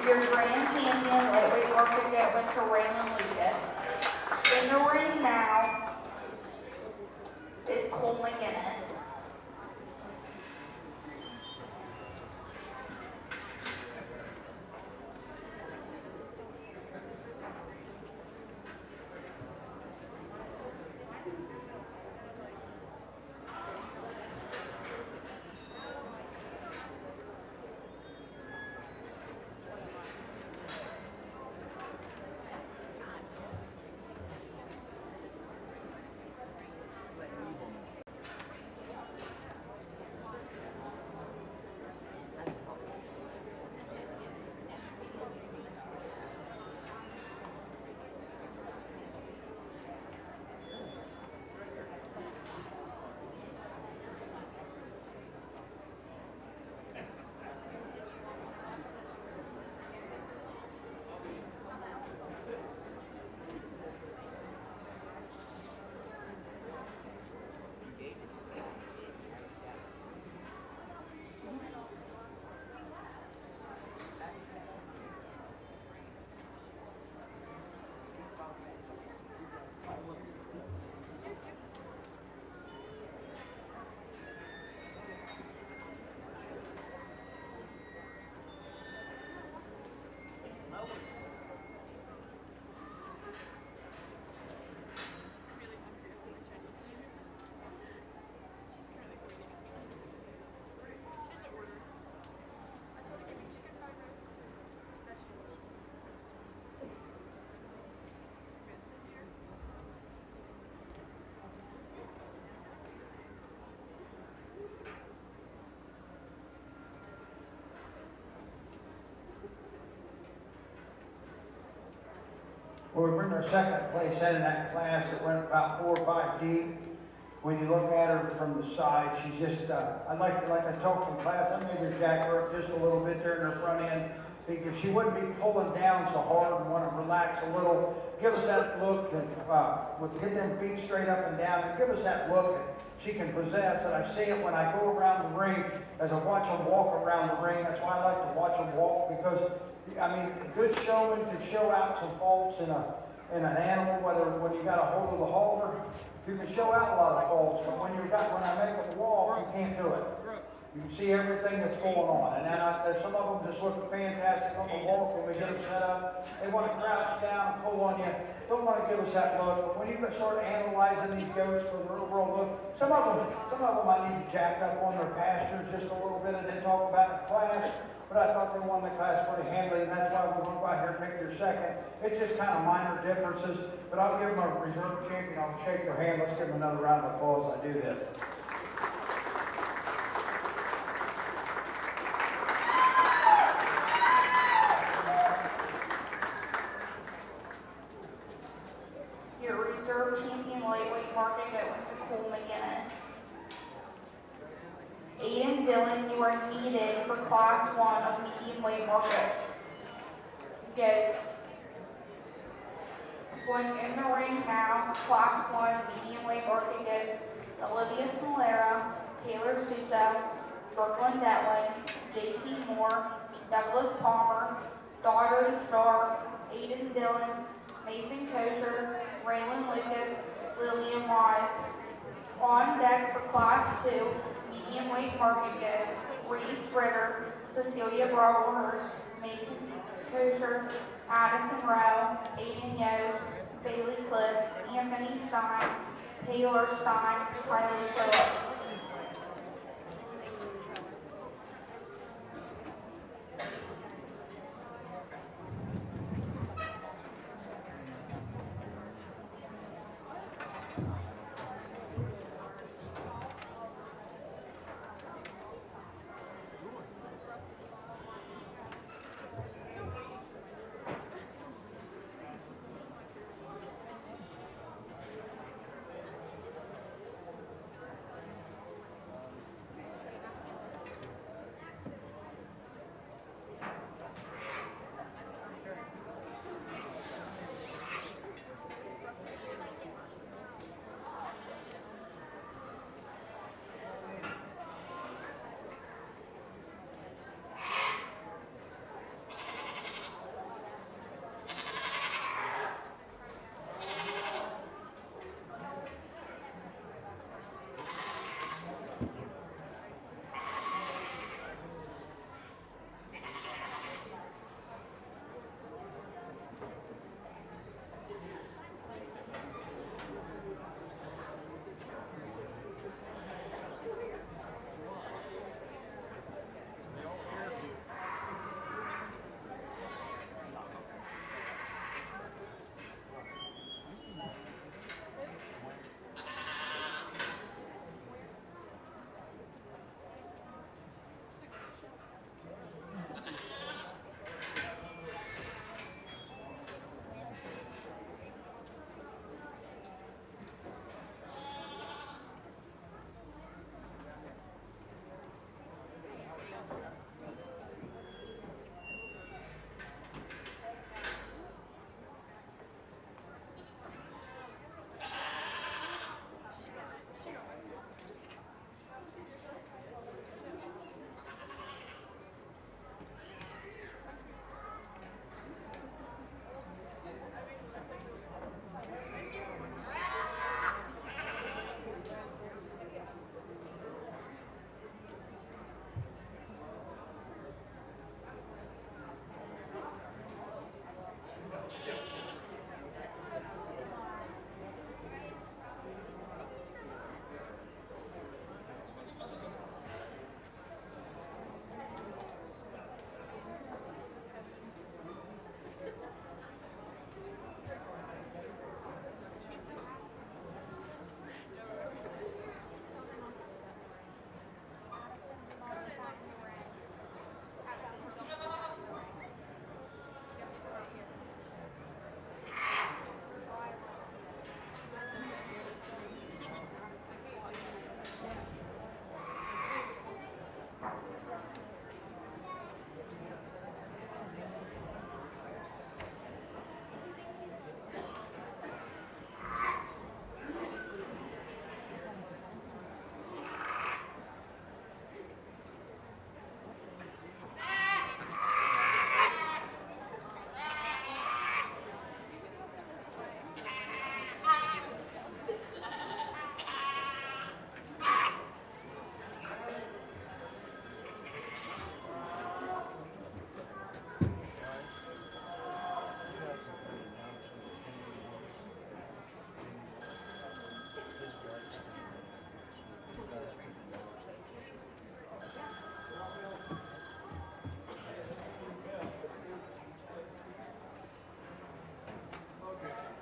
Your grand champion, lightweight working out went to Raymond Lucas. In the ring now is Cole McGinnis. really hungry for the Chinese food. She's currently waiting. She doesn't order. I told her to give me chicken fried rice, vegetables. I'm gonna sit here. Well, we bring our second place in that class that went about 4 or 5 deep. When you look at her from the side, she's just, like I talked in class, I made her jack her up just a little bit there in her front end. Because she wouldn't be pulling down so hard and want to relax a little. Give us that look and get them feet straight up and down and give us that look that she can possess. And I see it when I go around the ring, as I watch them walk around the ring. That's why I like to watch them walk, because I mean, a good showman can show out some faults in an animal, whether when you got a hold of the halter, you can show out a lot of faults, but when I make them walk, you can't do it. You can see everything that's going on, and then there's some of them just look fantastic on the walk when we get them set up. They want to crouch down, pull on you, don't want to give us that look. But when you start analyzing these goats for the real world look, some of them I need to jack up on their pastures just a little bit. I didn't talk about the class, but I thought they won the class pretty handily, and that's why we're going to go out here and pick their second. It's just kind of minor differences, but I'll give them a reserve champion. I'll shake their hand. Let's give them another round of applause as I do this. Your reserve champion lightweight market that went to Cole McGinnis. Aiden Dillon, you are needed for class 1 of medium weight market. Goats. Going in the ring now, class 1 medium weight market goats. Olivia Smolera, Taylor Suto, Brooklyn Detlin, JT Moore, Douglas Palmer, Daughtry Starr, Aiden Dillon, Mason Kosher, Raylan Lucas, Lillian Wise. On deck for Class 2, medium weight market goods, Reese Ritter, Cecilia Brawlhurst, Mason Kosher, Addison Rowe, Aiden Yost, Bailey Cliff, Anthony Stein, Taylor Stein, Kylie Phillips.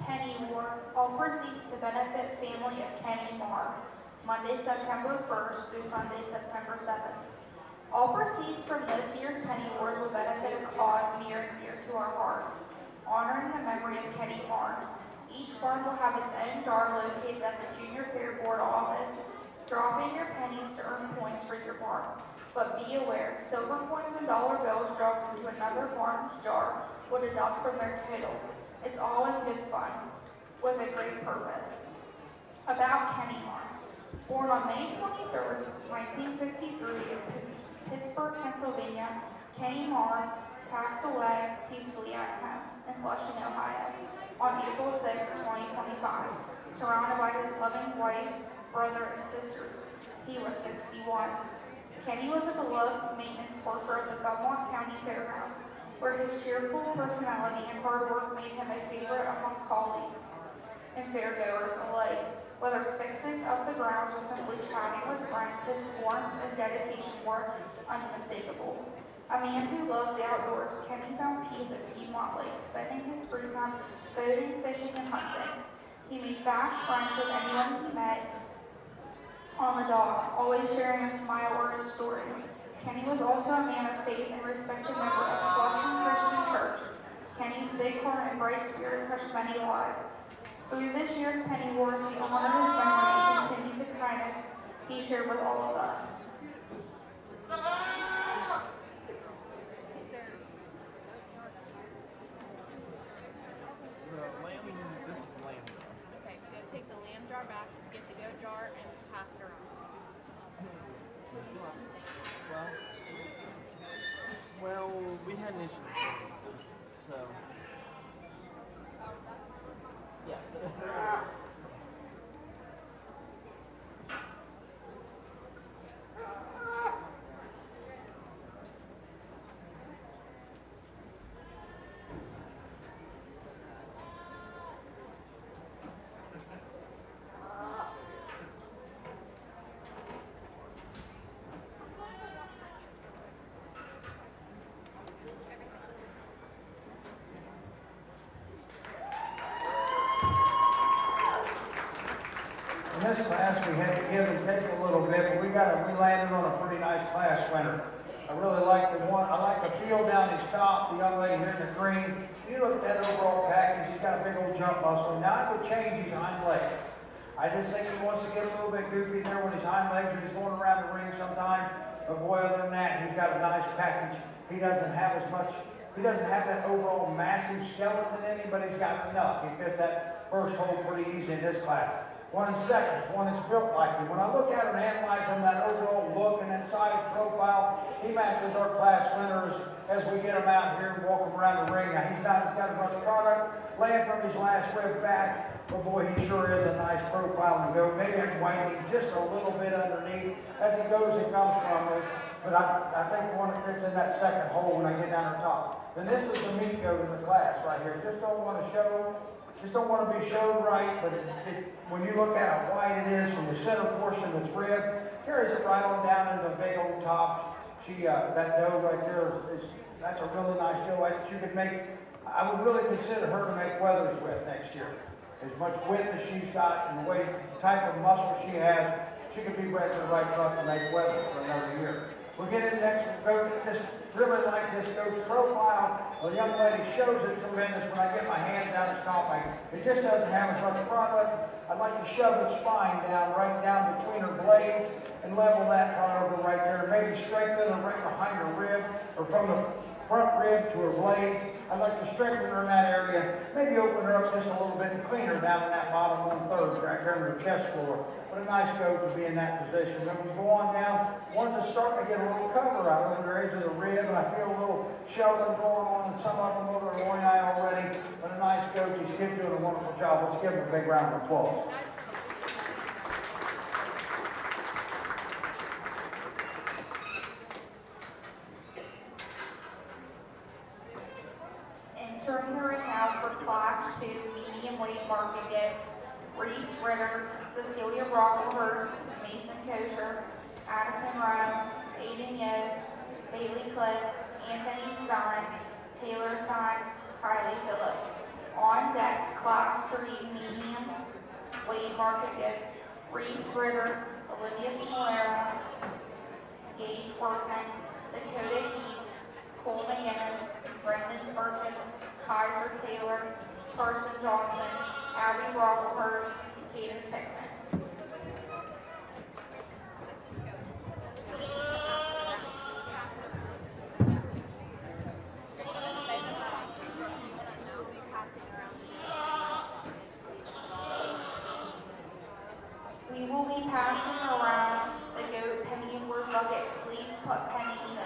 Kenny Moore, all proceeds to benefit family of Kenny Moore, Monday, September 1st through Sunday, September 7th. All proceeds from this year's Penny Awards will benefit a cause near and dear to our hearts, honoring the memory of Kenny Moore. Each farm will have its own jar located at the Junior Fair Board office. Drop in your pennies to earn points for your farm. But be aware, silver coins and dollar bills dropped into another farm's jar will deduct from their total. It's all in good fun, with a great purpose. About Kenny Moore. Born on May 23rd, 1963 in Pittsburgh, Pennsylvania, Kenny Moore passed away peacefully at home in Flushing, Ohio. on April 6, 2025, surrounded by his loving wife, brother, and sisters. He was 61. Kenny was a beloved maintenance worker of the Belmont County Fairgrounds, where his cheerful personality and hard work made him a favorite among colleagues and fairgoers alike. Whether fixing up the grounds or simply chatting with friends, his warmth and dedication were unmistakable. A man who loved the outdoors, Kenny found peace at Piedmont Lake, spending his free time boating, fishing, and hunting. He made fast friends with anyone he met on the dock, always sharing a smile or a story. Kenny was also a man of faith and respected member of Flushing Christian Church. Kenny's big heart and bright spirit touched many lives. Through this year's Penny Wars, we honor his memory and continue the kindness he shared with all of us. This is the lamb jar. Okay, you gotta take the lamb jar back, get the goat jar, and pass it around. Well, we had an issue this morning, so yeah. In this class, we had to give and take a little bit, but we landed on a pretty nice class winner. I really like the one. I like the feel down his top, the young lady here in the green. You look at that overall package, he's got a big old jump muscle. Now I would change his hind legs. I just think he wants to get a little bit goofy there when his hind legs are just going around the ring sometimes. But boy, other than that, he's got a nice package. He doesn't have that overall massive skeleton in him, but he's got enough. He fits that first hole pretty easy in this class. One is seconds, one is built like him. When I look at him and analyze him, that overall look and that size profile, he matches our class winners as we get him out here and walk him around the ring. Now, he's got as much product laying from his last rib back, but boy, he sure is a nice profile and go. Maybe I'm whitening just a little bit underneath as he goes and comes from it. But I think one fits in that second hole when I get down the top. Then this is the meat goat in the class right here. Just don't want to be showed right, but when you look at how wide it is from the center portion that's ribbed, carries it right on down into the big old top. That doe right there that's a really nice doe. I would really consider her to make weathers with next year. As much width as she's got and the type of muscle she has, she could be bred to the right buck and make weathers for another year. We'll get into next goat. Just really like this goat's profile. The young lady shows it tremendous when I get my hands down its top. It just doesn't have as much product. I'd like to shove its spine down, right down between her blades and level that part over right there. Maybe strengthen her right behind her rib or from the front rib to her blades. I'd like to strengthen her in that area. Maybe open her up just a little bit and clean her down in that bottom 1/3 right there in her chest floor. But a nice goat to be in that position. Then we go on down. One's are starting to get a little cover out over the edge of the rib, and I feel a little shelving going on in some of them over the loin eye already. But a nice goat. These kids doing a wonderful job. Let's give them a big round of applause. Entering the ring now for Class 2 medium weight market gifts, Reese Ritter, Cecilia Brocklehurst, Mason Kosher, Addison Rome, Aiden Yost, Bailey Cliff, Anthony Stein, Taylor Stein, Kylie Phillips. On deck, Class 3 medium weight market gifts, Reese Ritter, Olivia Smolera, Gage Workman, Dakota Heath, Cole McGinnis, Brendan Perkins, Kaiser Taylor, Carson Johnson, Abby Brocklehurst, Caden Sickman. We will be passing around the goat penny and word bucket. Please put pennies in.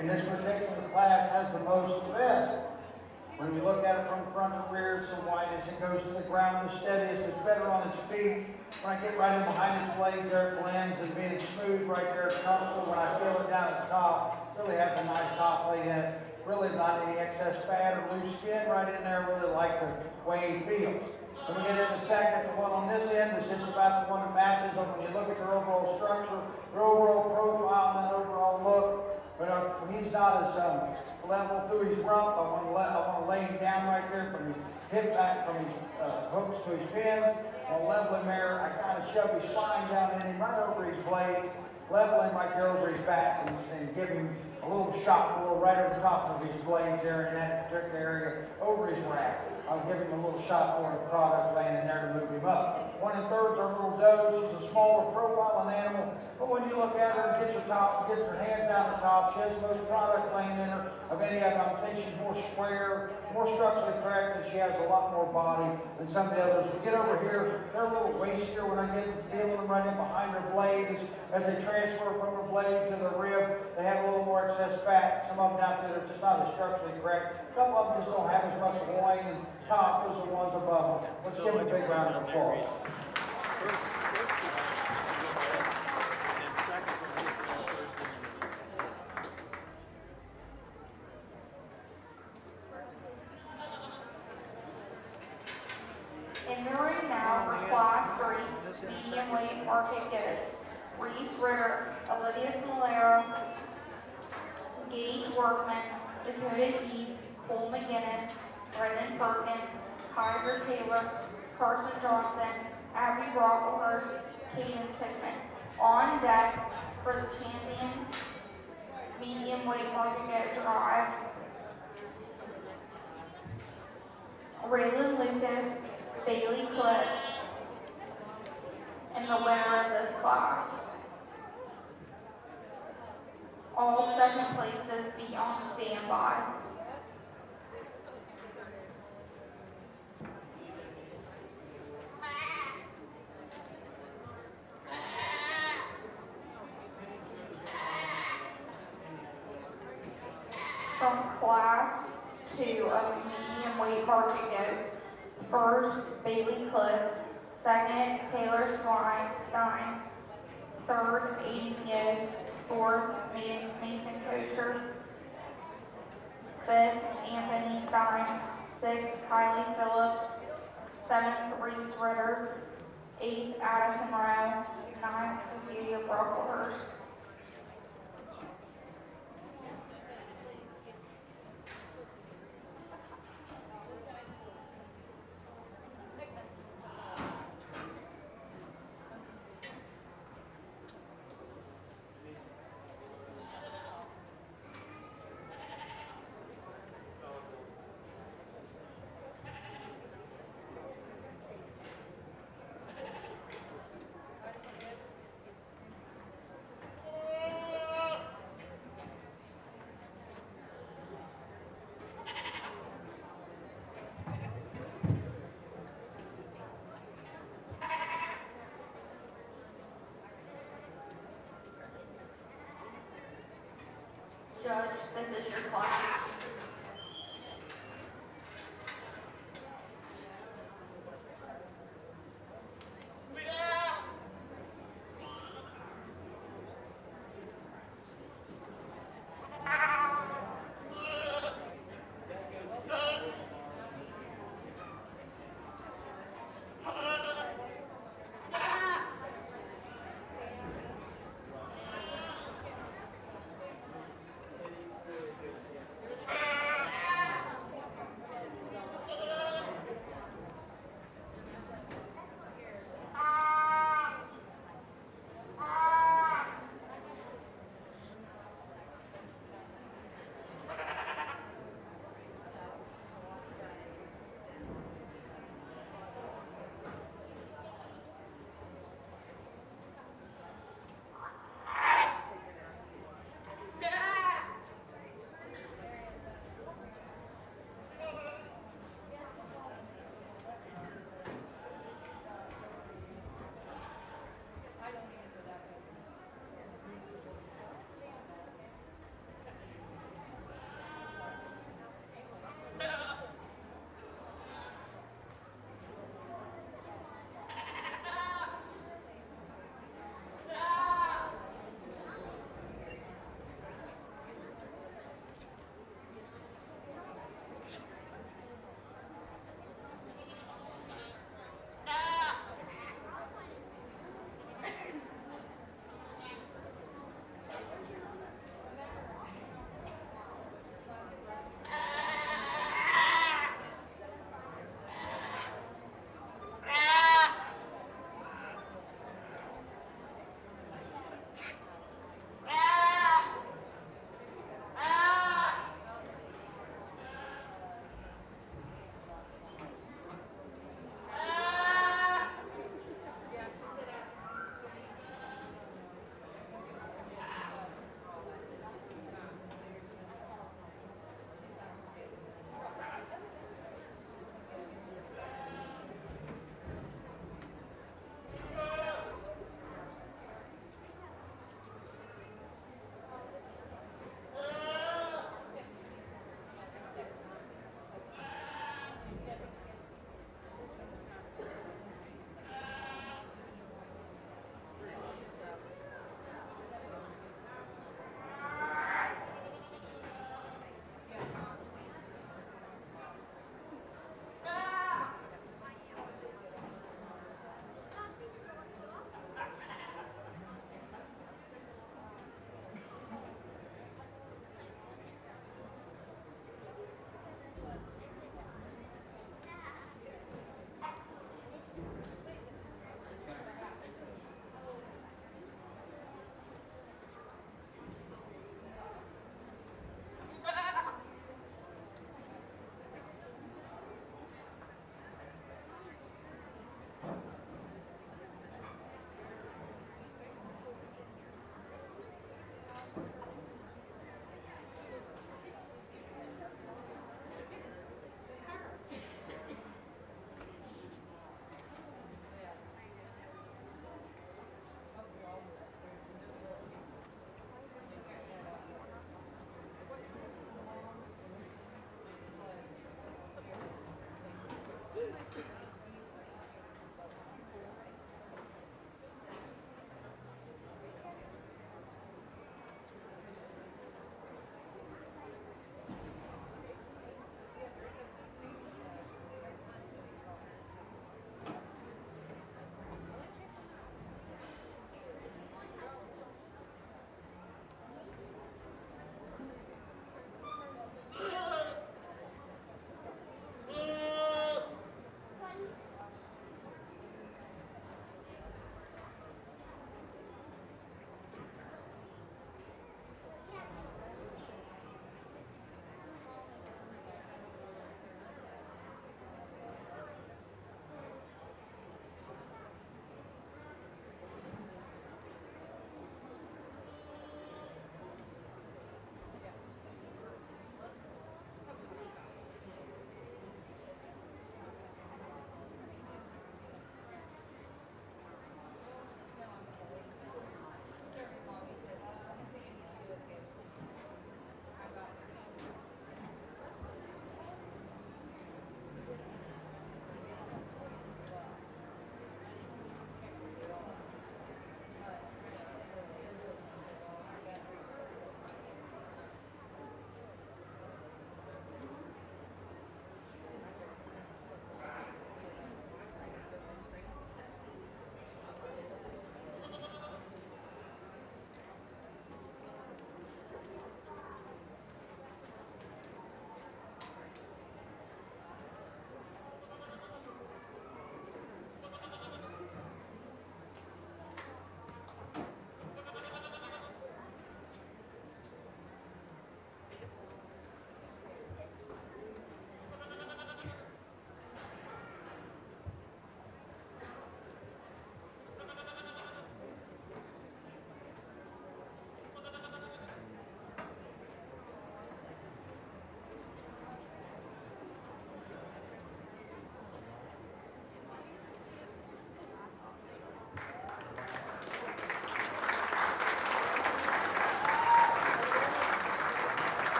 in this particular class has the most best. When we look at it from front to rear, it's the widest. It goes to the ground the steadiest. It's better on its feet. When I get right in behind its blades there, it blends and being smooth right there, it's comfortable. When I feel it down its top, really has a nice top plate in it. Really not any excess fat or loose skin right in there. Really like the way it feels. When we get in the second, the one on this end is just about the one that matches them. When you look at their overall structure, their overall profile, and that overall look, but he's not as level through his rump. I want to lay him down right there from his hip back, from his hooks to his pins. I'll level him there. I kind of shove his spine down in him right over his blades, level him right there over his back, and give him a little shot pull right over the top of his blades there in that particular area over his rack. I'll give him a little shot pull of the product laying in there to move him up. 1 1/3 our little doe. She's a smaller profile an animal, but when you look at her and get your hands down the top, she has the most product laying in her of any of them. I think she's more square, more structurally correct, and she has a lot more body than some of the others. We get over here, they're a little wastier when I get feeling them right in behind her blade. As they transfer from her blade to the rib, they have a little more excess fat. Some of them out there are just not as structurally correct. A couple of them just don't have as much loin and top as the ones above them. Let's give them a big round of applause. Entering now for Class 3 medium weight market goods. Reese Ritter, Olivia Smolero, Gage Workman, Dakota Heath, Cole McGinnis, Brendan Perkins, Kaiser Taylor, Carson Johnson, Abby Brocklehurst, Cadence Hickman. On deck for the champion medium weight market good drive, Raylan Lucas, Bailey Cliff, and the winner of this class. All second places be on standby. From Class 2 of medium weight market goats, first, Bailey Cliff, second, Taylor Stein, third, Aiden Yost, fourth, Mason Kosher, fifth, Anthony Stein, sixth, Kylie Phillips, seventh, Reese Ritter, eighth, Addison Rowe, ninth, Cecilia Brocklehurst. Judge, this is your class.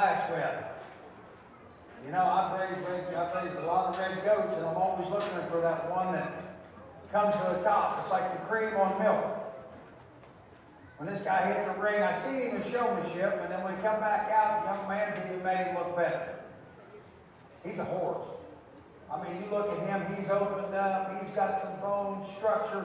class with. You know, I've raised a lot of red goats, and I'm always looking for that one that comes to the top. It's like the cream on milk. When this guy hit the ring, I see him in showmanship, and then when he come back out, the young man's even made him look better. He's a horse. I mean, you look at him, he's opened up, he's got some bone structure.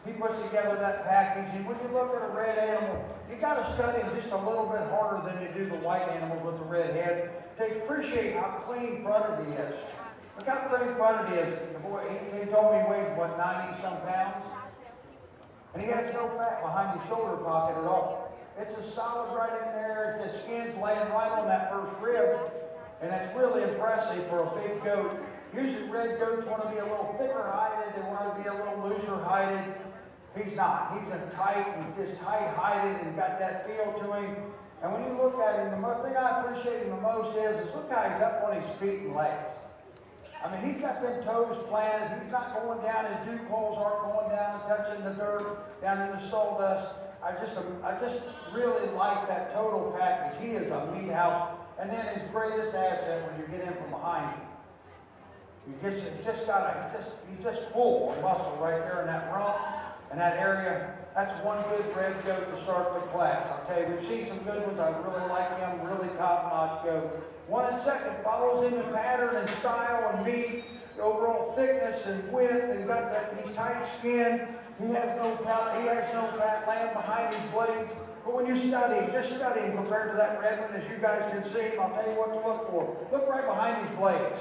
He puts together that package, and when you look at a red animal, you got to study him just a little bit harder than you do the white animals with the red head to appreciate how clean fronted he is. Look how clean fronted he is. The boy, he told me he weighed, what, 90-some pounds? And he has no fat behind the shoulder pocket at all. It's a solid right in there. The skin's laying right on that first rib, and it's really impressive for a big goat. Usually red goats want to be a little thicker hided, they want to be a little looser hided. He's not. He's a tight and just tight hided and got that feel to him. And when you look at him, the thing I appreciate him the most is look how he's up on his feet and legs. I mean, he's got them toes planted. He's not going down. His dew poles aren't going down and touching the dirt, down in the sawdust. I just really like that total package. He is a meat house. And then his greatest asset when you get in from behind him. He's just full of muscle right there in that rump and that area. That's one good red goat to start the class. I'll tell you, we've seen some good ones. I really like him. Really top-notch goat. One and second follows him in pattern and style and meat, the overall thickness and width, and got he's tight skin. He has no fat laying behind his blades. But when you study, just study him compared to that red one, as you guys can see, I'll tell you what to look for. Look right behind his blades.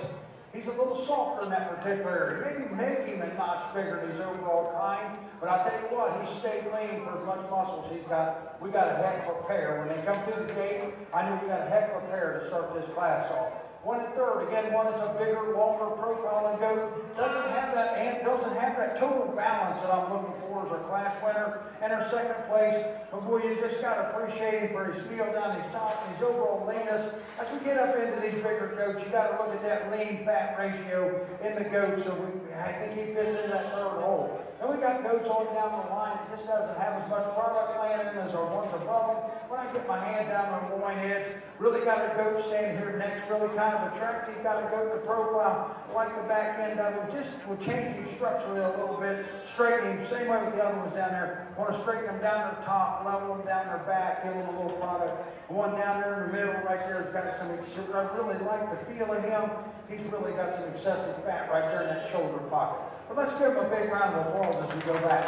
He's a little softer in that particular area. Maybe make him a notch bigger than his overall kind, but I'll tell you what, he stayed clean for as much muscles he's got. We got a heck of a pair. When they come through the gate, I knew we got a heck of a pair to start this class off. One and third, again, one is a bigger, longer profile and goat. Doesn't have that total balance that I'm looking for as our class winner. And our second place, but boy, you just got to appreciate him for his feel down his top and his overall leanness. As we get up into these bigger goats, you got to look at that lean-fat ratio in the goat, so I think he fits in that third hole. And we got goats on down the line that just doesn't have as much product laying in as our ones above them. When I get my hand down on the loin edge, really got a goat standing here next, really kind of attractive. Got a goat the profile, like the back end of him. Just will change him structurally a little bit, straighten him, same way with the other ones down there. Want to straighten them down their top, level them down their back, give them a little product. The one down there in the middle right there has got some, I really like the feel of him. He's really got some excessive fat right there in that shoulder pocket. But let's give him a big round of applause as we go back.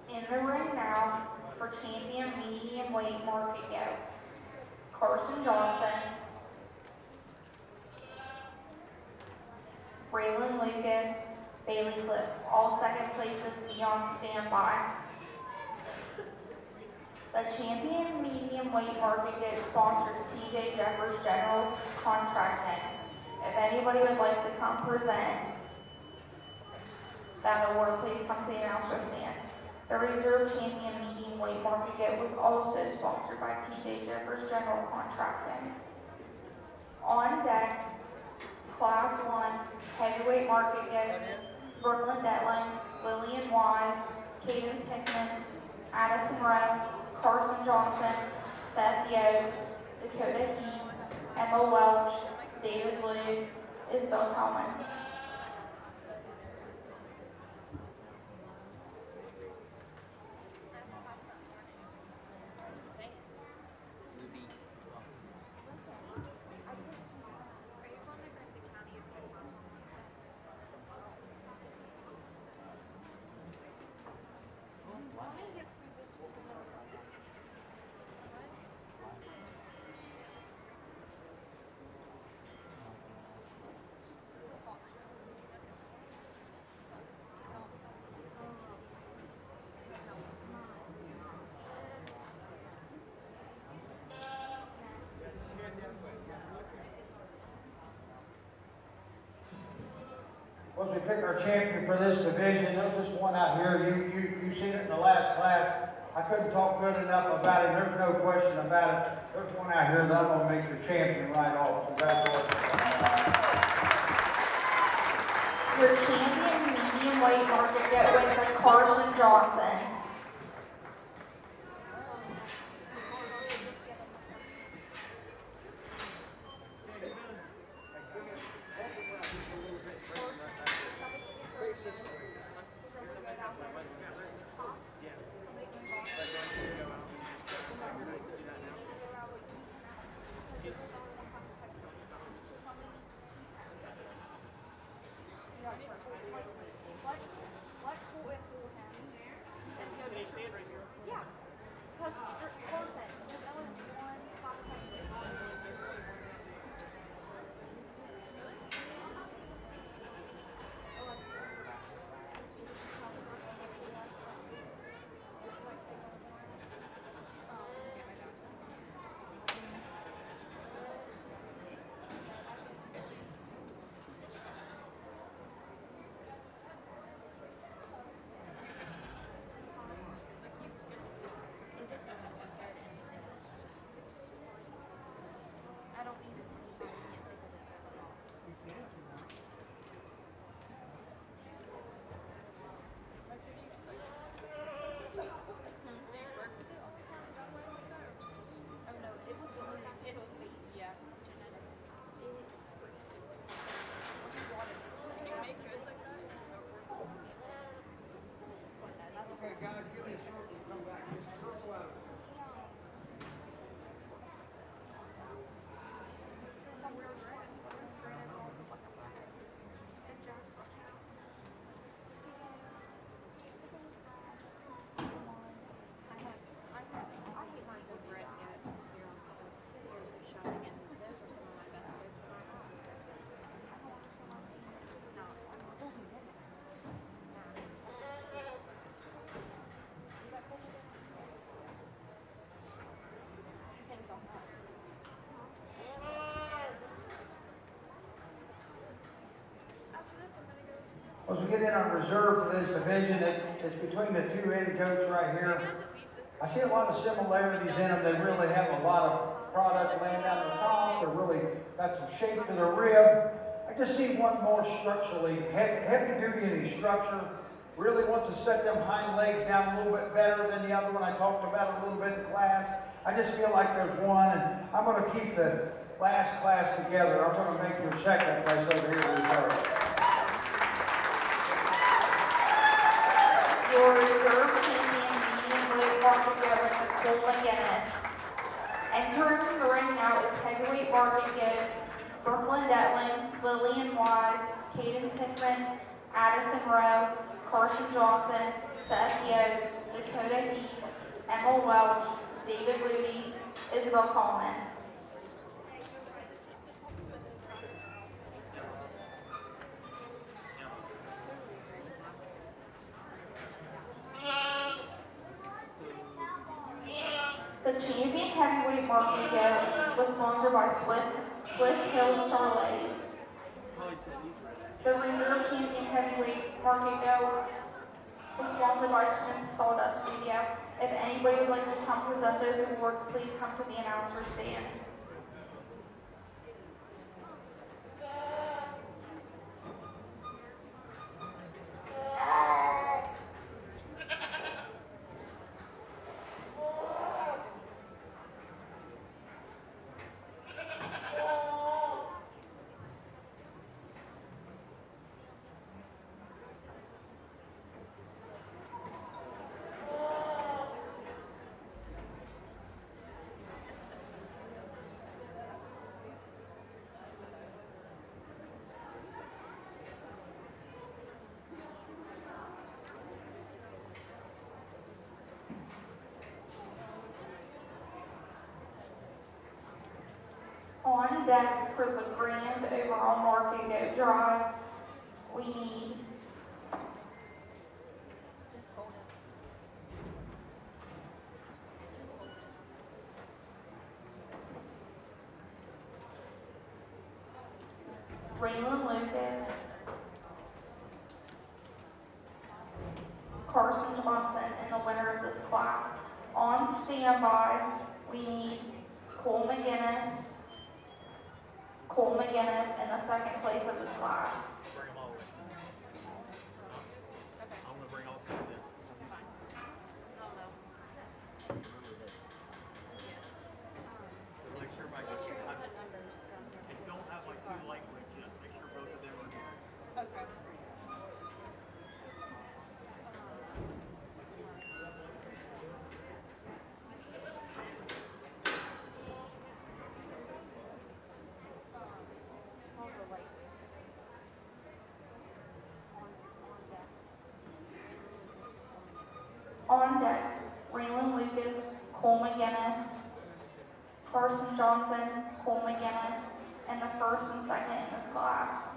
In the ring now for champion medium weight market goat, Carson Johnson, Braylon Lucas, Bailey Cliff. All second places be on standby. The champion medium weight market goat sponsors TJ Jeffers General Contracting. If anybody would like to come present that award, please come to the announcer stand. The reserve champion medium weight market goat was also sponsored by TJ Jeffers General Contracting. On deck, Class 1 heavyweight market goats, Brooklyn Detling, Lillian Wise, Cadence Hickman, Addison Rowe, Carson Johnson, Seth Yost, Dakota Heath, Emma Welch, David Blue, Isabel Tallman. Once we pick our champion for this division, there's this one out here. You've seen it in the last class. I couldn't talk good enough about it. There's no question about it. There's one out here that I'm going to make your champion right off. Congratulations. Your champion medium medium weight market goat wins at Carson Johnson. As we get in our reserve for this division, it's between the two head goats right here. I see a lot of similarities in them. They really have a lot of product laying down the top. They're really got some shape to the rib. I just see one more structurally heavy duty in his structure. Really wants to set them hind legs down a little bit better than the other one I talked about a little bit in class. I just feel like there's one, and I'm going to keep the last class together. I'm going to make your second place over here reserve. Your reserve champion medium weight market goat wins at Cole McGinnis. Entering the ring now is heavyweight market goats Brooklyn Detland, Lillian Wise, Cadence Hickman, Addison Rowe, Carson Johnson, Seth Yost, Dakota Heath, Emma Welch, David Ludy, Isabel Coleman. The champion heavyweight market goat was sponsored by Swiss Hills Charlays. The reserve champion heavyweight market goat was sponsored by Smith Sawdust Studio. If anybody would like to come present those awards, please come to the announcer stand. On deck for the grand overall market goat drive, we need Raylan Lucas, Carson Johnson, and the winner of this class. On standby, we need Cole McGinnis in the second place of this class. Make sure my Make sure you put numbers down here. I don't have my two lightweights yet. Make sure both of them are here. Okay. All the lightweights. On deck. On deck, Raylan Lucas, Cole McGinnis, Carson Johnson, Cole McGinnis, and the first and second in this class.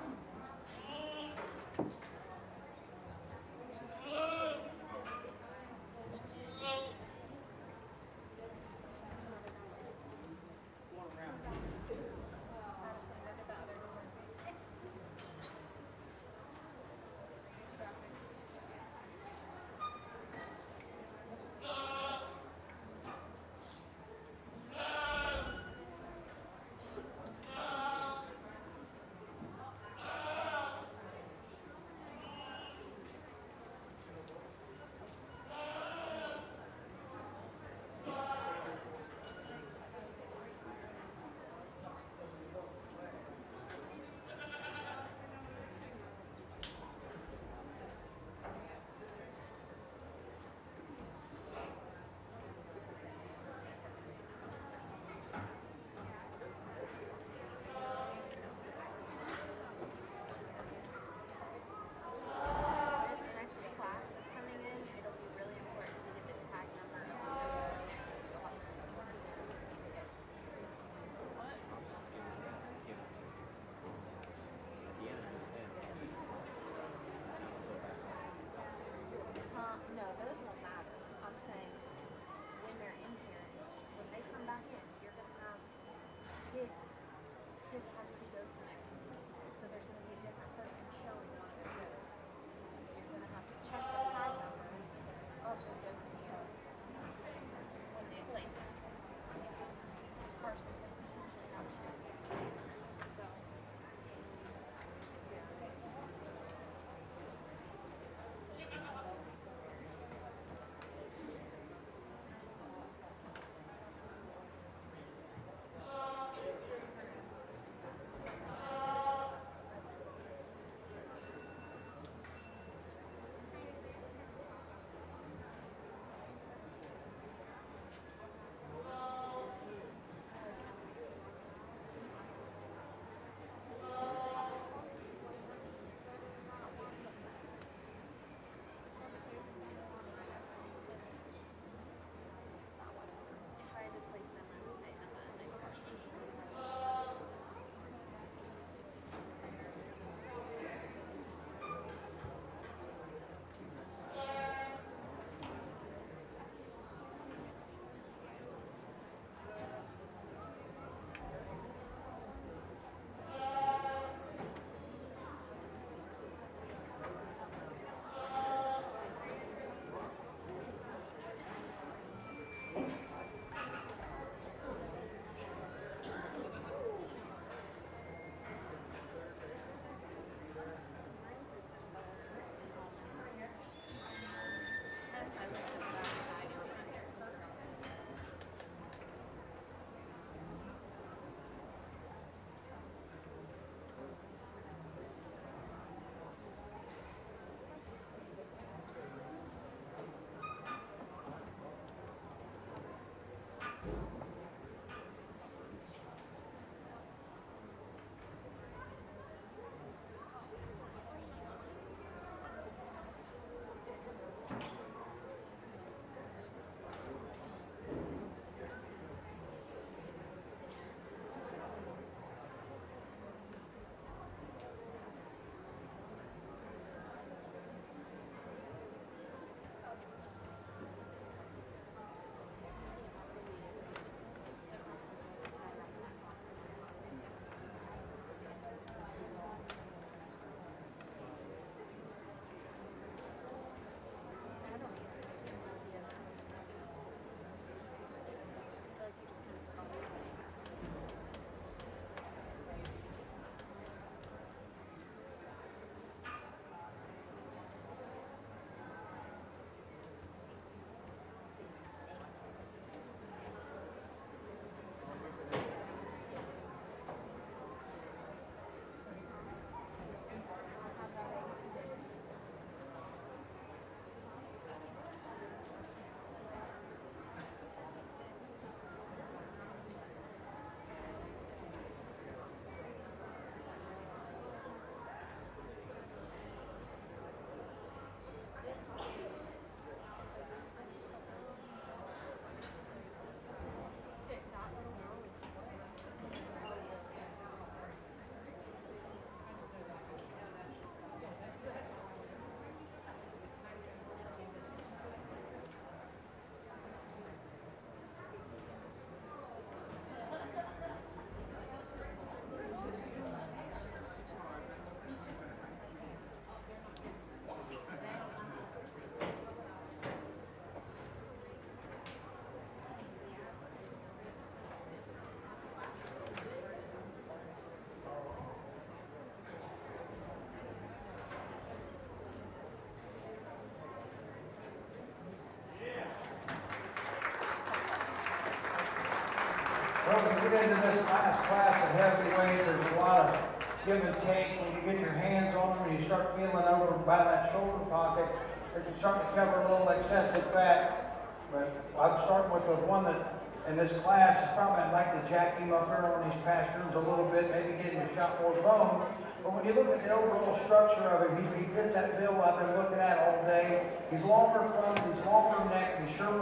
Well, when you get into this last class of heavyweight, there's a lot of give and take. When you get your hands on them and you start feeling over by that shoulder pocket, they can start to cover a little excessive fat. But I'm starting with the one that in this class, probably I'd like to jack him up here on these pasterns a little bit, maybe get him a shot more bone. But when you look at the overall structure of him, he fits that bill I've been looking at all day. He's longer front, he's longer neck, he's sure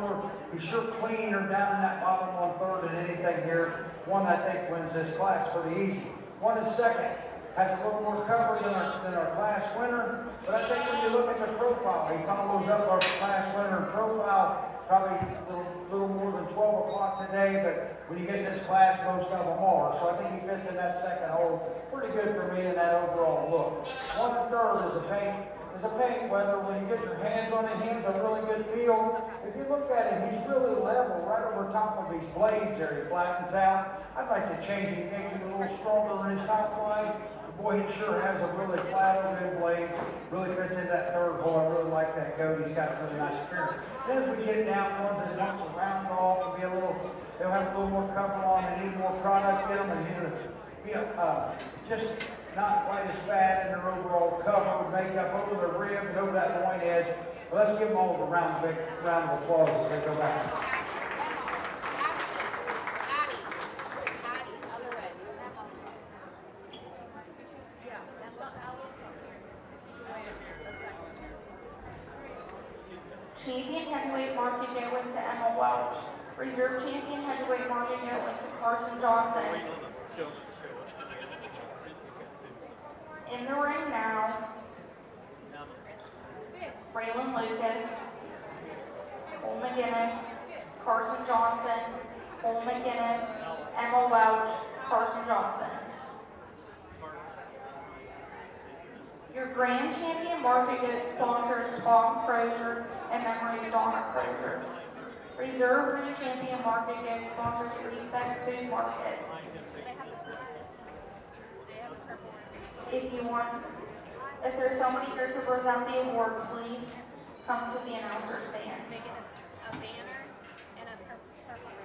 cleaner down in that bottom 1/3 than anything here. One I think wins this class pretty easy. One is second, has a little more cover than our class winner. But I think when you look at the profile, he follows up our class winner in profile, probably a little more than 12 o'clock today, but when you get in this class, most of them are. So I think he fits in that second hole pretty good for me in that overall look. 1/3 is a paint, whether when you get your hands on him, he has a really good feel. If you look at him, he's really level right over top of his blades there. He flattens out. I'd like to change him, make him a little stronger in his top line. Boy, he sure has a really flat over his blades. Really fits in that third hole. I really like that goat. He's got a really nice appearance. Then as we get down ones that want to round off and be a little, they'll have a little more cover on and need more product in them and be just not quite as fat in their overall cover, makeup over the rib and over that loin edge. But let's give them all a round of applause as they go back. Champion heavyweight market go went to Emma Welch. Reserve champion heavyweight market go went to Carson Johnson. In the ring now, Braylon Lucas, Cole McGinnis, Carson Johnson, Cole McGinnis, Emma Welch, Carson Johnson. Your grand champion market goat sponsors Tom Crozier in memory of Donna Crozier. Reserve ring champion market goat sponsors Respects Food Markets. If there's somebody here to present the award, please come to the announcer stand. Make it a banner and a purple ribbon.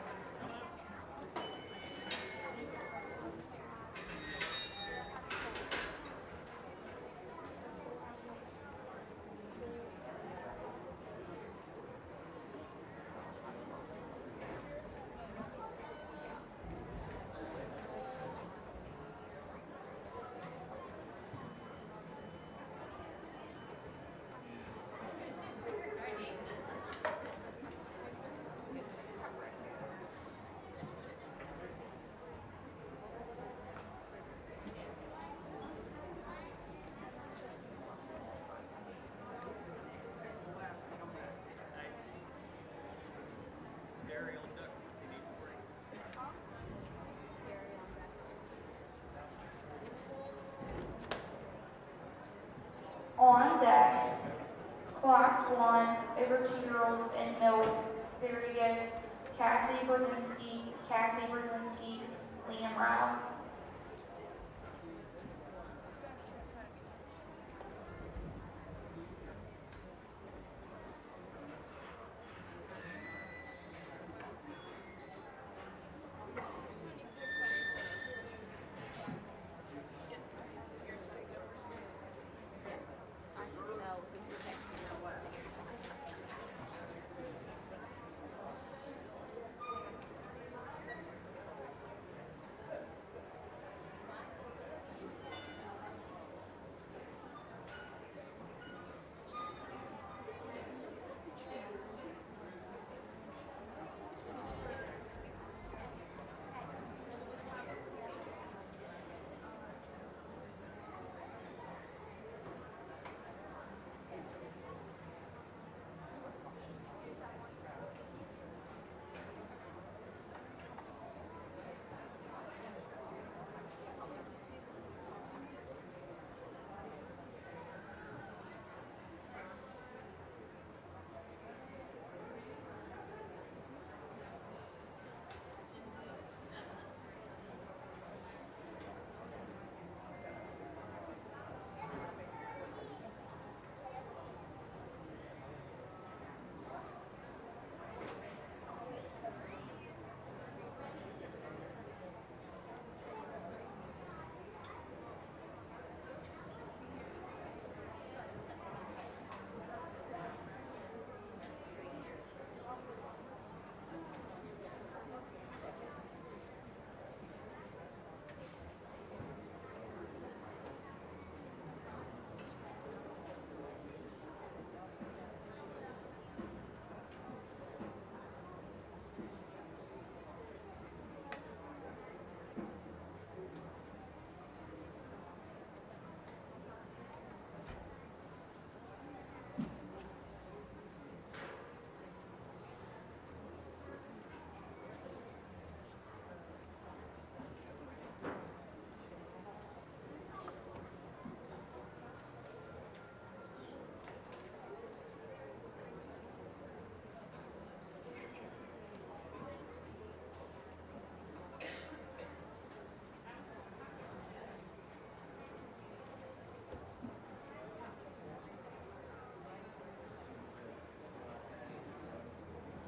On deck, Class 1, over 2-year-old and milk, there he goes, Cassie Brzezinski, Liam Rao.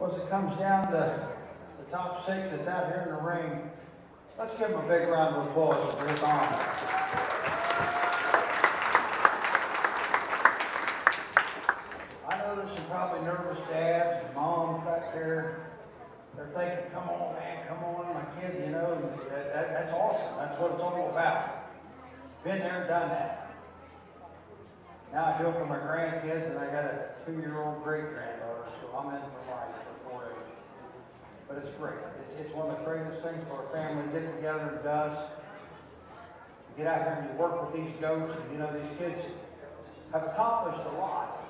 As it comes down to the top 6 that's out here in the ring, let's give them a big round of applause for his honor. I know there's some probably nervous dads and moms back there. They're thinking, come on, man, come on, my kid, you know, that's awesome. That's what it's all about. Been there and done that. Now I do it for my grandkids, and I got a 2-year-old great-granddaughter, so I'm in for life for 4 days. But it's great. It's one of the greatest things for a family to get together and does. You get out here and you work with these goats, and you know, these kids have accomplished a lot.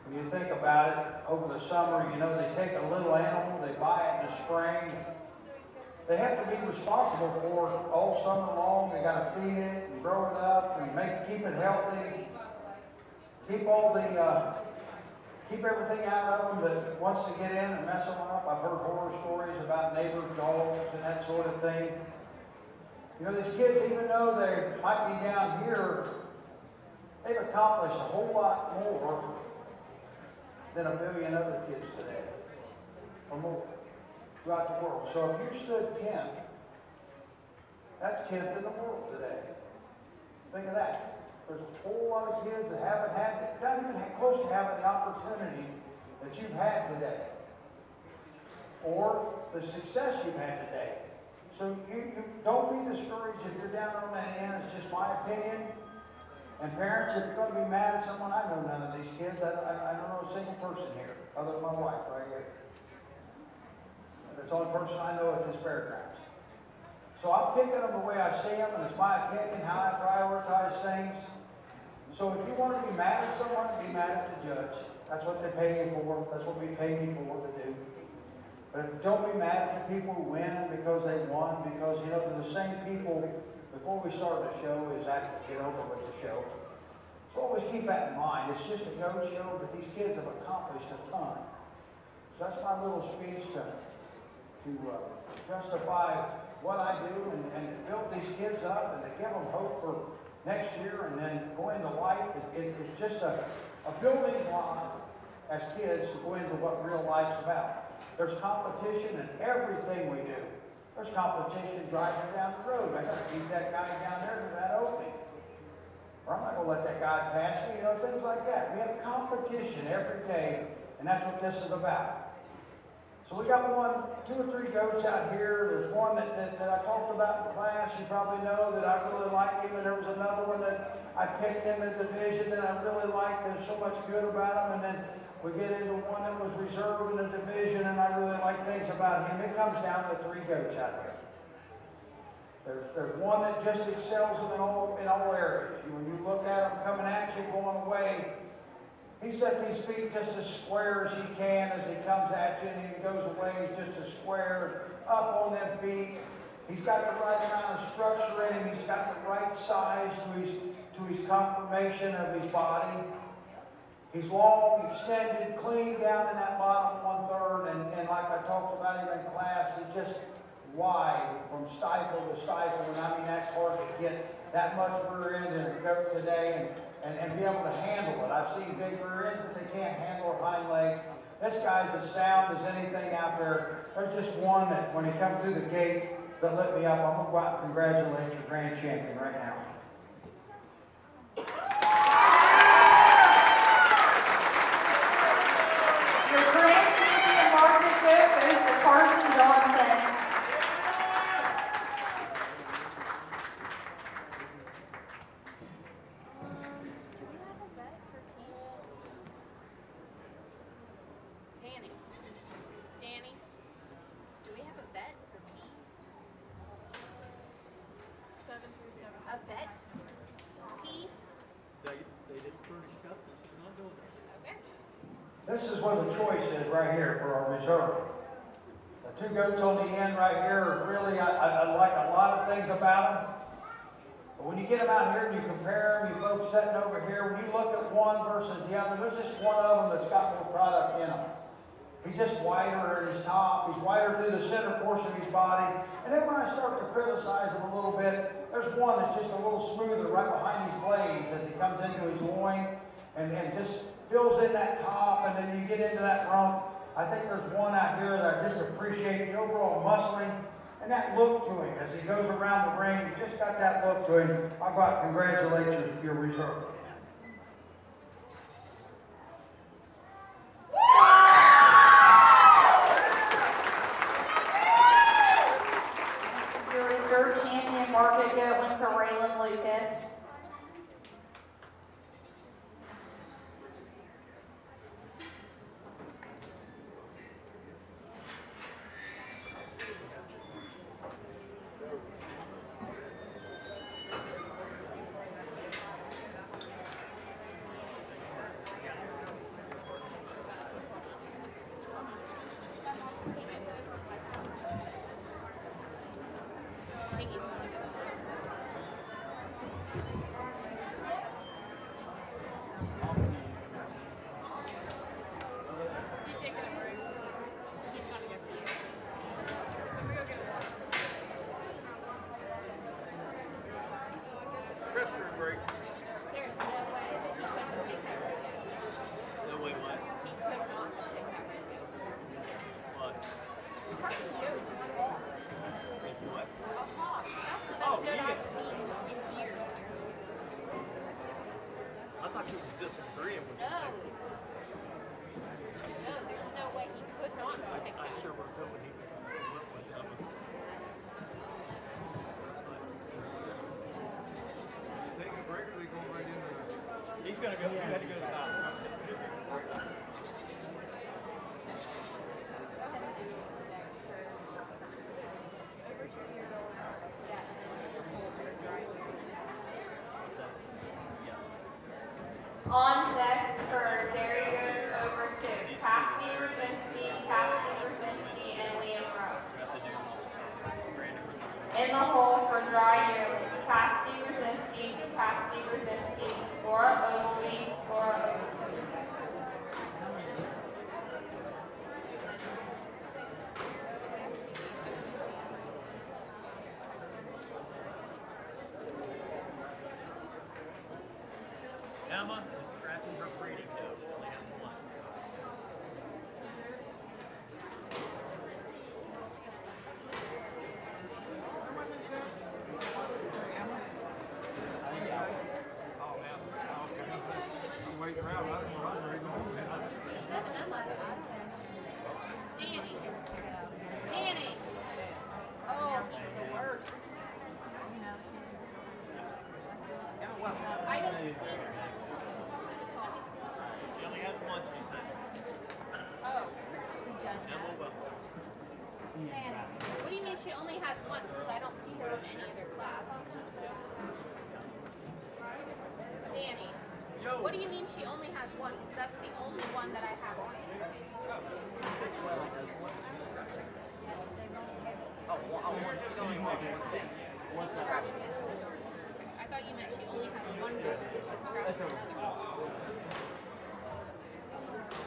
When you think about it, over the summer, you know, they take a little animal, they buy it in the spring. They have to be responsible for it all summer long. They got to feed it and grow it up and keep it healthy. Keep everything out of them that wants to get in and mess them up. I've heard horror stories about neighbors' dogs and that sort of thing. You know, these kids, even though they might be down here, they've accomplished a whole lot more than a billion other kids today, or more, throughout the world. So if you stood 10th, that's 10th in the world today. Think of that. There's a whole lot of kids that haven't had, not even close to having the opportunity that you've had today, or the success you've had today. So you don't be discouraged if you're down on that end. It's just my opinion. And parents, if you're going to be mad at someone, I know none of these kids. I don't know a single person here, other than my wife right here. That's the only person I know at this fairgrounds. So I'm picking them the way I see them, and it's my opinion, how I prioritize things. So if you want to be mad at someone, be mad at the judge. That's what they pay you for. That's what we pay me for to do. But don't be mad at the people who win because they won, because, you know, they're the same people before we start the show is actually get over with the show. So always keep that in mind. It's just a goat show, but these kids have accomplished a ton. So that's my little speech to justify what I do and to build these kids up and to give them hope for next year and then go into life. It's just a building block as kids to go into what real life's about. There's competition in everything we do. There's competition driving down the road. I got to keep that guy down there to that opening. Or I'm not going to let that guy pass me, you know, things like that. We have competition every day, and that's what this is about. So we got 2 or 3 goats out here. There's one that I talked about in class. You probably know that I really like him, and there was another one that I picked in the division that I really liked. There's so much good about him, and then we get into one that was reserved in the division, and I really like things about him. It comes down to 3 goats out here. There's one that just excels in all areas. When you look at him coming at you, going away, he sets his feet just as square as he can as he comes at you, and he goes away just as square, up on them feet. He's got the right amount of structure in him. He's got the right size to his conformation of his body. He's long, extended, clean down in that bottom 1/3, and like I talked about him in class, he's just wide from stifle to stifle, and I mean that's hard to get that much rear end in a goat today and be able to handle it. I've seen big rear ends, but they can't handle their hind legs. This guy's as sound as anything out there. There's just one that when he comes through the gate that lit me up. I'm going to go out and congratulate your grand champion right now. This is where the choice is right here for our reserve. The 2 goats on the end right here are really, I like a lot of things about them. But when you get them out here and you compare them, you folks sitting over here, when you look at one versus the other, there's just one of them that's got more product in him. He's just wider at his top. He's wider through the center portion of his body. And then when I start to criticize him a little bit, there's one that's just a little smoother right behind his blades as he comes into his loin and just fills in that top, and then you get into that rump. I think there's one out here that I just appreciate the overall muscling and that look to him as he goes around the ring. He just got that look to him. I've got congratulations to your reserve. Your reserve champion market goat went to Raylan Lucas. Restroom break. There's no way that he couldn't take that radio. No way, what? He could not take that radio. What? Parking goes in one wall. Is what? A hawk. That's the best Oh, goat yeah. I've seen in years. I thought you was disagreeing with No. me. No, there's no way he could not pick I that. sure was hoping he went with it. Take a break or they go right into the... He's gonna go. He had to go to the bathroom. Over 2-year-olds, death, What's that? Yes. On deck for Dairy Goats over 2, Cassidy Rosinski, and Liam Rowe. Got the new Brandon Reserve. In the hole for dry yearling, Cassidy Rosinski, Laura Ogilvy, Emma is scratching her breeding nose. She only has one. Oh, man. Oh, okay. I'm waiting around. I don't know. I'm ready to go home, man. Danny. Oh, he's the worst. I don't see him. She only has one, she said. Oh. Emma will. What do you mean she only has one? Because I don't see her in any other class. Danny. Yo. What do you mean she only has one? Because that's the only one that I have on. She only has one. She's scratching. She's only one thing. She's scratching it. I thought you meant she only has one goat, so she's scratching it. She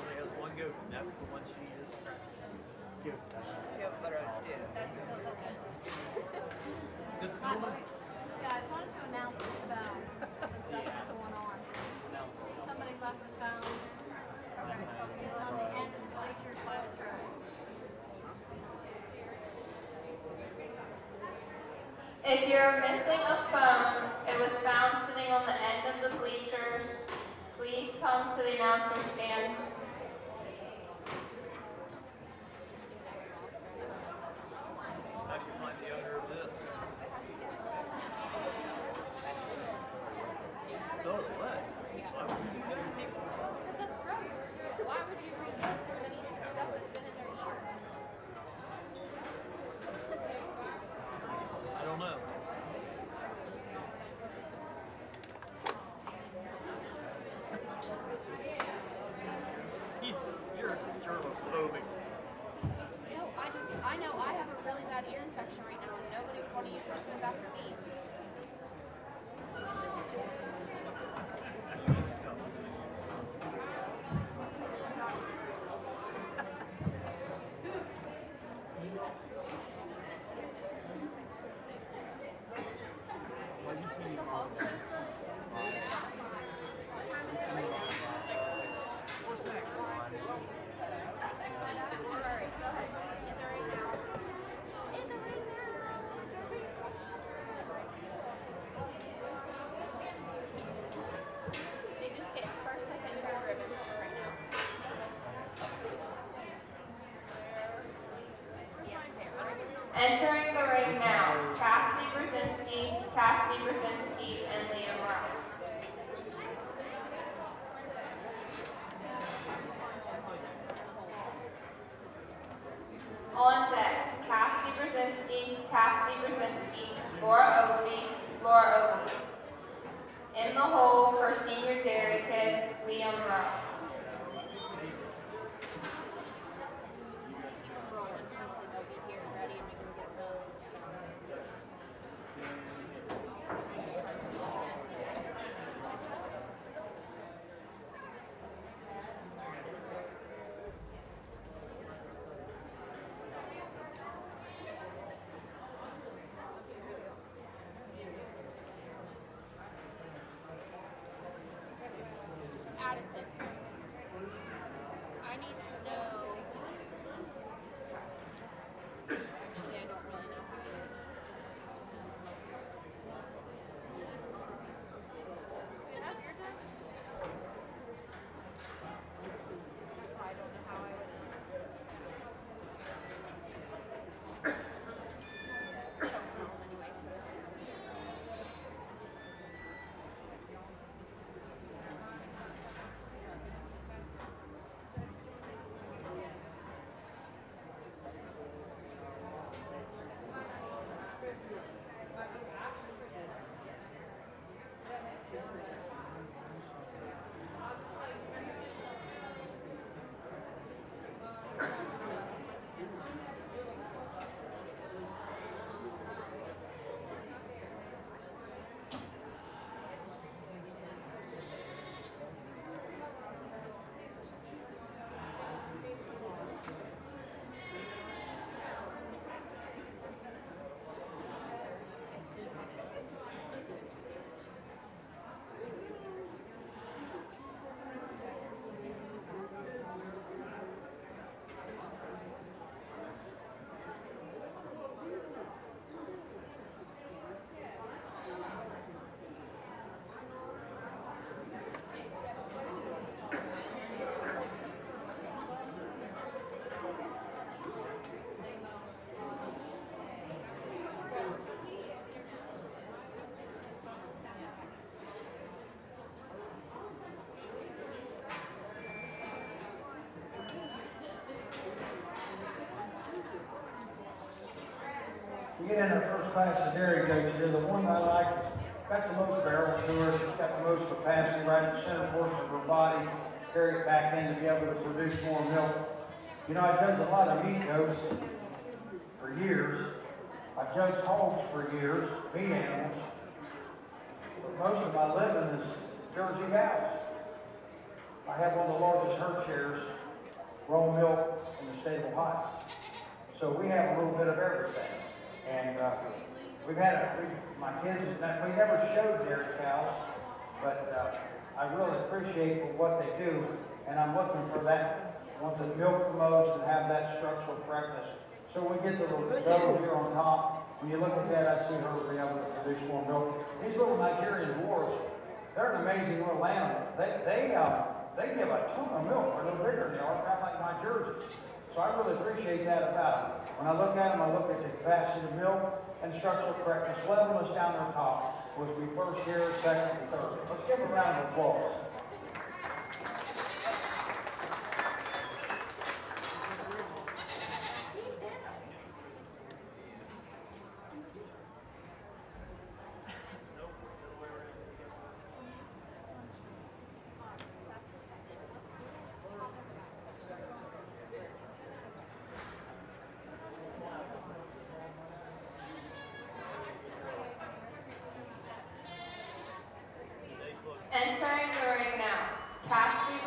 only has one goat, and that's the one she is scratching. That still doesn't. Does it come on? Guys, wanted to announce this phone. Stuff going on. Somebody left the phone sitting on the end of the bleachers by the tray. If you're missing a phone, it was found sitting on the end of the bleachers. Please come to the announcer stand. How do you find the owner of this? No way. Why would you do that? Because that's gross. Why would you reuse somebody's stuff that's been in their ears? I don't know. You're germophobic. No, I know I have a really bad ear infection right now, and nobody would want to use something after me. Why'd you see me? What's next? Entering the ring now, Cassidy Brzezinski, and Liam Rowe. On deck, Cassidy Brzezinski, Laura Ogilvie. In the hole for senior dairy kid, Liam Rowe. Addison, I need to know. Actually, I don't really know how to. You have your turn? That's why I don't know how I would. I don't tell them anyway, so. You get in our first class of dairy goats here, the one I like is got the most barrel to her, she's got the most capacity right in the center portion of her body, carry it back in to be able to produce more milk. You know, I've judged a lot of meat goats for years. I've judged hogs for years, meat animals. But most of my living is Jersey cows. I have one of the largest herd shares, raw milk in the state of Ohio. So we have a little bit of everything. And my kids, we never showed dairy cows, but I really appreciate what they do, and I'm looking for that, once the milk the most and have that structural correctness. So we get the little dough here on top. When you look at that, I see her being able to produce more milk. These little Nigerian dwarfs, they're an amazing little animal. They give a ton of milk. They're a little bigger than they are, kind of like my Jerseys. So I really appreciate that about them. When I look at them, I look at the capacity of milk and structural correctness. Levelness down their top was we first here, second, and third. Let's give them a round of applause. Entering the ring now, Cassidy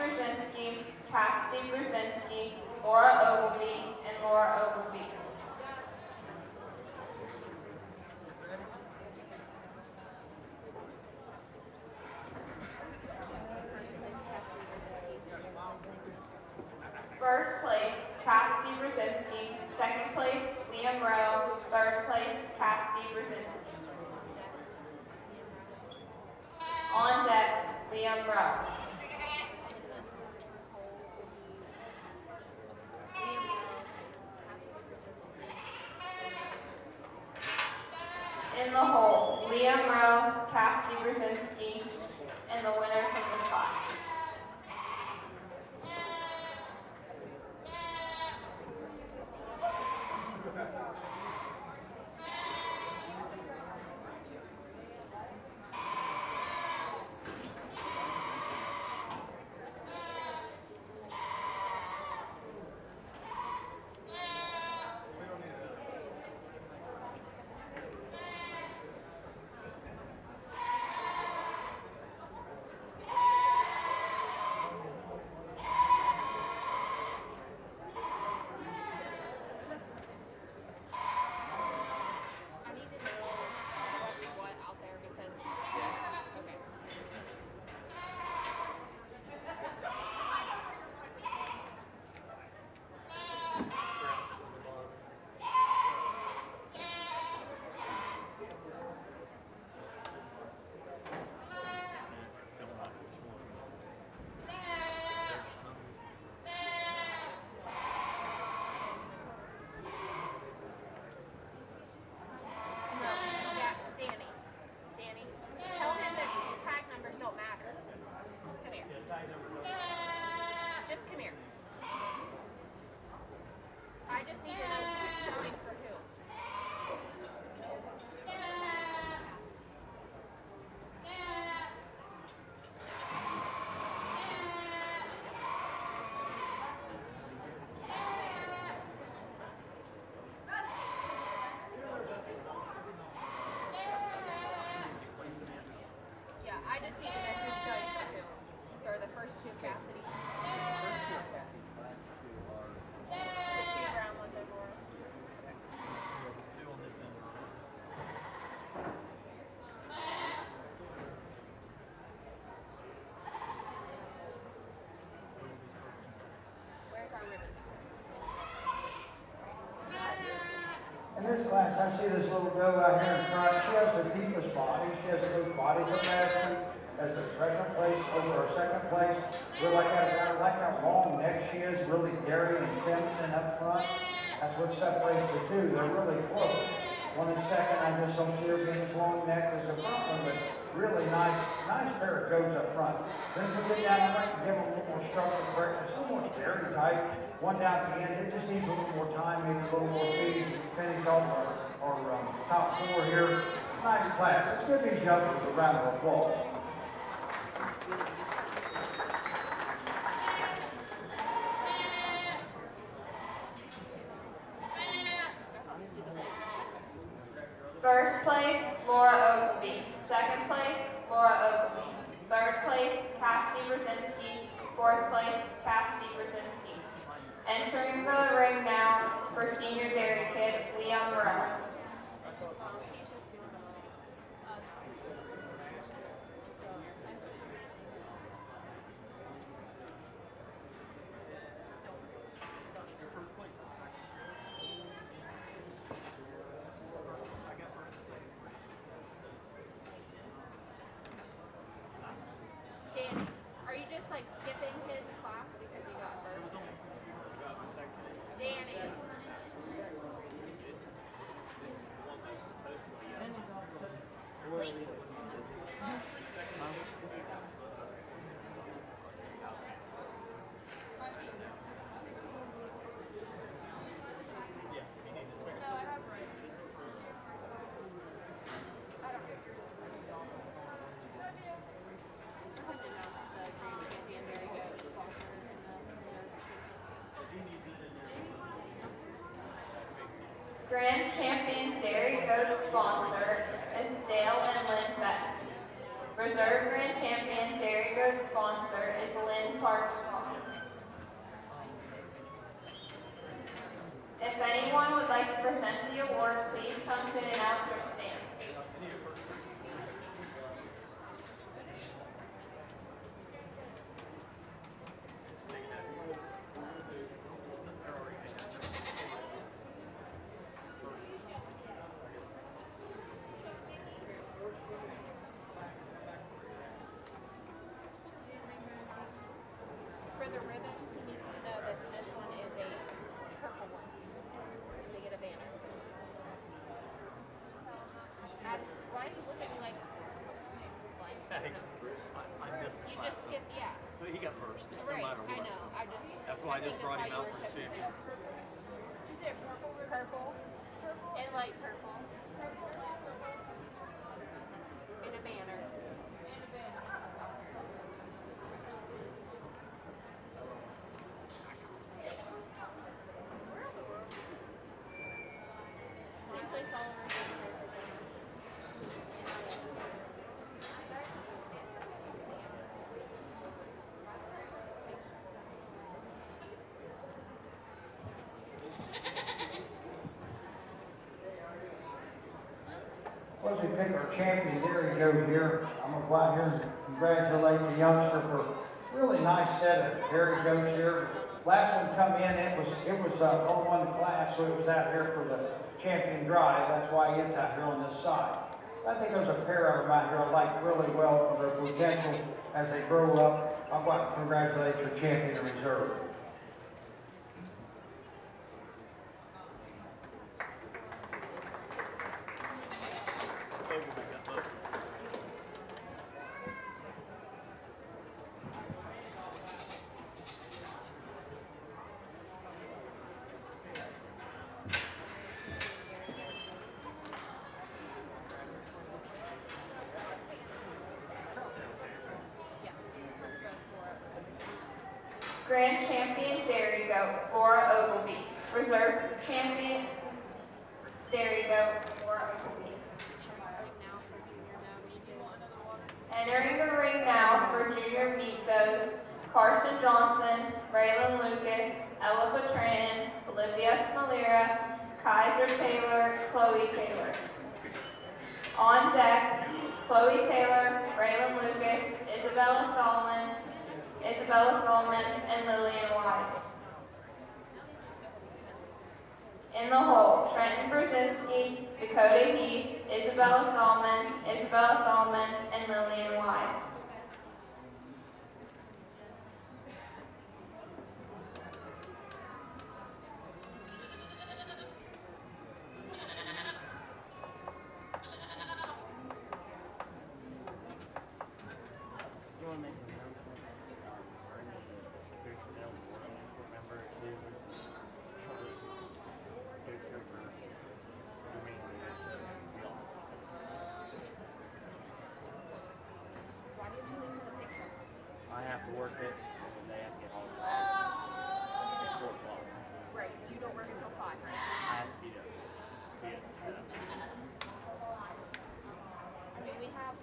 Brzezinski, Laura Ogilvie, and Laura Ogilvie. First place, Cassidy Brzezinski. Second place, Liam Rowe. Third place, Cassidy Brzezinski. On deck, Liam Rowe. In the hole, Liam Rowe, Cassie Brzezinski, and the winner from this class. I need to know what's what out there because okay. No, Danny. Danny, tell him that tag numbers don't matter. Come here. Just come here. I just need to know who's showing for who. Yeah, I just need to know who's showing for who. So are the first two Cassidy? The two brown ones are Laura's. Two on this end. Where's our ribbon? In this class, I see this little girl out here in front. She has the deepest body. She has a good body capacity. As the second place over her second place. Really like that long neck she is, really dairy and feminine up front. That's what separates the two. They're really close. One in second, I just don't see her being as long neck as the front one, but really nice pair of goats up front. Then as we get down, I'd like to give them a little more structure, correctness, somewhat dairy type. One down at the end, it just needs a little more time, maybe a little more feed to finish off our top four here. Nice class. Let's give these youngsters a round of applause. First place, Laura Oakley. Second place, Laura Oakley. Third place, Cassidy Brzezinski. Fourth place, Cassidy Brzezinski. Entering the ring now for senior dairy kid, Liam Rowe. Danny, are you just like skipping his class because you got first? Danny. Link. No, I have right. I don't know. I would announce the Grand Champion Dairy Goat sponsor in the Grand Champion Dairy Goat sponsor is Dale and Lynn Betts. Reserve Grand Champion Dairy Goat sponsor is Lynn Parks. If anyone would like to present the award, please come to the announcer's stand. For the ribbon, he needs to know that this one is a purple one. They get a banner. purple. And light purple. In a banner. Same place all over again. As we pick our champion, there we go here. I'm going to go out here and congratulate the youngster for a really nice set of dairy goats here. Last one come in, it was on one class, so it was out here for the champion drive. That's why it's out here on this side. I think there's a pair of them out here I like really well for their potential as they grow up. I'll go out and congratulate your champion in reserve. Grand Champion Dairy Goat, Laura Ogilvie. Reserve Champion Dairy Goat, Laura Ogilvie. Entering the ring now for junior meet those, Carson Johnson, Raylan Lucas, Ella Bertrand, Olivia Smalera, Kaiser Taylor, Chloe Taylor. On deck, Chloe Taylor, Raylan Lucas, Isabella Thalman, and Lillian Wise. In the hole, Trenton Brzezinski, Dakota Heath, Isabella Thalman, and Lillian Wise. I have to work it, and they have to get home. It's 4 o'clock. Right, you don't work until 5, right? I have to be there to get it set up. I mean, we have...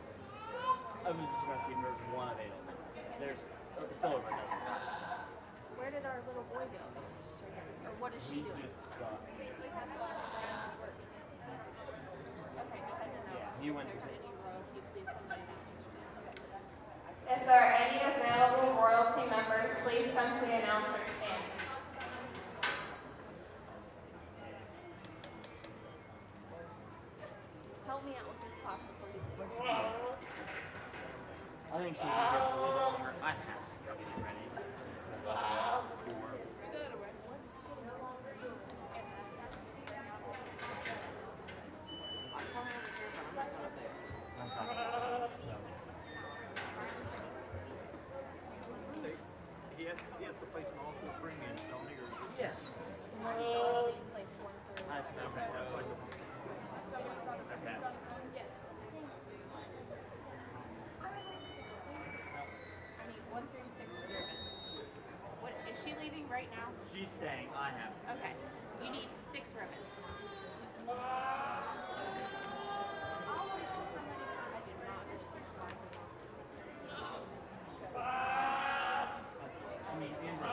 I was just going to see if there's one available. There's still over a dozen classes. Where did our little boy go? It's just right here. Or what is she doing? Just got, Basically has a lot of work. Okay, go ahead and announce. he went If to there's any royalty, please come to the announcer's stand. If there are any available royalty members, please come to the announcer's stand. Help me out with this class before you leave. I think she's here for a little bit longer. I have to go get it ready. That's not good. He has to place an all-full premium, don't he? Or is it Yes. Please place 1 through. I have to Okay, that's like the Okay. Yes. I need 1 through 6 ribbons. What, is she leaving right now? She's staying. I have to. Okay. You need 6 ribbons. I do not understand why. I mean, Andrew's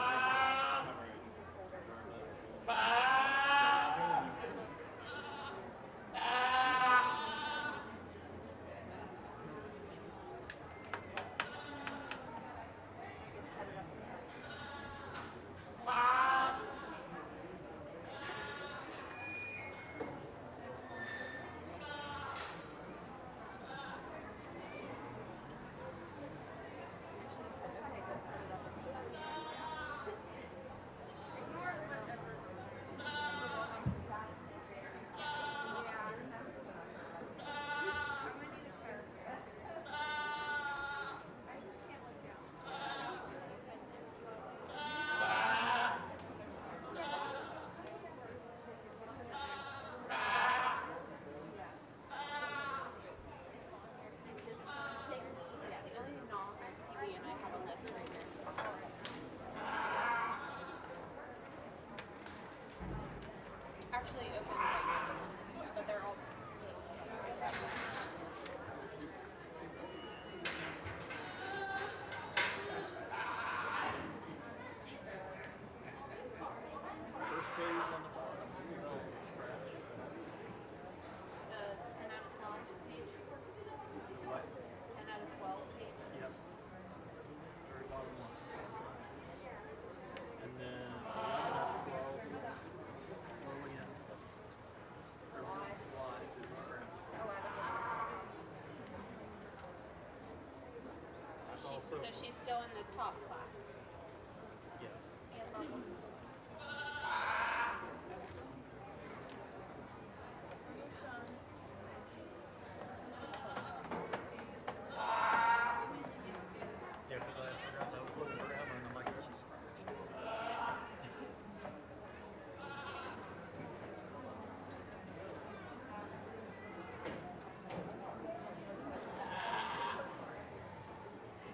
usually opens like, but they're all little. First page on the bottom. This is all scratch. 10 out of 12 page. What? 10 out of 12 page. Yes. Very bottom one. And then 11 out of 12. Lillian. Lies is a scratch. So she's still in the top class. Yes. And level. Yeah, because I forgot that I was looking for Emma and I'm like, she's scratched. I had all my relatives because they said they have to go get a photo show, but I don't know what they have to get ready to do.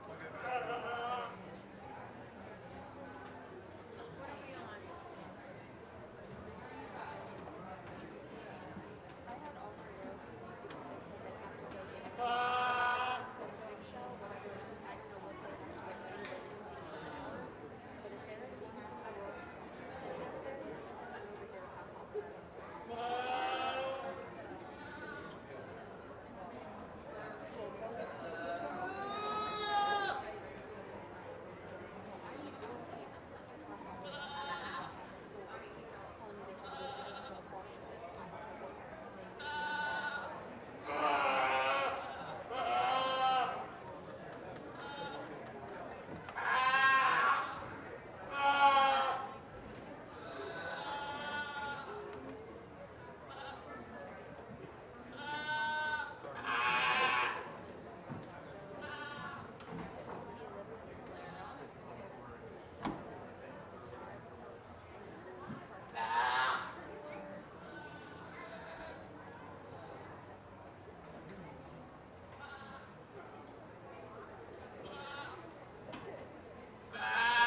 But if there is one single royalty person sitting over there, you're sitting over here to pass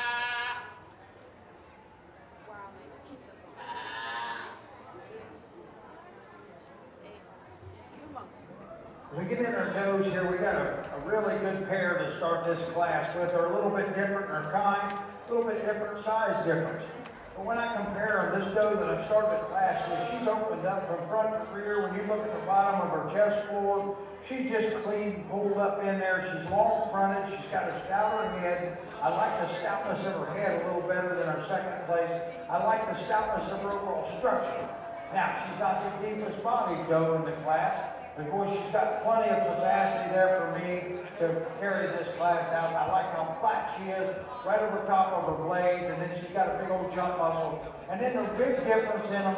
out cards. As we get in our toes here, we got a really good pair to start this class with. They're a little bit different in their kind, a little bit different size difference. But when I compare them, this doe that I've started the class with, she's opened up from front to rear. When you look at the bottom of her chest floor, she's just clean, pulled up in there. She's long fronted, she's got a stouter head. I like the stoutness of her head a little better than our second place. I like the stoutness of her overall structure. Now, she's not the deepest body doe in the class. Of course, she's got plenty of capacity there for me to carry this class out. I like how flat she is, right over top of her blades, and then she's got a big old jump muscle. And then the big difference in them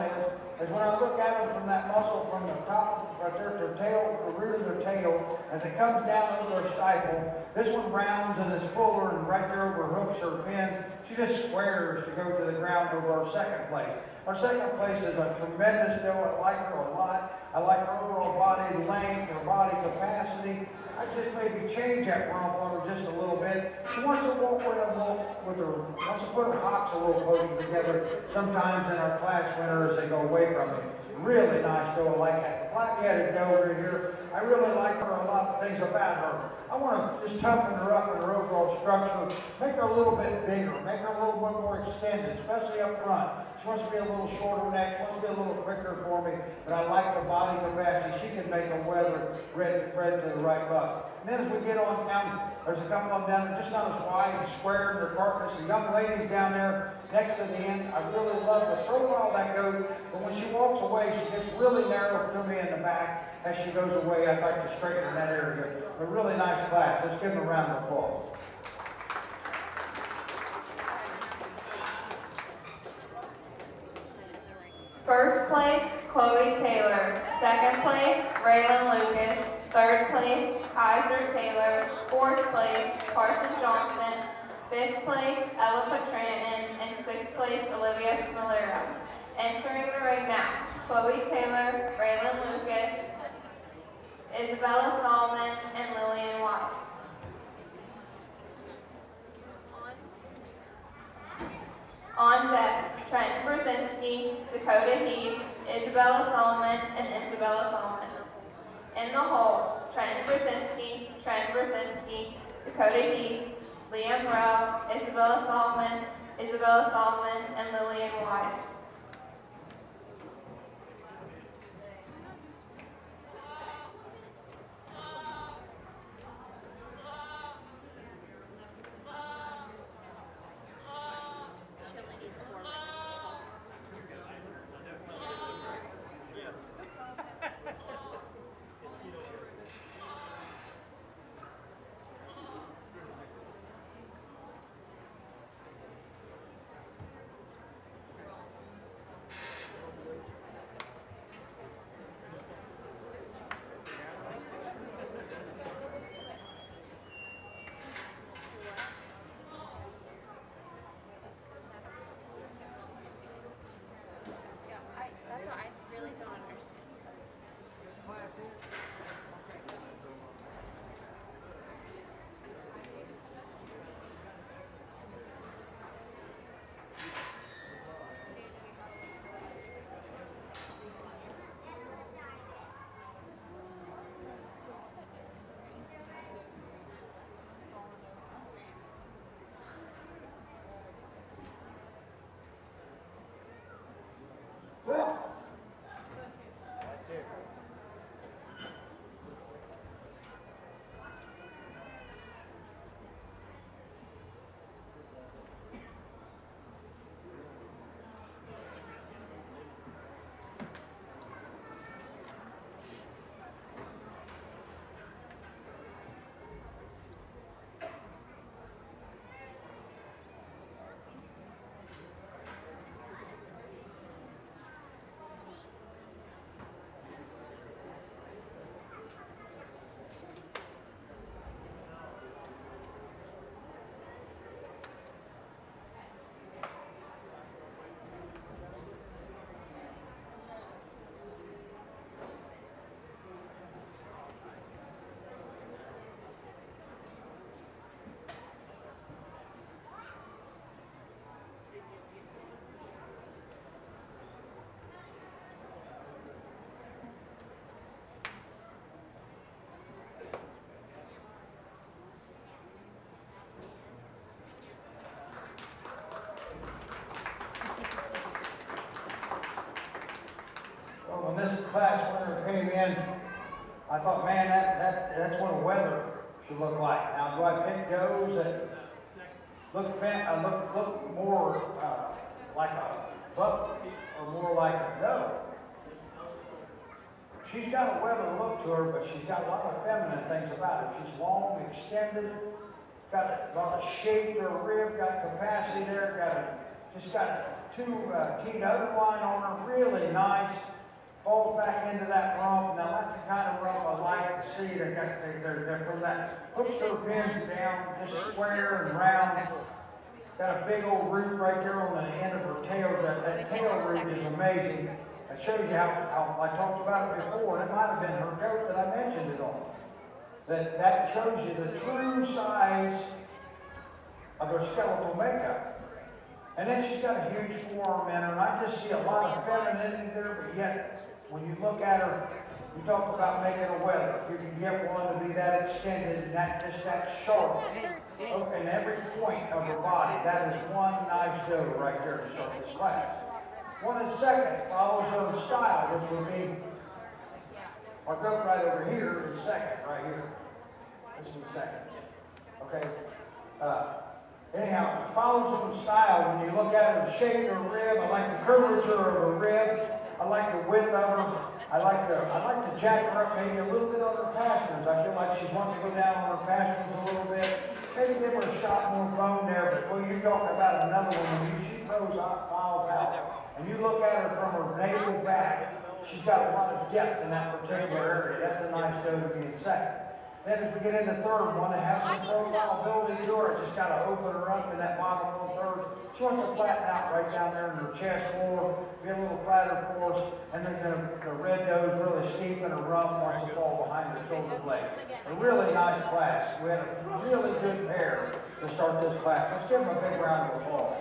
is when I look at them from that muscle from the top, right there to her tail, the root of their tail, as it comes down over her stifle, this one rounds and is fuller, and right there over her hooks or pins, she just squares to go to the ground over our second place. Our second place is a tremendous doe. I like her a lot. I like her overall body length, her body capacity. I just maybe change that rump on her just a little bit. She wants to walk with her, wants to put her hocks a little closer together sometimes in our class winter as they go away from me. Really nice doe. I like that black-headed doe over here. I really like her, a lot of things about her. I want to just toughen her up in her overall structure, make her a little bit bigger, make her a little bit more extended, especially up front. She wants to be a little shorter neck, she wants to be a little quicker for me, but I like the body capacity. She can make a weather ready to thread to the right buck. And then as we get on down, there's a couple of them down there just not as wide and square in their carcass. The young ladies down there next to the end, I really love the profile that goes, but when she walks away, she gets really narrow to me in the back. As she goes away, I'd like to straighten her that area. A really nice class. Let's give them a round of applause. First place, Chloe Taylor. Second place, Raylan Lucas. Third place, Kaiser Taylor. Fourth place, Carson Johnson. Fifth place, Ella Patranton. And sixth place, Olivia Smolera. Entering the ring now, Chloe Taylor, Raylan Lucas, Isabella Thalman, and Lillian Wise. On deck, Trenton Brazil. Brzezinski, Dakota Heath, Isabella Thalman, and Isabella Thalman. In the hole, Trenton Brzezinski, Dakota Heath, Liam Rowe, Isabella Thalman, and Lillian Wise. That's what I really don't understand. When this class winner came in, I thought, man, that's what the weather should look like. Now, do I pick those that look more like a buck or more like a doe? She's got a weather look to her, but she's got a lot of feminine things about her. She's long, extended, got a lot of shape to her rib, got capacity there, just got two teed outline on her, really nice. Falls back into that rump. Now that's the kind of rump I like to see. They're from that hooks her pins down, just square and round. Got a big old root right there on the end of her tail. That tail root is amazing. It shows you how I talked about it before, and it might have been her goat that I mentioned it on. That shows you the true size of her skeletal makeup. And then she's got a huge forearm in her, and I just see a lot of femininity there, but yet, when you look at her, you talk about making a weather. You can get one to be that extended and just that sharp in every point of her body. That is one nice doe right there to start this class. One and second follows her in style, which will be our goat right over here is second, right here. This is second. Okay. Anyhow, it follows her in style. When you look at her, the shape of her rib, I like the curvature of her rib. I like the width of her. I like to jack her up maybe a little bit on her pasterns. I feel like she's wanting to go down on her pasterns a little bit. Maybe give her a shot more bone there. But when you talk about another one, when she throws out, files out, and you look at her from her navel back, she's got a lot of depth in that particular area. That's a nice doe to be in second. Then as we get into third one, it has some profile ability to her. Just got to open her up in that bottom one third. She wants to flatten out right down there in her chest more, be a little flatter for us. And then the red doe is really steep in her rump, wants to fall behind her shoulder blades. A really nice class. We had a really good pair to start this class. Let's give them a big round of applause.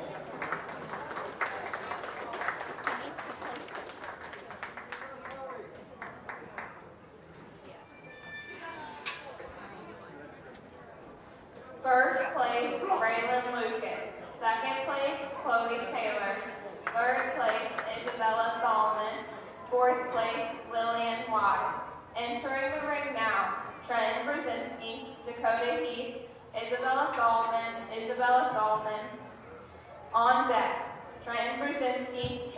Dakota Heath, Isabella Thalman. On deck, Trenton Brzezinski,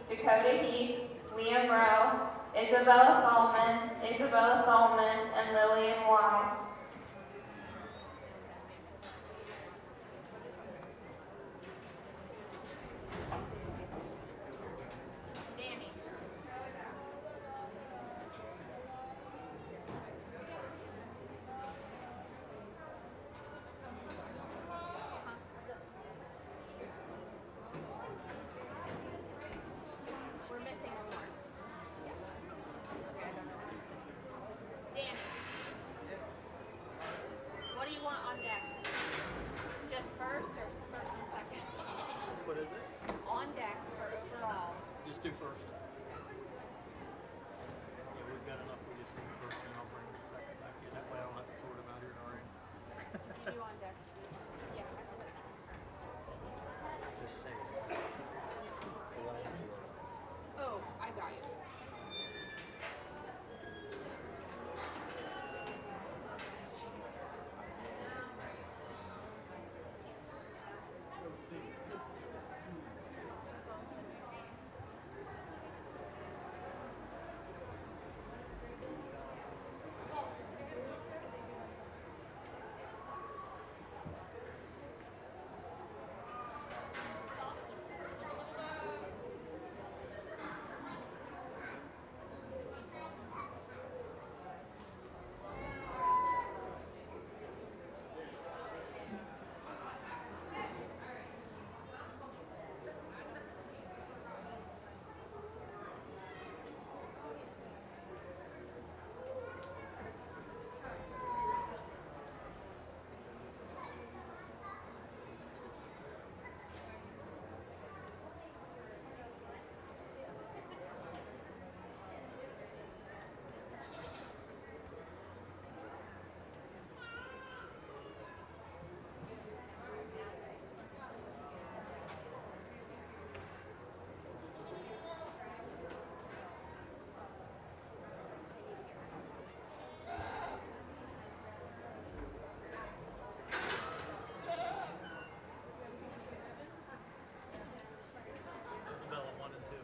Dakota Heath, Liam Rowe, Isabella Thalman, and Lillian Wise. Danny. We're missing one more. Danny. What do you want on deck? Just first or first and second? What is it? On deck for all. Just do first. Yeah, we've got enough. We just do first, and I'll bring the second back in. That way I don't have to sort them out here in our end. You on deck, please. Yeah. Just say it. Oh, I got you. Isabella 1 and 2.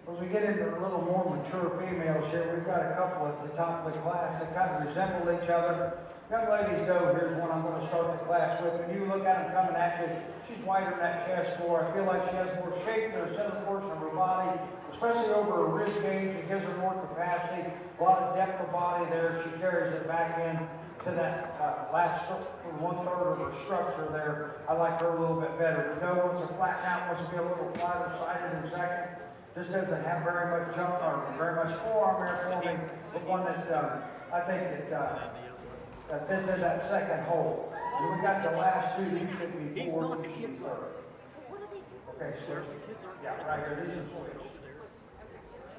When we get into a little more mature females here, we've got a couple at the top of the class that kind of resemble each other. Young ladies go, here's one I'm going to start the class with. When you look at them coming at you, she's wider in that chest floor. I feel like she has more shape in the center portion of her body, especially over her rib cage. It gives her more capacity, a lot of depth of body there. She carries it back in to that last 1/3 of her structure there. I like her a little bit better. The doe wants to flatten out, wants to be a little flatter sided in second. Just doesn't have very much jump or very much forearm here for me, but one that I think that this is that second hole. And we got the last two. These should be He's four. not the kids are. Okay, so yeah, right here. These are switch.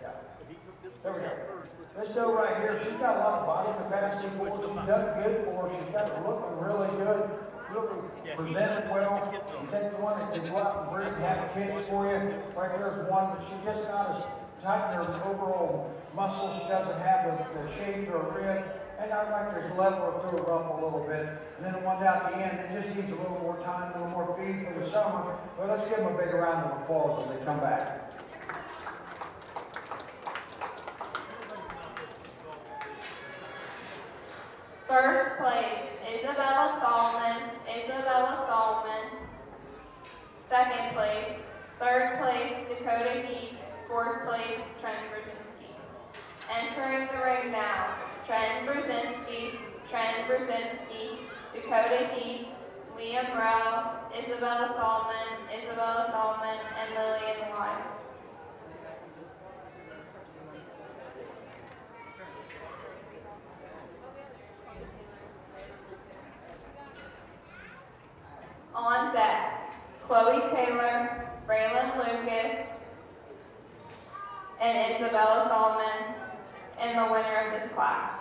Yeah. He took this There we one go. out first. This doe right here, she's got a lot of body capacity for her. She's done good for her. She's got her looking really good, looking presented well. You take the one that can go out and breed and have kids for you. Right there's one, but she's just not as tight in her overall muscle. She doesn't have the shape or rib. And I'd like to level her through her rump a little bit. And then the one down at the end, it just needs a little more time, a little more feed for the summer. But let's give them a big round of applause as they come back. First place, Isabella Thalman. Second place, third place, Dakota Heath. Fourth place, Trent Brzezinski. Entering the ring now, Trent Brzezinski, Dakota Heath, Liam Rowe, Isabella Thalman, and Lillian Wise. On deck, Chloe Taylor, Braylon Lucas, and Isabella Thalman, and the winner of this class.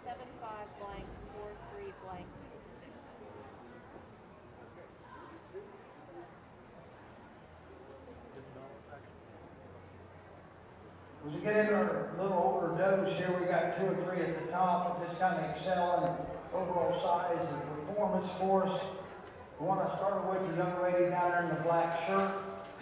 75 blank 43 blank 6. As we get into our little older does here, we got 2 or 3 at the top, just kind of excel in overall size and performance for us. The one I started with, the young lady down there in the black shirt,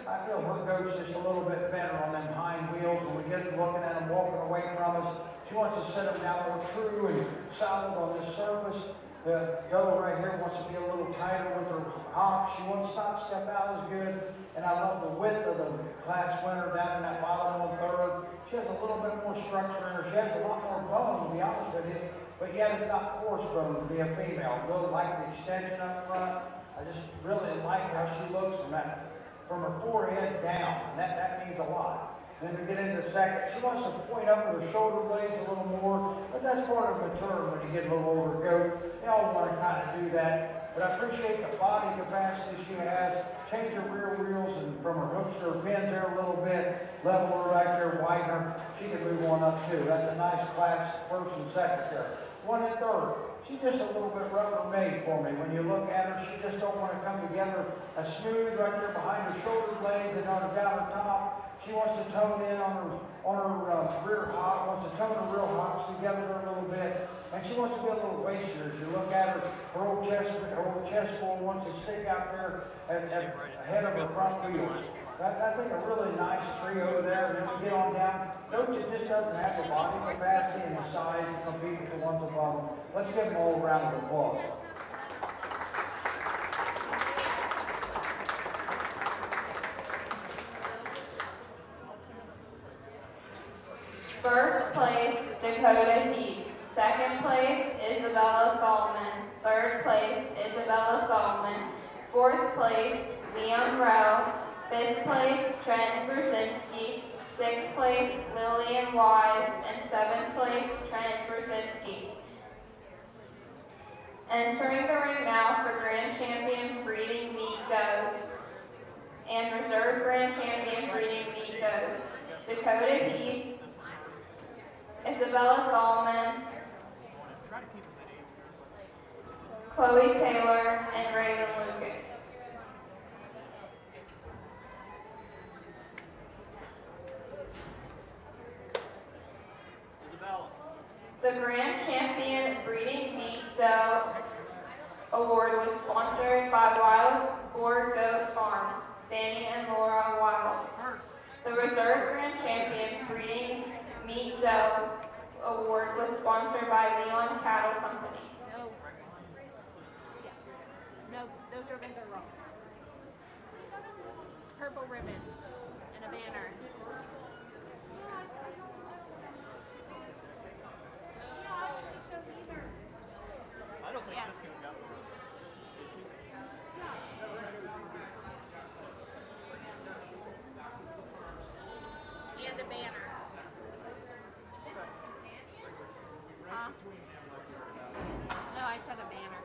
I feel her goat's just a little bit better on them hind wheels. When we get looking at them walking away from us, she wants to set them down more true and solid on this surface. The doe right here wants to be a little tighter with her hocks. She wants to not step out as good. And I love the width of the class winner down in that bottom 1/3. She has a little bit more structure in her. She has a lot more bone, to be honest with you. But yet it's not coarse bone to be a female. I really like the extension up front. I just really like how she looks from her forehead down. And that means a lot. Then we get into second. She wants to point up with her shoulder blades a little more, but that's part of maturing when you get a little older goat. They all want to kind of do that. But I appreciate the body capacity she has. Change her rear wheels and from her hooks to her pins there a little bit. Level her right there, widen her. She can move on up too. That's a nice class first and second there. 1 and 3rd. She's just a little bit rougher made for me. When you look at her, she just don't want to come together as smooth right there behind her shoulder blades and on her down her top. She wants to tone in on her rear hock, wants to tone her rear hocks together a little bit, and she wants to be a little wastier. As you look at her, her old chest fold wants to stick out there ahead of her front wheels. I think a really nice trio there. And then we get on down. Coach just doesn't have the body capacity and the size to compete with the ones above them. Let's give them all a round of applause. First place, Dakota Heath. Second place, Isabella Thalman. Third place, Isabella Thalman. Fourth place, Leon Rowe. Fifth place, Trent Brzezinski. Sixth place, Lillian Wise. And seventh place, Trent Brzezinski. Entering the ring now for Grand Champion Breeding Meet Does and Reserve Grand Champion Breeding Meet Does, Dakota Heath, Isabella Thalman, Chloe Taylor, and Raylan Lucas. Isabella. The Grand Champion Breeding Meet Doe Award was sponsored by Wilds Boar Goat Farm, Danny and Laura Wilds. The Reserve Grand Champion Breeding Meet Doe Award was sponsored by Leon Cattle Company. No. Yeah. No, those ribbons are wrong. Purple ribbons and a banner. I don't think Yes. this can go. And a banner. No, I said a banner.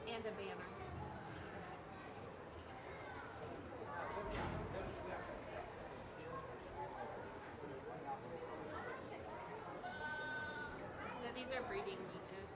And a banner. No, these are breeding meters.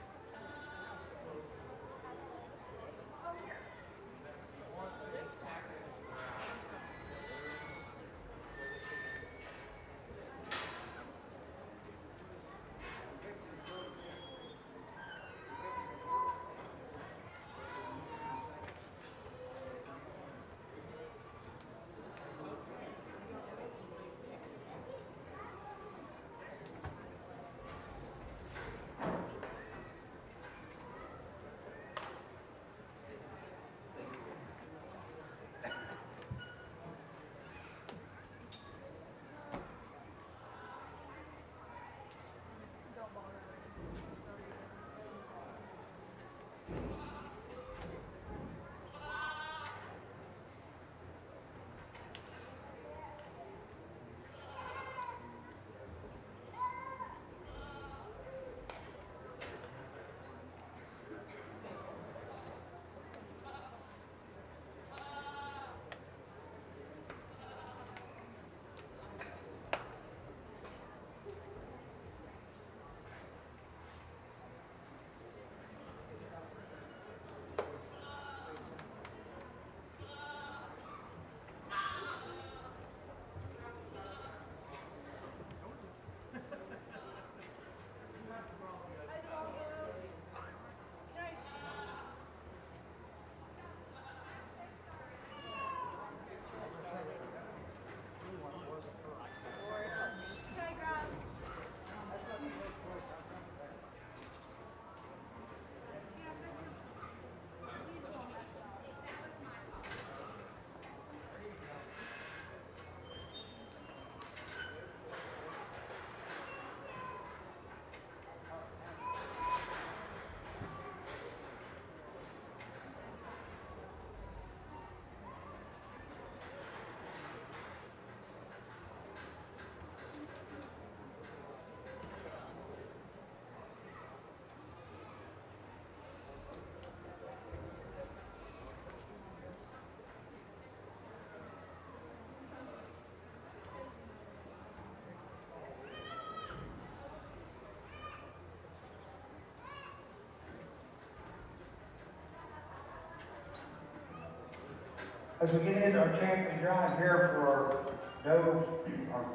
As we get into our champion drive here for our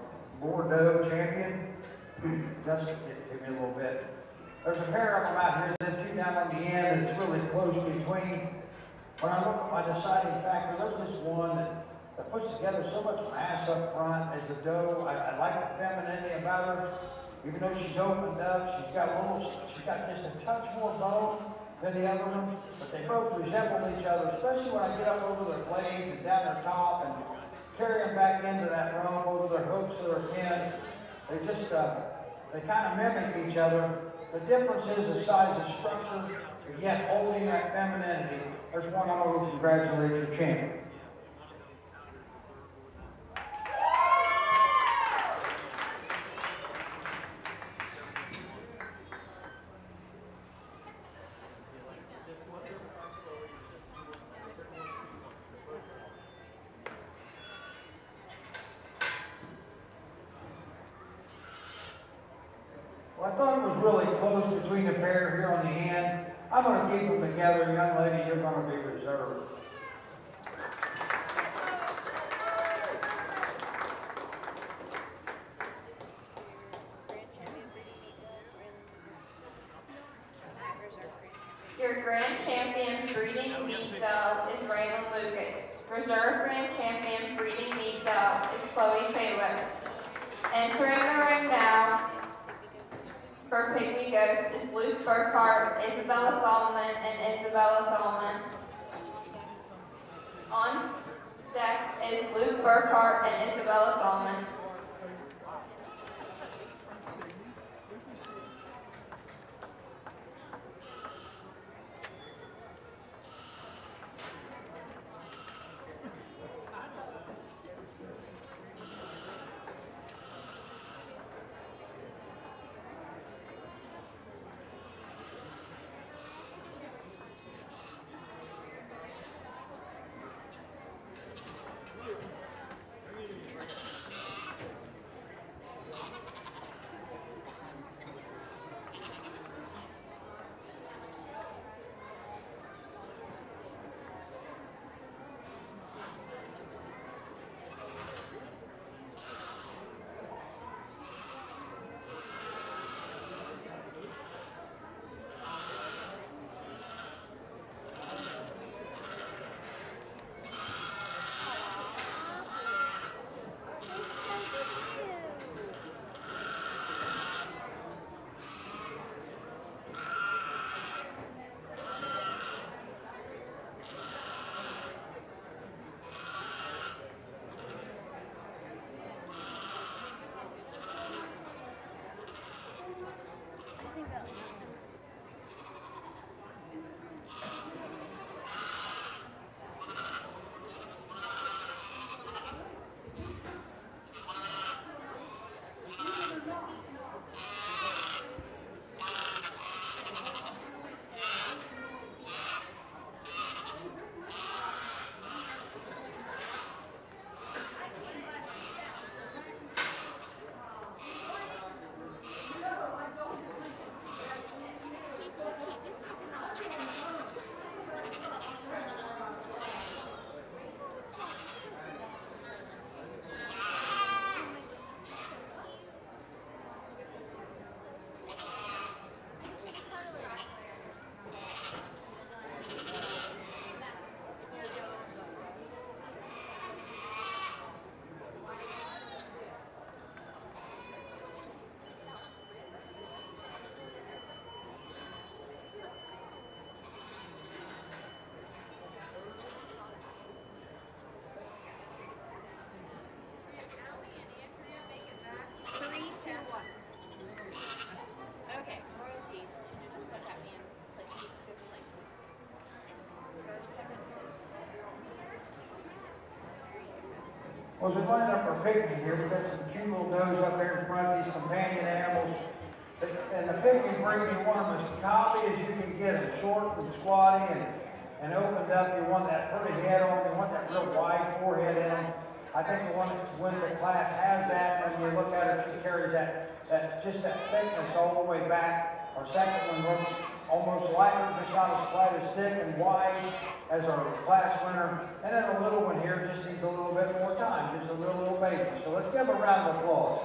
board doe champion, just give me a little bit. There's a pair of them out here, then two down on the end, it's really close between. When I look at my deciding factor, there's this one that puts together so much mass up front as a doe. I like the femininity about her. Even though she's opened up, she's got just a touch more bone than the other one, but they both resemble each other, especially when I get up over their blades and down their top and carry them back into that rump over their hooks or their pins. They just, they kind of mimic each other. The difference is the size of structure, but yet holding that femininity. There's one I'm going to congratulate your champion. Well, I thought it was really close between the pair here on the end. I'm going to keep them together. Young lady, you're going to be reserved. Your grand champion breeding meat doe is Raylan Lucas. Reserve grand champion breeding meat doe is Chloe Taylor. Entering the ring now for Pygmy goats is Luke Burkhart, Isabella Thalman, and Isabella Thalman. On deck is Luke Burkhart and Isabella Thalman. Well, as we line up our Pygmy here, we've got some cute little does up there in front, these companion animals. And the Pygmy breed, you want them as copy as you can get them, short and squatty and opened up. You want that pretty head on them, you want that real wide forehead in them. I think the one that wins the class has that, and when you look at her, she carries that thickness all the way back. Our second one looks almost lighter, but not as quite as thick and wide as our class winner. And then a little one here just needs a little bit more time, just a little baby. So let's give a round of applause.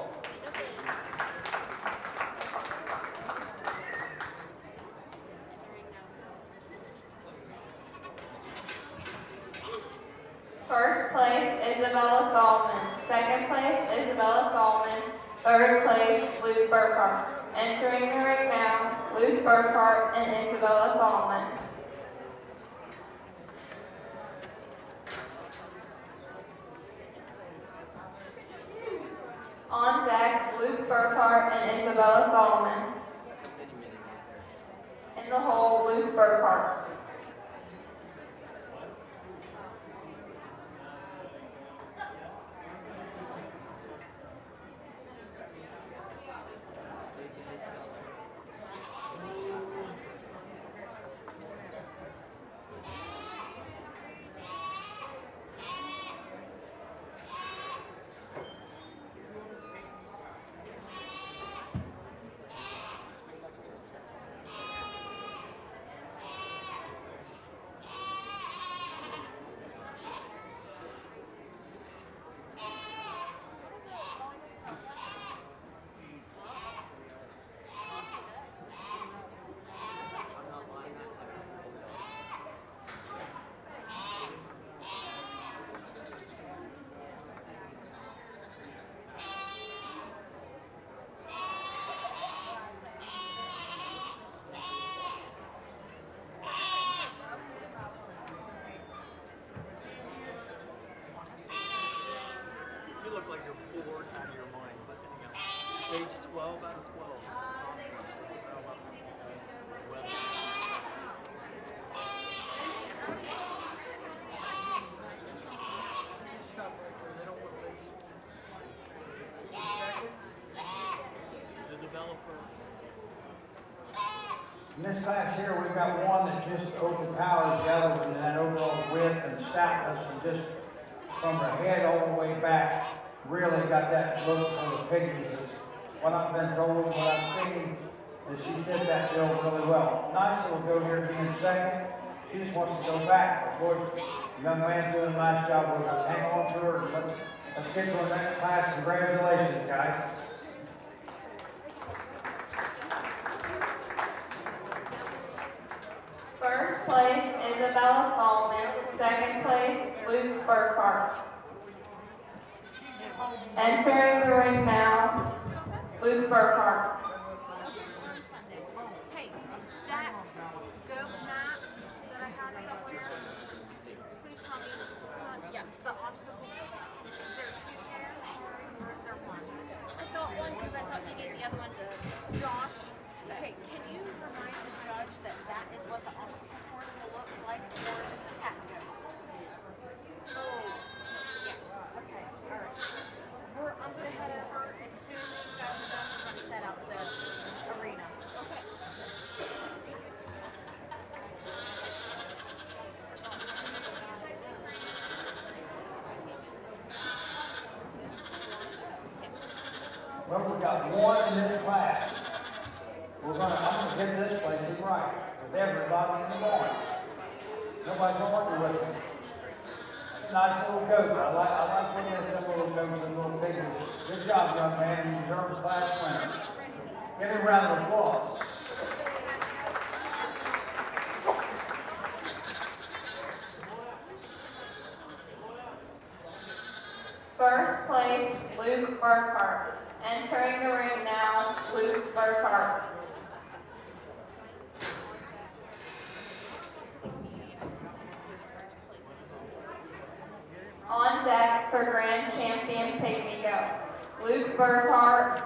First place, Isabella Gallman. Second place, Isabella Gallman. Third place, Luke Burkhart. Entering the ring now, Luke Burkhart and Isabella Gallman. On deck, Luke Burkhart and Isabella Gallman. In the hole, Luke Burkhart. You look like you're bored out of your mind, but anyhow, age 12 out of 12. Isabella first. In this class here, we've got one that just overpowers the other one in that overall width and stoutness, and just from her head all the way back, really got that look for the Pygmies. What I've been told, what I've seen, is she fits that bill really well. Nice little go here being second. She just wants to go back. Of course, the young man's doing a nice job with her. Hang on to her, and let's get to our next class. Congratulations, guys. First place, Isabella Gallman. Second place, Luke Burkhart. Entering the ring now, Luke Burkhart. Hey, that goat map that I had somewhere, please tell me, yeah, the obstacle, is there two pairs or is there one? I thought one because I thought you gave the other one to Josh. Okay, can you remind the judge that that is what the obstacle course will look like for the cat goat? Oh, yes, okay, all right. I'm going to head over and as soon as these guys are done, we're going to set up the arena. Okay. Well, we got one in this class. I'm gonna get this place right with everybody in the barn. Nobody's gonna argue with me. Nice little coat. I like looking at them little coats and little piggies. Good job, young man. You deserve a class winner. Give him a round of applause. First place, Luke Burkhart. Entering the ring now, Luke Burkhart. On deck for Grand Champion Pygmy Go, Luke Burkhart,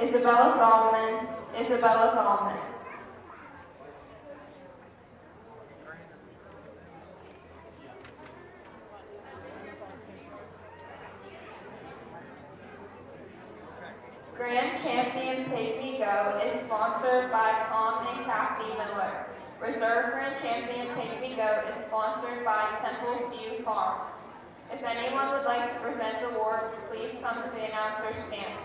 Isabella Gallman, Isabella Gallman. Grand Champion Pygmy Go is sponsored by Tom and Kathy Miller. Reserve Grand Champion Pygmy Go is sponsored by Temple View Farm. If anyone would like to present awards, please come to the announcer's stand.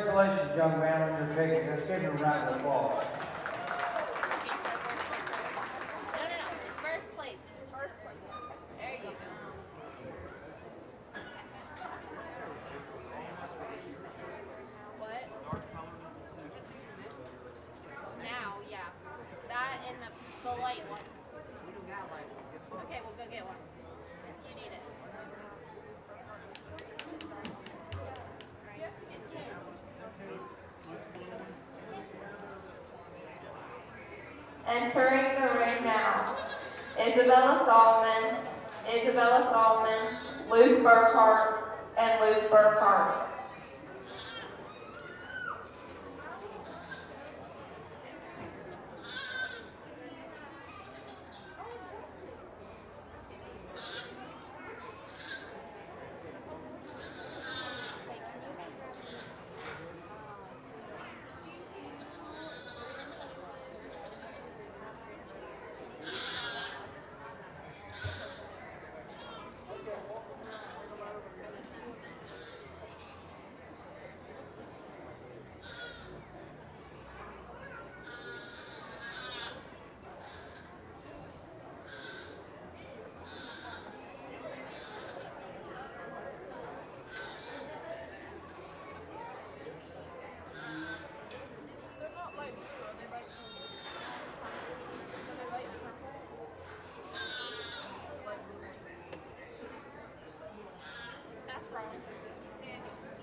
Congratulations, young man, on your Pygmy. Let's give him a round of applause. No. First place. First place. There you go. What? Now, yeah. That and the light one. Okay, we'll go get one. You need it. Get two. Entering the ring now, Isabella Thalman, Luke Burkhart, and Luke Burkhart.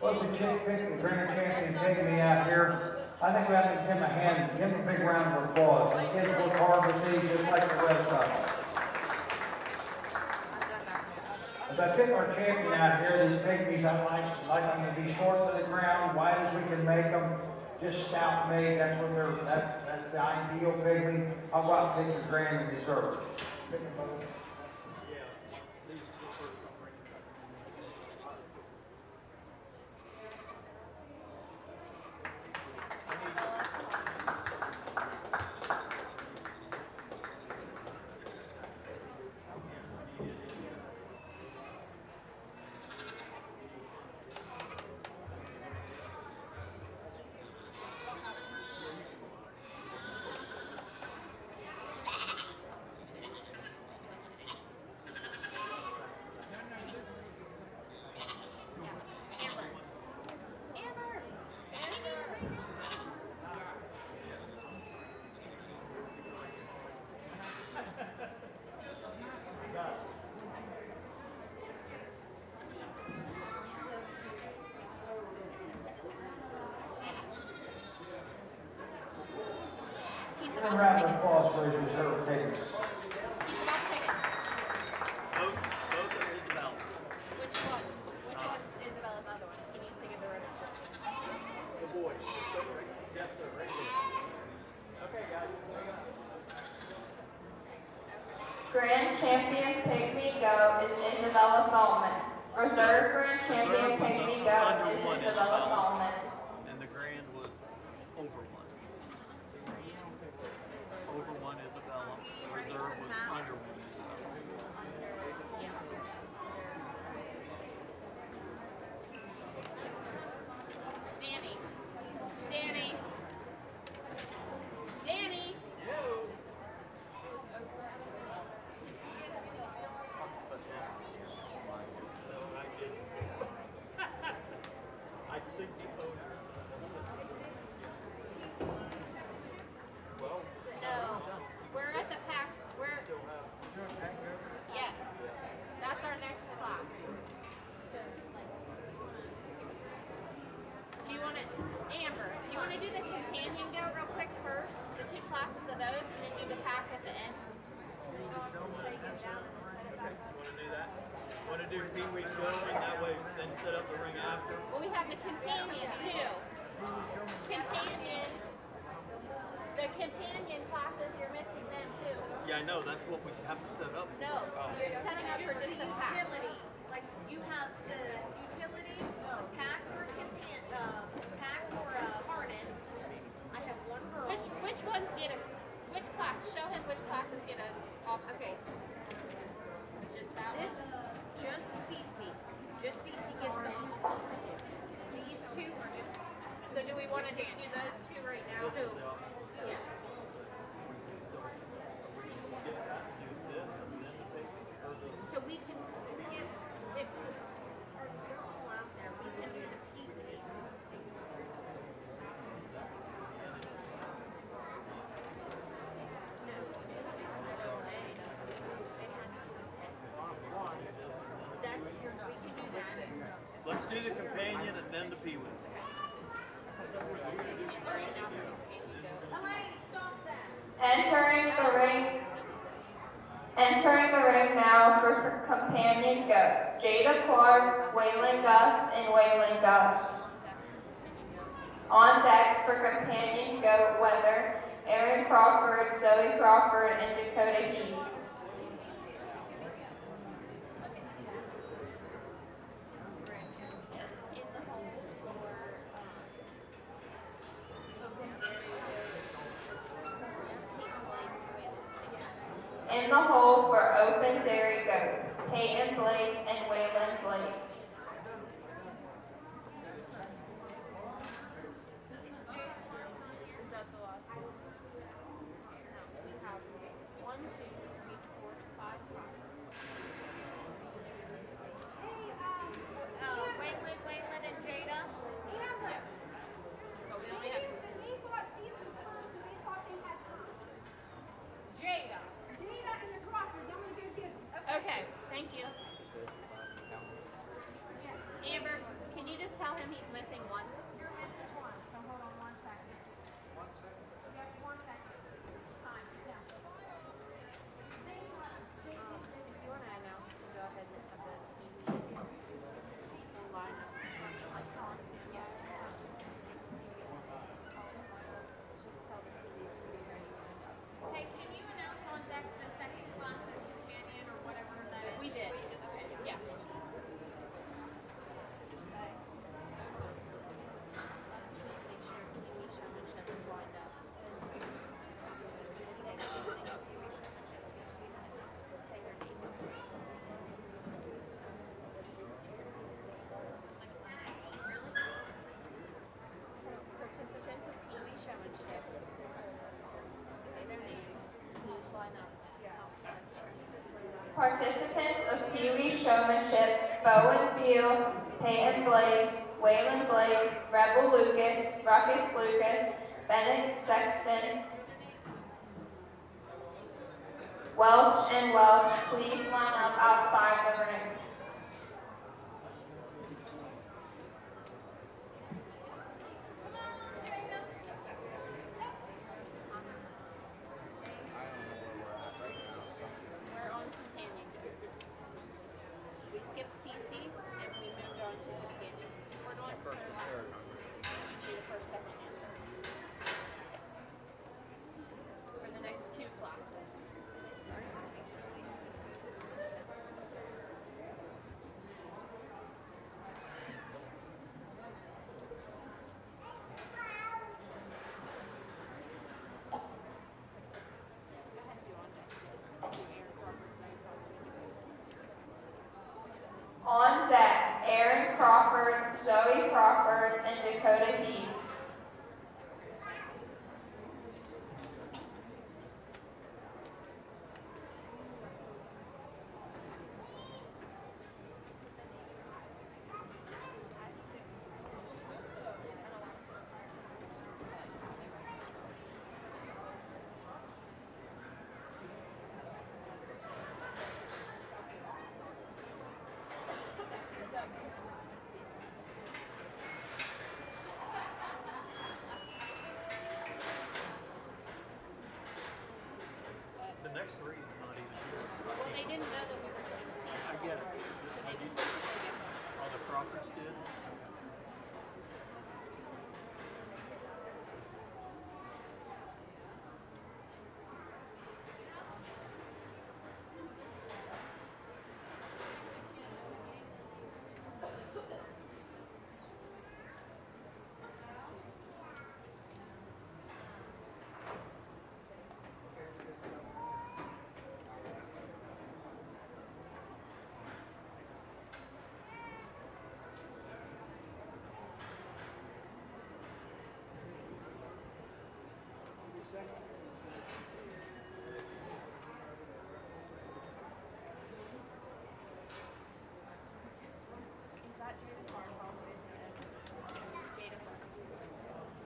Well, we picked the grand champion Pygmy out here. I think we have to give him a hand, give him a big round of applause. The kids work hard with these just like the rest of them. As I pick our champion out here, these Pygmies, I like them to be short to the ground, wide as we can make them, just stout made. That's what that's the ideal Pygmy. I'll go out and take your grand and dessert. Pick them both. He's A about to round pick of it. applause for his dessert Pygmy. He's about to pick it. Both are Isabella. Which one? Which one's Isabella's other one? He needs to get the ribbon. The boy. Yes, sir. Right there. Okay, guys. Grand champion Pygmy Go is Isabella Thalman. Reserve grand champion Reserve was Pygmy Go under is one Isabella Isabella. Thalman. And the grand was over one. Over one Isabella. Reserve was under one Isabella. Danny. Danny. Danny. I think the owner. Well, No. We're at the pack. We're. Yeah. That's our next class. Do you want to, Amber, do you want to do the companion go real quick first? The two classes of those, and then do the pack at the end? So you don't have to take it down and then set it back up. want to do that? Want to do Pee-wee showing that way, then set up the ring after? Well, we have the companion too. Companion. The companion classes, you're missing them too. Yeah, I know. That's what we have to set up. No, you're setting up for just the pack. Utility, like you have the utility, a pack or a pack or a harness. I have one girl. Which ones get a, which class? Show him which classes get an obstacle. Okay. Just that This, one. just Cece gets the obstacle. These two are just, so we want to just do those two right now? This is So, the yes. So we can skip, if they're all out there, we can do the Pygmy. No, it has that's your, we can do that. Let's do the companion and then the Pee-wee. Entering the ring now for companion goat. Jada Clark, Waylon Gus, and Waylon Gus. On deck for companion goat weather, Aaron Crawford, Zoe Crawford, and Dakota Heath. In the hole for open dairy goats, Peyton Blake and Waylon Blake. Is that the last one? We have 1, 2, 3, 4, 5 classes. Waylon and Jada? Yes. But we only have They thought Caesar's first and they thought they had time. Jada. Jada and the Crawfords, I'm gonna go get them. Okay, thank you. Amber, can you just tell him he's missing one? You're missing one, so hold on 1 second. 1 second? Yep, 1 second. Time, yeah. If you want to announce to go ahead and have the Pygmy line up. Yeah. Just tell the Pygmy to be ready lined up. Hey, can you announce on deck the second class of companion or whatever that is? We did. Okay. Yeah. Please make sure Pygmy showmanship is lined up. Say their names. Participants of Pygmy showmanship, say their names. Please line up outside. Participants of Pee Wee Showmanship, Bowen Beal, Peyton Blake, Waylon Blake, Rebel Lucas, Ruckus Lucas, Bennett Sexton, Welch and Welch, please line up outside the ring. We're on companion goats. We skipped CC and we moved on to companion. We're doing first and third. Do the first, second, and third. For the next 2 classes. Go ahead and do on deck. Do Aaron Crawford, Zoe Crawford. On deck, Aaron Crawford, Zoe Crawford, and Dakota Heath. The next 3 is not even here. Well, they didn't know that we were doing CC. I get it. So they just went to the Oh, the Crawfords did?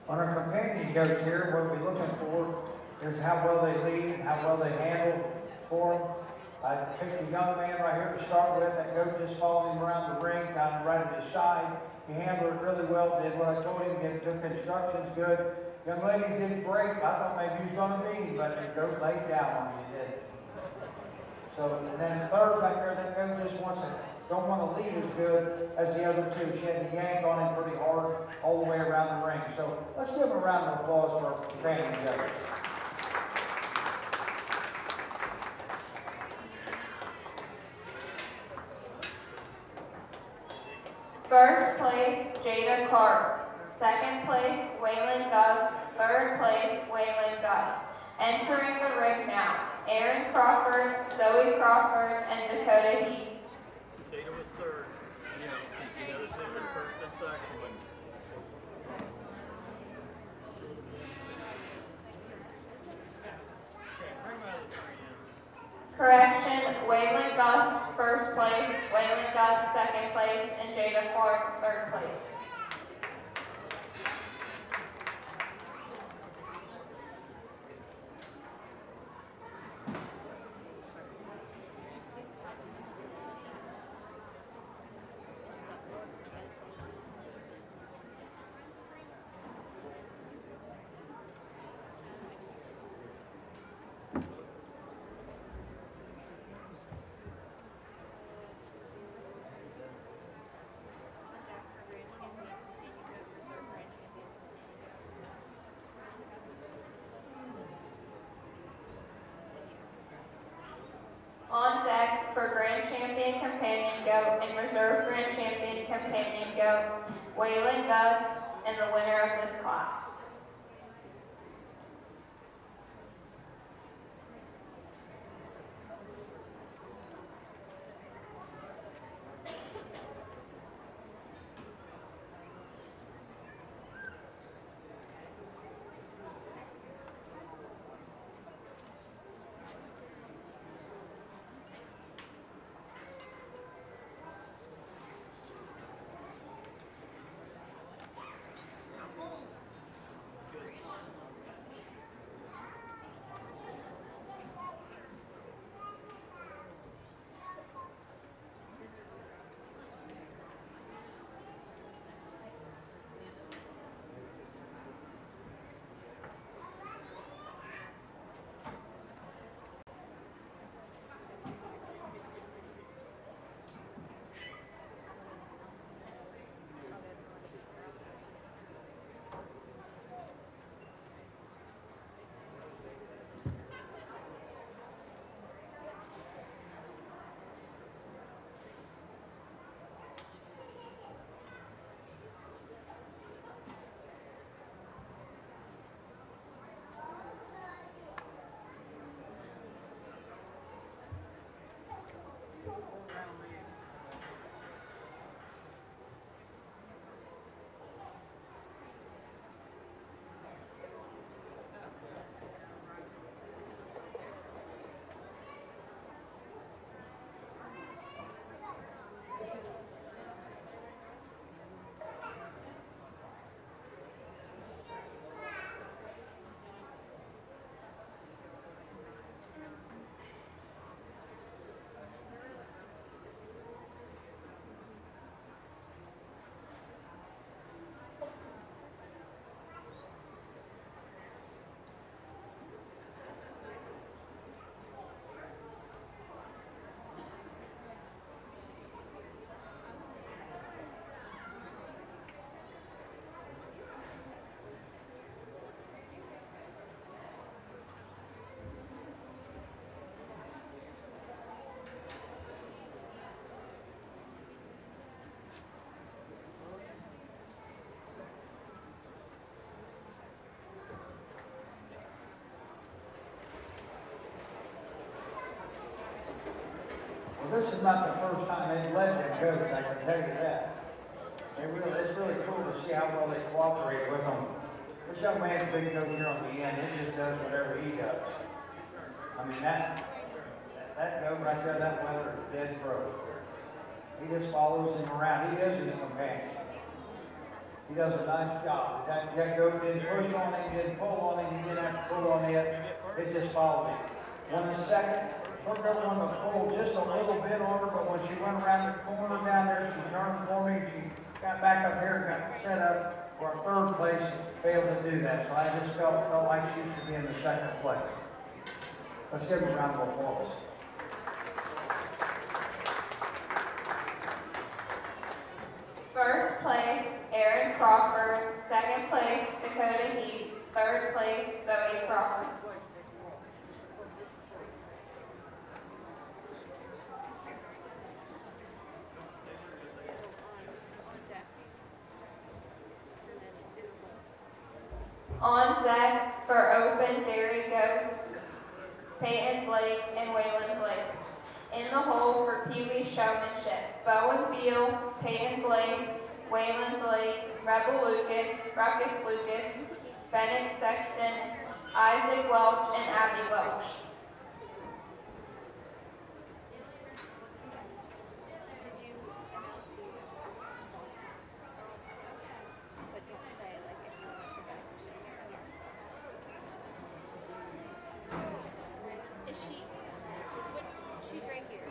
On our companion goats here, what we're looking for is how well they lead, how well they handle for them. I picked a young man right here to start with. That goat just followed him around the ring, kind of right at his side. He handled it really well, did what I told him, took instructions good. Young lady did great. I thought maybe he was going to beat him, but the goat laid down on him, he did. So, and then third back there, that goat just don't want to lead as good as the other two. She had to yank on him pretty hard all the way around the ring. So let's give him a round of applause for our companion goat. First place, Jada Clark. Second place, Waylon Gus. Third place, Waylon Gus. Entering the ring now, Aaron Crawford, Zoe Crawford, and Dakota Heath. Jada was third. Yeah, the other two were first and second. Okay, bring them out of the ring. Correction, Waylon Gus, first place, Waylon Gus, second place, and Jada Clark, third place. On deck for Grand Champion Companion Goat and Reserve Grand Champion Companion Goat, Waylon Gus, and the winner of this class. This is not the first time they've led them goats, I can tell you that. It's really cool to see how well they cooperate with them. This young man's big goat here on the end, he just does whatever he does. I mean, that goat right there, that weather is dead broke. He just follows him around. He is his companion. He does a nice job. That goat didn't push on it, he didn't pull on it, he didn't have to pull on it. It just followed him. Won the second. Her goat wanted to pull just a little bit on her, but when she went around the corner down there, she turned for me, she got back up here and got set up for a third place, failed to do that. So I just felt like she should be in the second place. Let's give her a round of applause. First place, Aaron Crawford. Second place, Dakota Heath. Third place, Zoe Crawford. On deck for open dairy goats, Peyton Blake and Waylon Blake. In the hole for Pee-wee showmanship, Bowen Beal, Peyton Blake, Waylon Blake, Rebel Lucas, Ruckus Lucas, Bennett Sexton, Isaac Welch, and Abby Welch. Did you announce these sponsors? But don't say like if you want to present she's right here. Is she? She's right here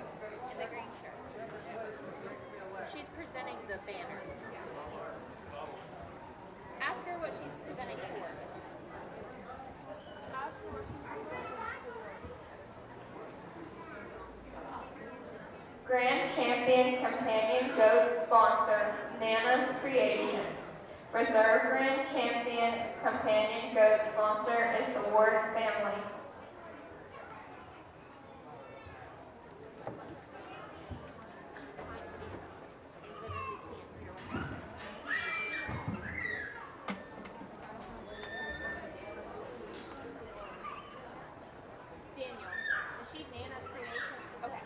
in the green shirt. She's presenting the banner. Ask her what she's presenting for. Grand Champion Companion Goat Sponsor, Nana's Creations. Reserve Grand Champion Companion Goat Sponsor is the Ward family. Daniel, is she Nana's Creations? Okay.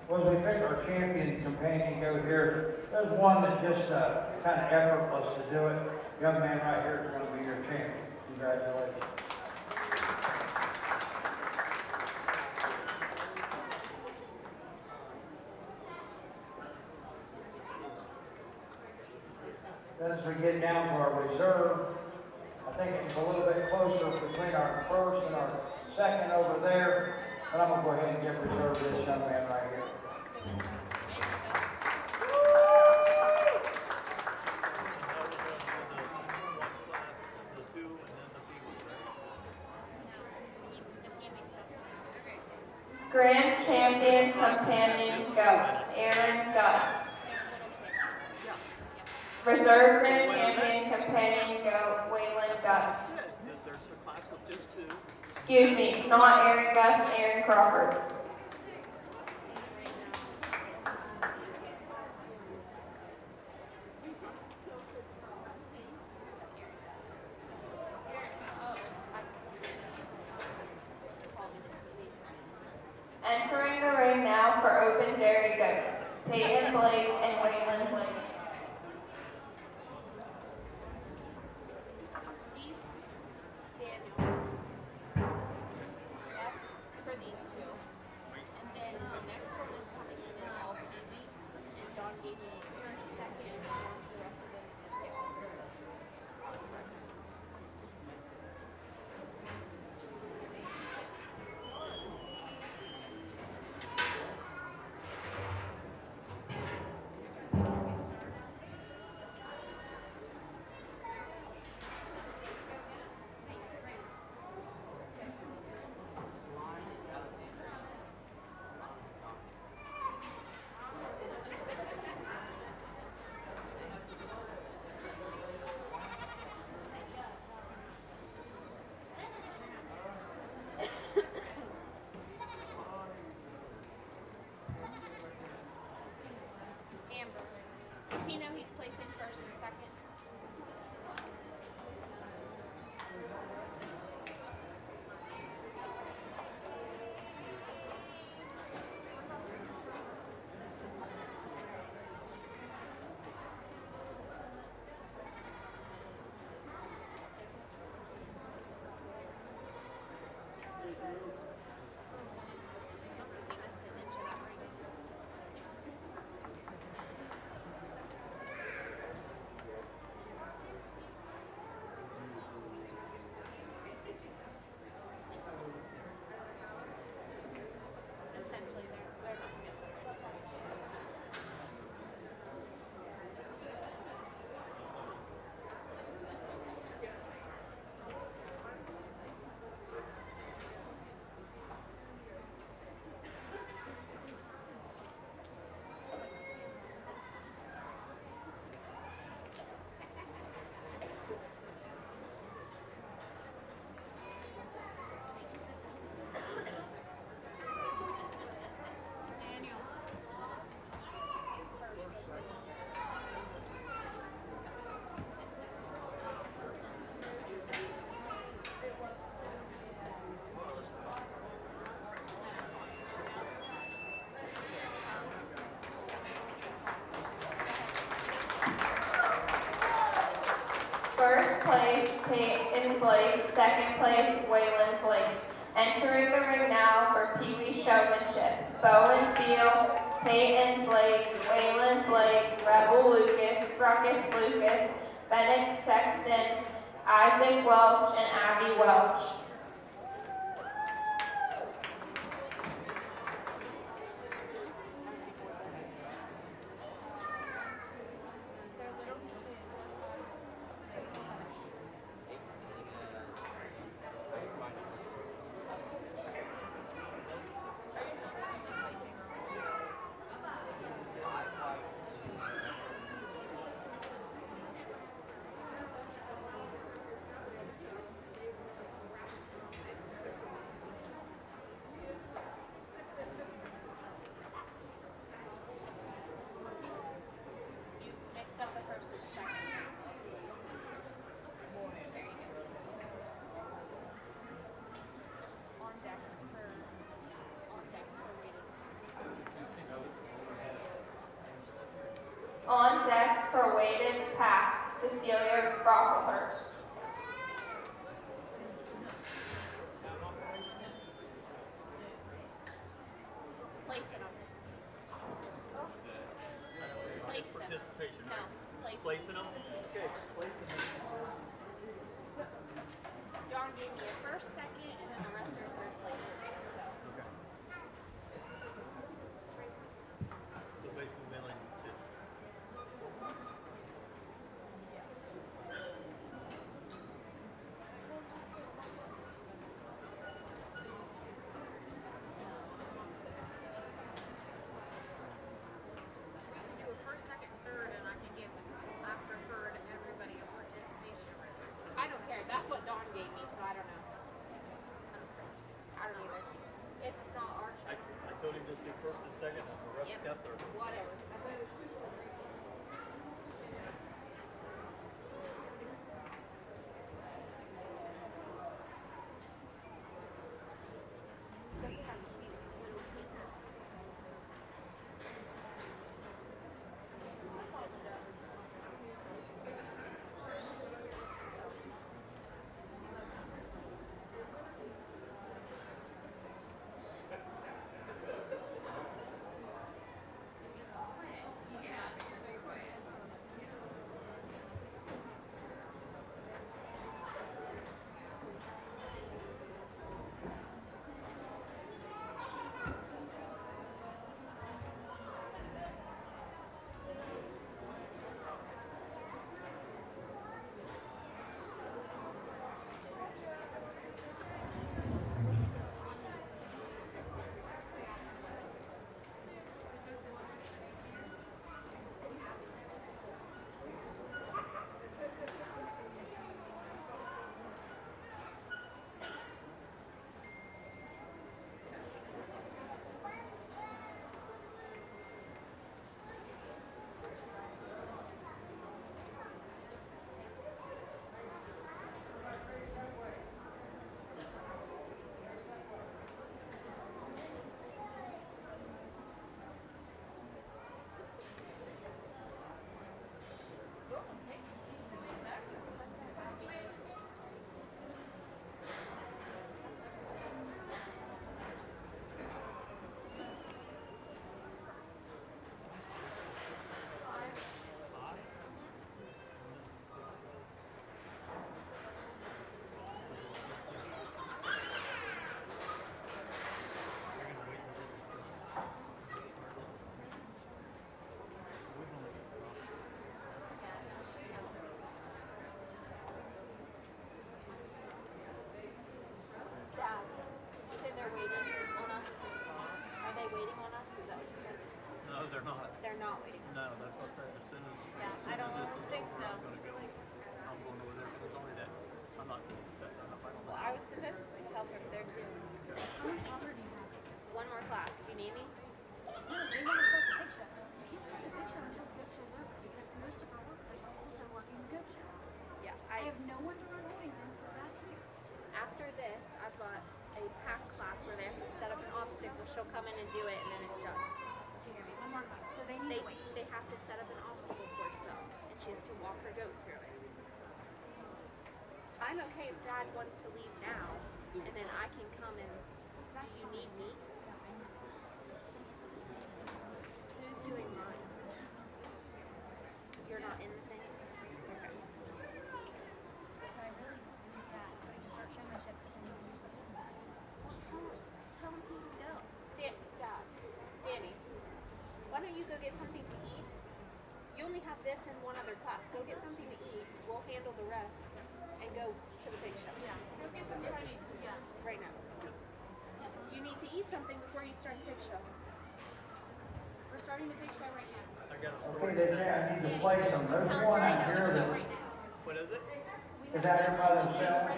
Well, as we pick our champion companion goat here, there's one that just kind of effortless to do it. Young man right here is going to be your champion. Congratulations. Then as we get down to our reserve, I think it's a little bit closer between our first and our second over there. But I'm going to go ahead and give reserve to this young man right here. Grand Champion Companion Goat, Aaron Gus. Reserve Grand Champion Companion Goat, Waylon Gus. There's a class with just two. Excuse me, not Aaron Gus, Aaron Crawford. Entering the ring now for open dairy goats, Peyton Blake and Waylon Blake. These, Daniel. That's for these two. And then the next one is coming in is all Pygmy. And Dawn gave me first, second, and once the rest of them just get all three of those rules. Amber. Does he know he's placing first and second? First place, Peyton Blake. Second place, Waylon Blake. Entering the ring now for Pygmy showmanship. Bowen Beal, Peyton Blake, Waylon Blake, Rebel Lucas, Ruckus Lucas, Bennett Sexton, Isaac Welch, and Abby Welch. You mixed up the first and second. There you go. On deck for weighted. On deck for weighted pack, Cecilia Brocklehurst. Placing them. It's Placing them. participation, No, right? placing them. Placing them? Okay, placing them. Dawn gave me a first, second, and then the rest are third place for me. So Okay. So basically we only need two. Do a first, second, third, and I can give after third everybody a participation ribbon. I don't care. That's what Dawn gave me, so I don't know. I don't either. It's not our I show. told him just do first and second and the rest Yep. got third. Whatever. Look how cute his little feet are. Dad, you say they're waiting on us? Are they waiting on us? Is that what you said? No, they're not. They're not waiting on us. No, that's what I said. As soon as, Yeah, as soon I don't as this is think over, so. I'm gonna go. I'm going over there. There's only that. I'm not gonna set that up. I don't know. Well, I was supposed to help over there too. How much longer do you have? One more class. You need me? No, they want to start the big show. We can't start the big show until the goat show's over because most of our workers are also working the goat show. Yeah. I have no one to run holding rooms, but that's here. After this, I've got a pack class where they have to set up an obstacle. She'll come in and do it, and then it's done. So you're gonna be one more class. So they need They to wait. they have to set up an obstacle course though, and she has to walk her goat through it. I'm okay if Dad wants to leave now, and then I can come and. Do you need me? Who's doing mine? You're not in the thing? Okay. So I really need that so we can start showmanship so we can use the whole class. Tell him he can go. Dad, Danny, why don't you go get something to eat? You only have this and one other class. Go get something to eat. We'll handle the rest and go to the pig show. Yeah. Go get some Chinese food. Yeah. Right now. You need to eat something before you start the pig show. We're starting the pig show right now. I got a Okay, story. I need to play some. There's Tell us one right out now, here the show that right now. What is it? is out here by themselves,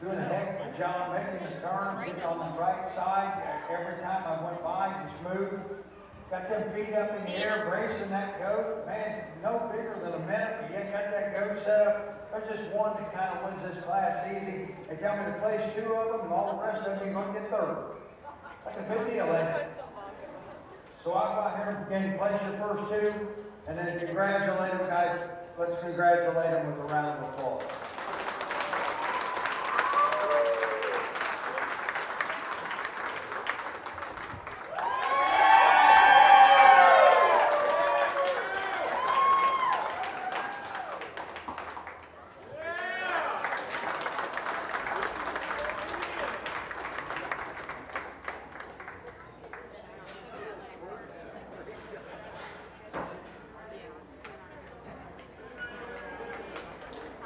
doing a heck of a job, making the turns, getting on the right side. Every time I went by, just moved. Got them feet up in the air, bracing that goat. Man, no bigger than a minute, but yet got that goat set up. There's just one that kind of wins this class easy. They tell me to place 2 of them, and all the rest of them you're going to get 3rd. That's a big deal, ain't it? So I'll go out here and begin to place your first 2, and then congratulate them, guys. Let's congratulate them with a round of applause.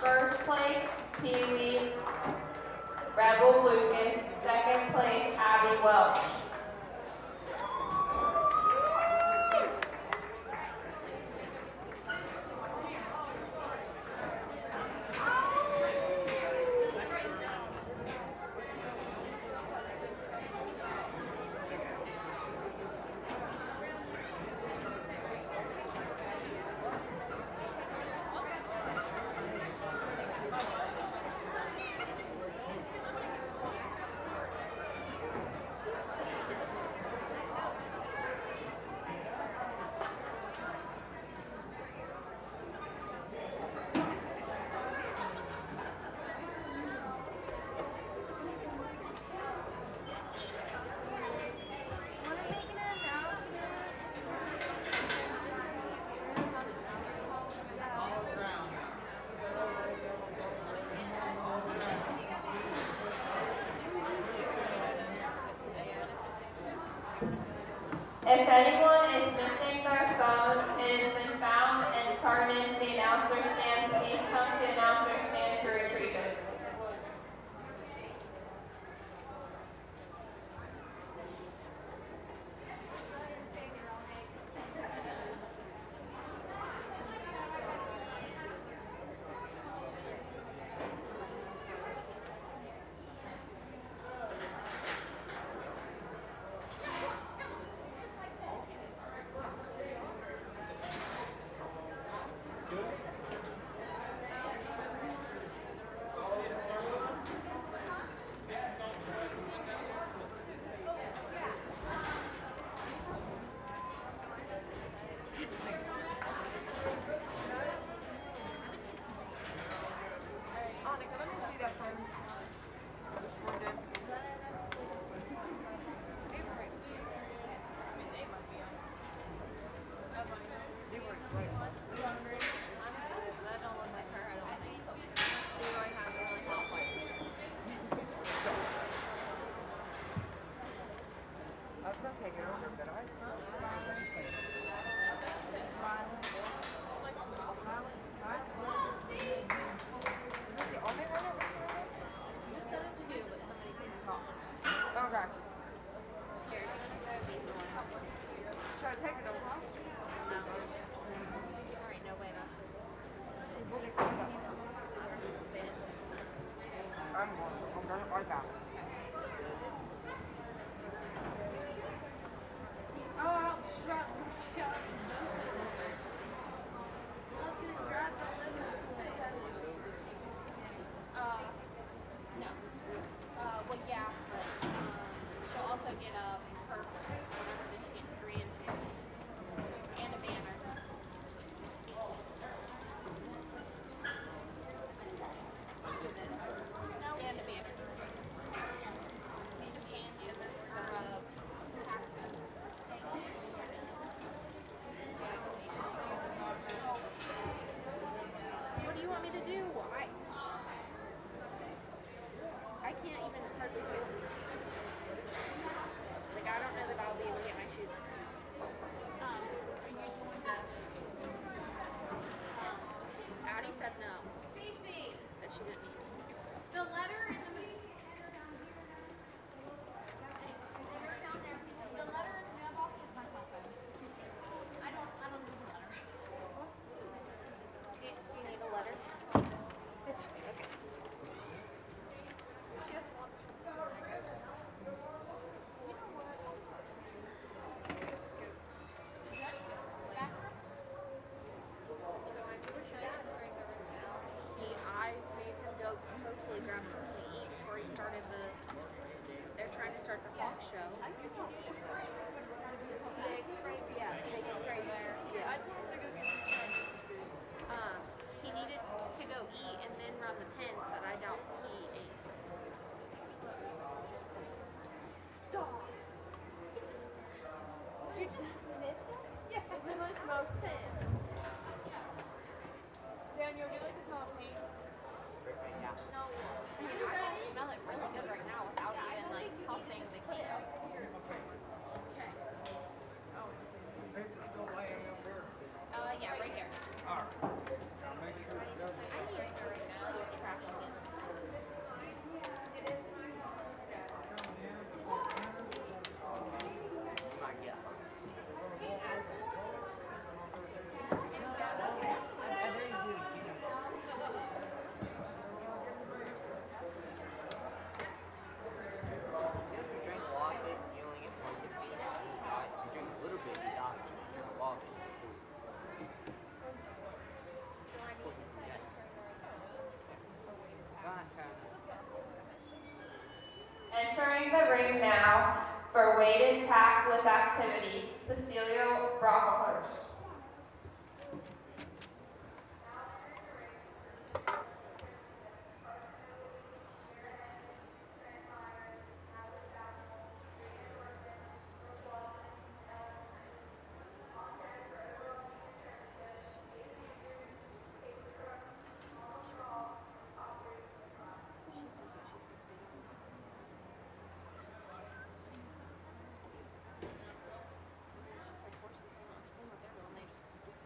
First place, Pygmy Rebel Lucas. Second place, Abby Welch. If anyone is missing their phone, it has been found and turned into the announcer stand. Please come to the announcer stand to retrieve it. Yeah. No, I mean, I can smell it really good right now without even like huffing the can. Paper's still laying up there. Yeah, right here. All right. Gotta make sure it doesn't. I need it right now. It's trash can. You might get one. If you drink a lot of it, you only get 26 minutes. Right? If you drink a little bit, you die. If you drink a lot of it, you lose. Do I need to say it's Go ahead, Karen. Entering the ring now for weighted pack with activities, Cecilia Brocklehurst. just like horses, they don't explain what they're doing, they just do it.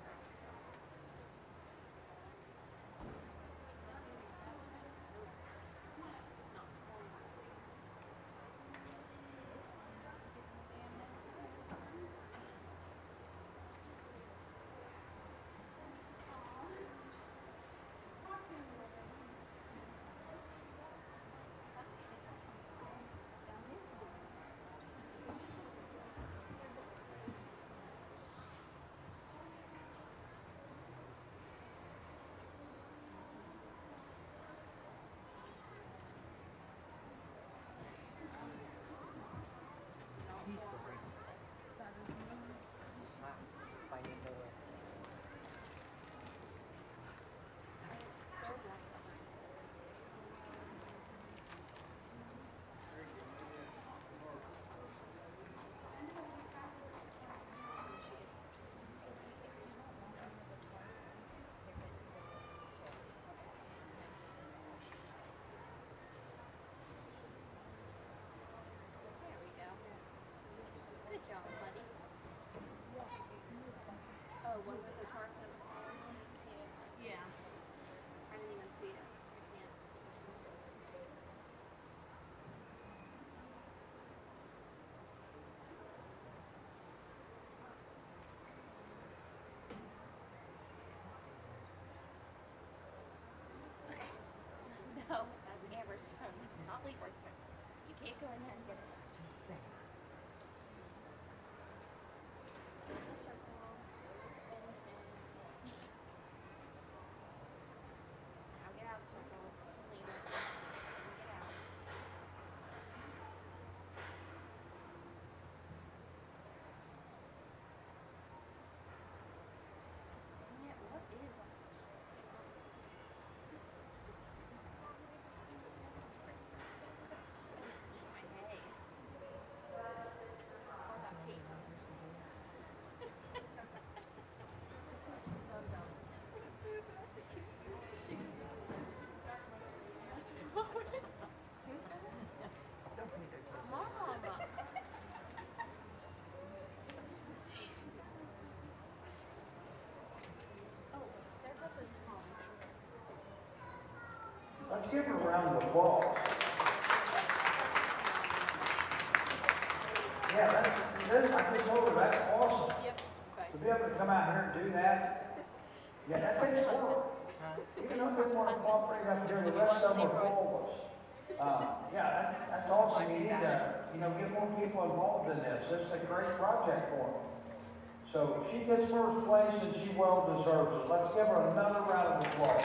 There we go. Good job, buddy. Oh, was it the tarp that was falling on? Yeah. I didn't even see it. I can't see it. No, that's Amber's phone. It's not Leroy's phone. You can't go in there and get it. In a circle, spin, spin. Now get out of the circle. Leave it. And get out. Dang it, what is that? Eat my hay. Or that paper. This is so dumb. Who's that? Mom. Oh, their husband's home. Let's give her a round of applause. Yeah, I just told her that's awesome. Yep. To be able to come out here and do that, yeah, that takes work. Even though they want to cooperate up here, the rest of them are full of us. Yeah, that's awesome. You need to, get more people involved in this. This is a great project for them. So she gets first place and she well deserves it. Let's give her another round of applause.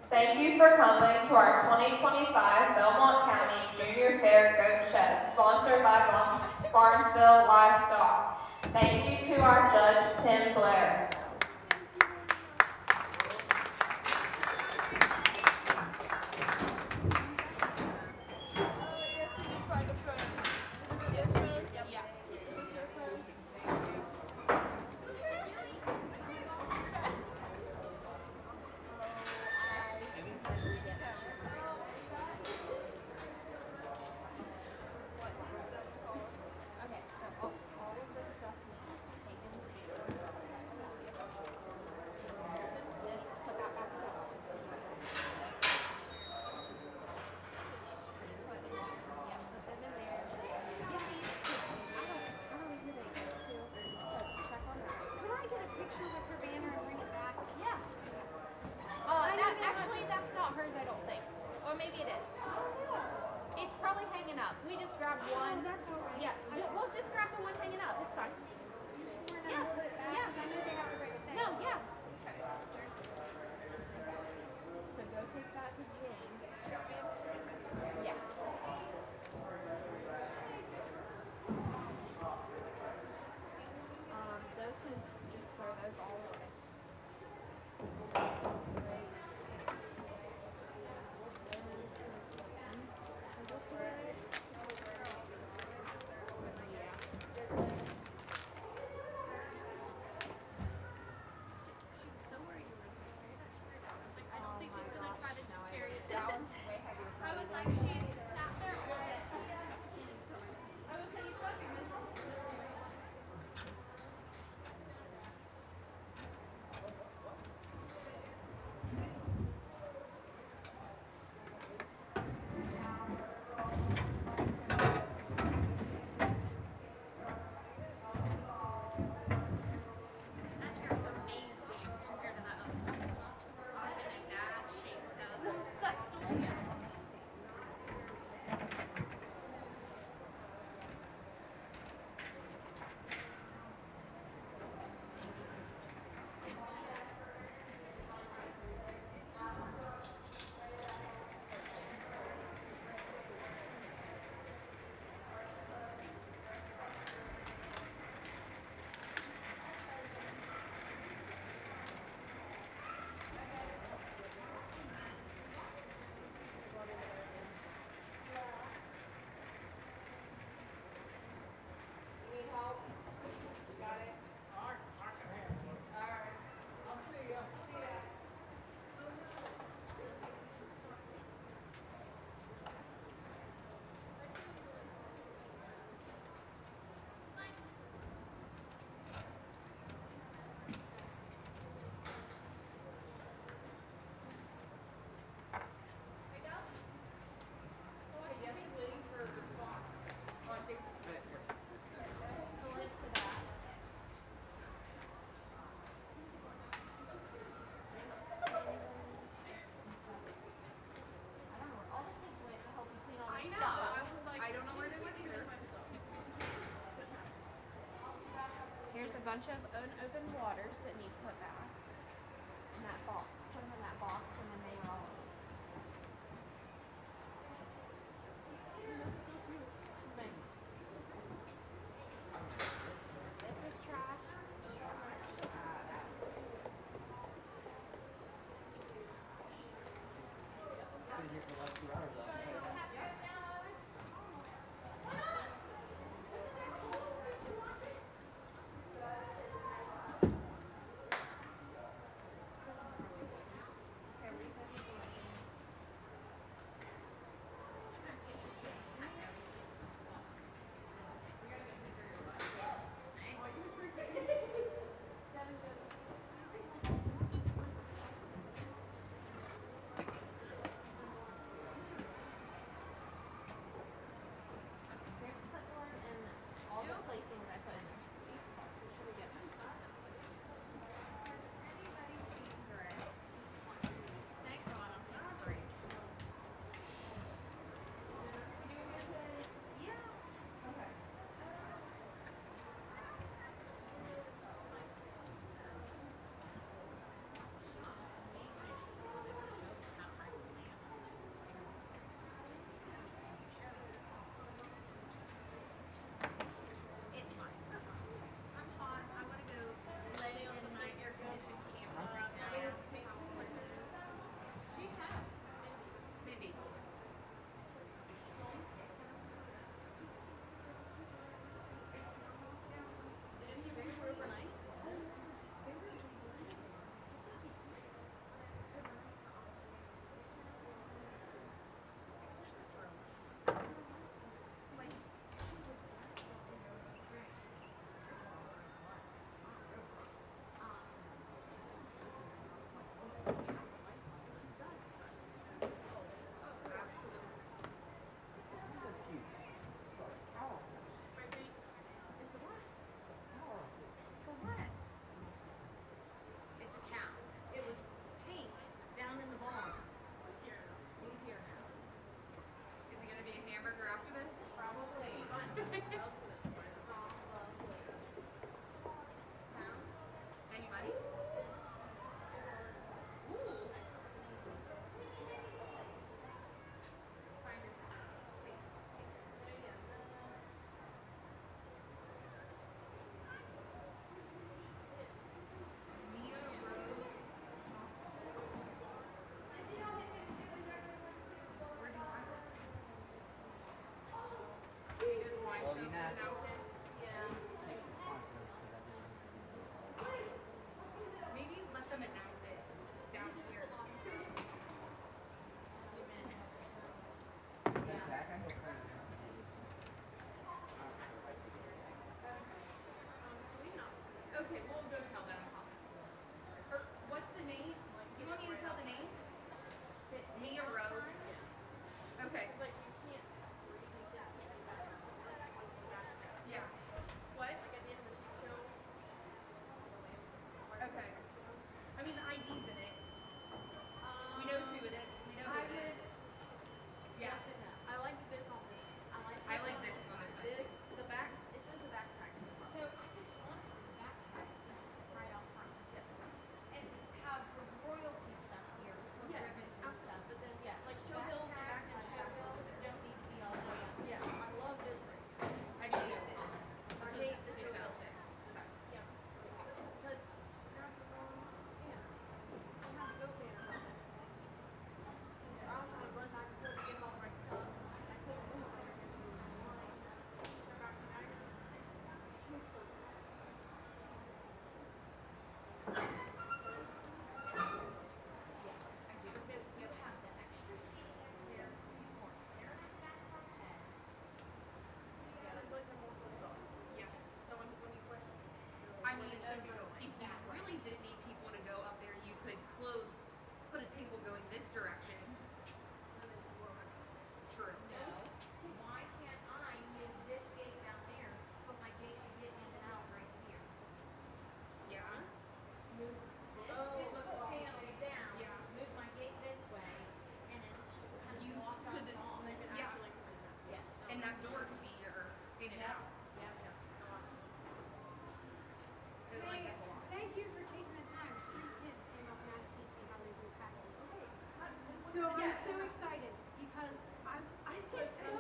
Thank you for coming to our 2025 Belmont County Junior Fair Goat Show, sponsored by Barnesville Livestock. Thank you to our judge, Tim Blair. Yes. hers, I don't think. Or maybe it is. It's probably hanging up. We just grabbed one. Oh, that's all right. Yeah, we'll just grab the one hanging up. It's fine. You sure not Yeah, to put it back? yeah. 'Cause I know they have to bring it back. No, yeah. So go take that to James. Yeah. Those can just throw those all away. She was so worried you were going to carry that chair down. I was like, I don't think she's going to try to carry it That down. one's way heavier. I was like, she sat there all day. I was like, you've got to be miserable. That chair was amazing compared to that other one. I'm in bad shape though. That stool, yeah. Here's a bunch of unopened waters that need put back in that box. Put them in that box, and then they are all. Thanks. This is trash. Been here for the last 2 hours though. Okay. Like you can't, or even kids can't do that. Yeah. What? Like at the end of the sheep show. Okay. I mean, the ID's in it. We knows who it is. We know who it is. Yeah. Yes and no. I like this on this. I like this on this side This, too. the back, it shows the backtrack. So I could honestly backtrack this right out front. Yes. And have the royalty stuff here with Yes, ribbons and stuff. absolutely. But then, Yeah, like show bills, the back and show bills. don't need to be all the way up. Yeah, I love this ring. I do too. This. This I hate is the show bills. fantastic. Yeah. Because you have the wrong banners. You have to go banners on it. I was trying to run back and forth to get all the right stuff. And I couldn't move over and do it online. They're back to back. I do. You have the extra seating over there, so you weren't staring at that from heads. Yes. So when you question, I mean, if you really did need people to go up there, you could put a table going this direction. True. No, why can't I move this gate down there, but my gate to get in and out right here? Yeah. Move this Oh, 6 foot panel down, Yeah. move my gate this way, and then kind of You block could- us off. yeah. Yes. And that door could be your in and out. Yep. I like this a lot. Thank you for taking the time. 3 kids came up and asked Cece how they do packing. So I'm so excited because I think so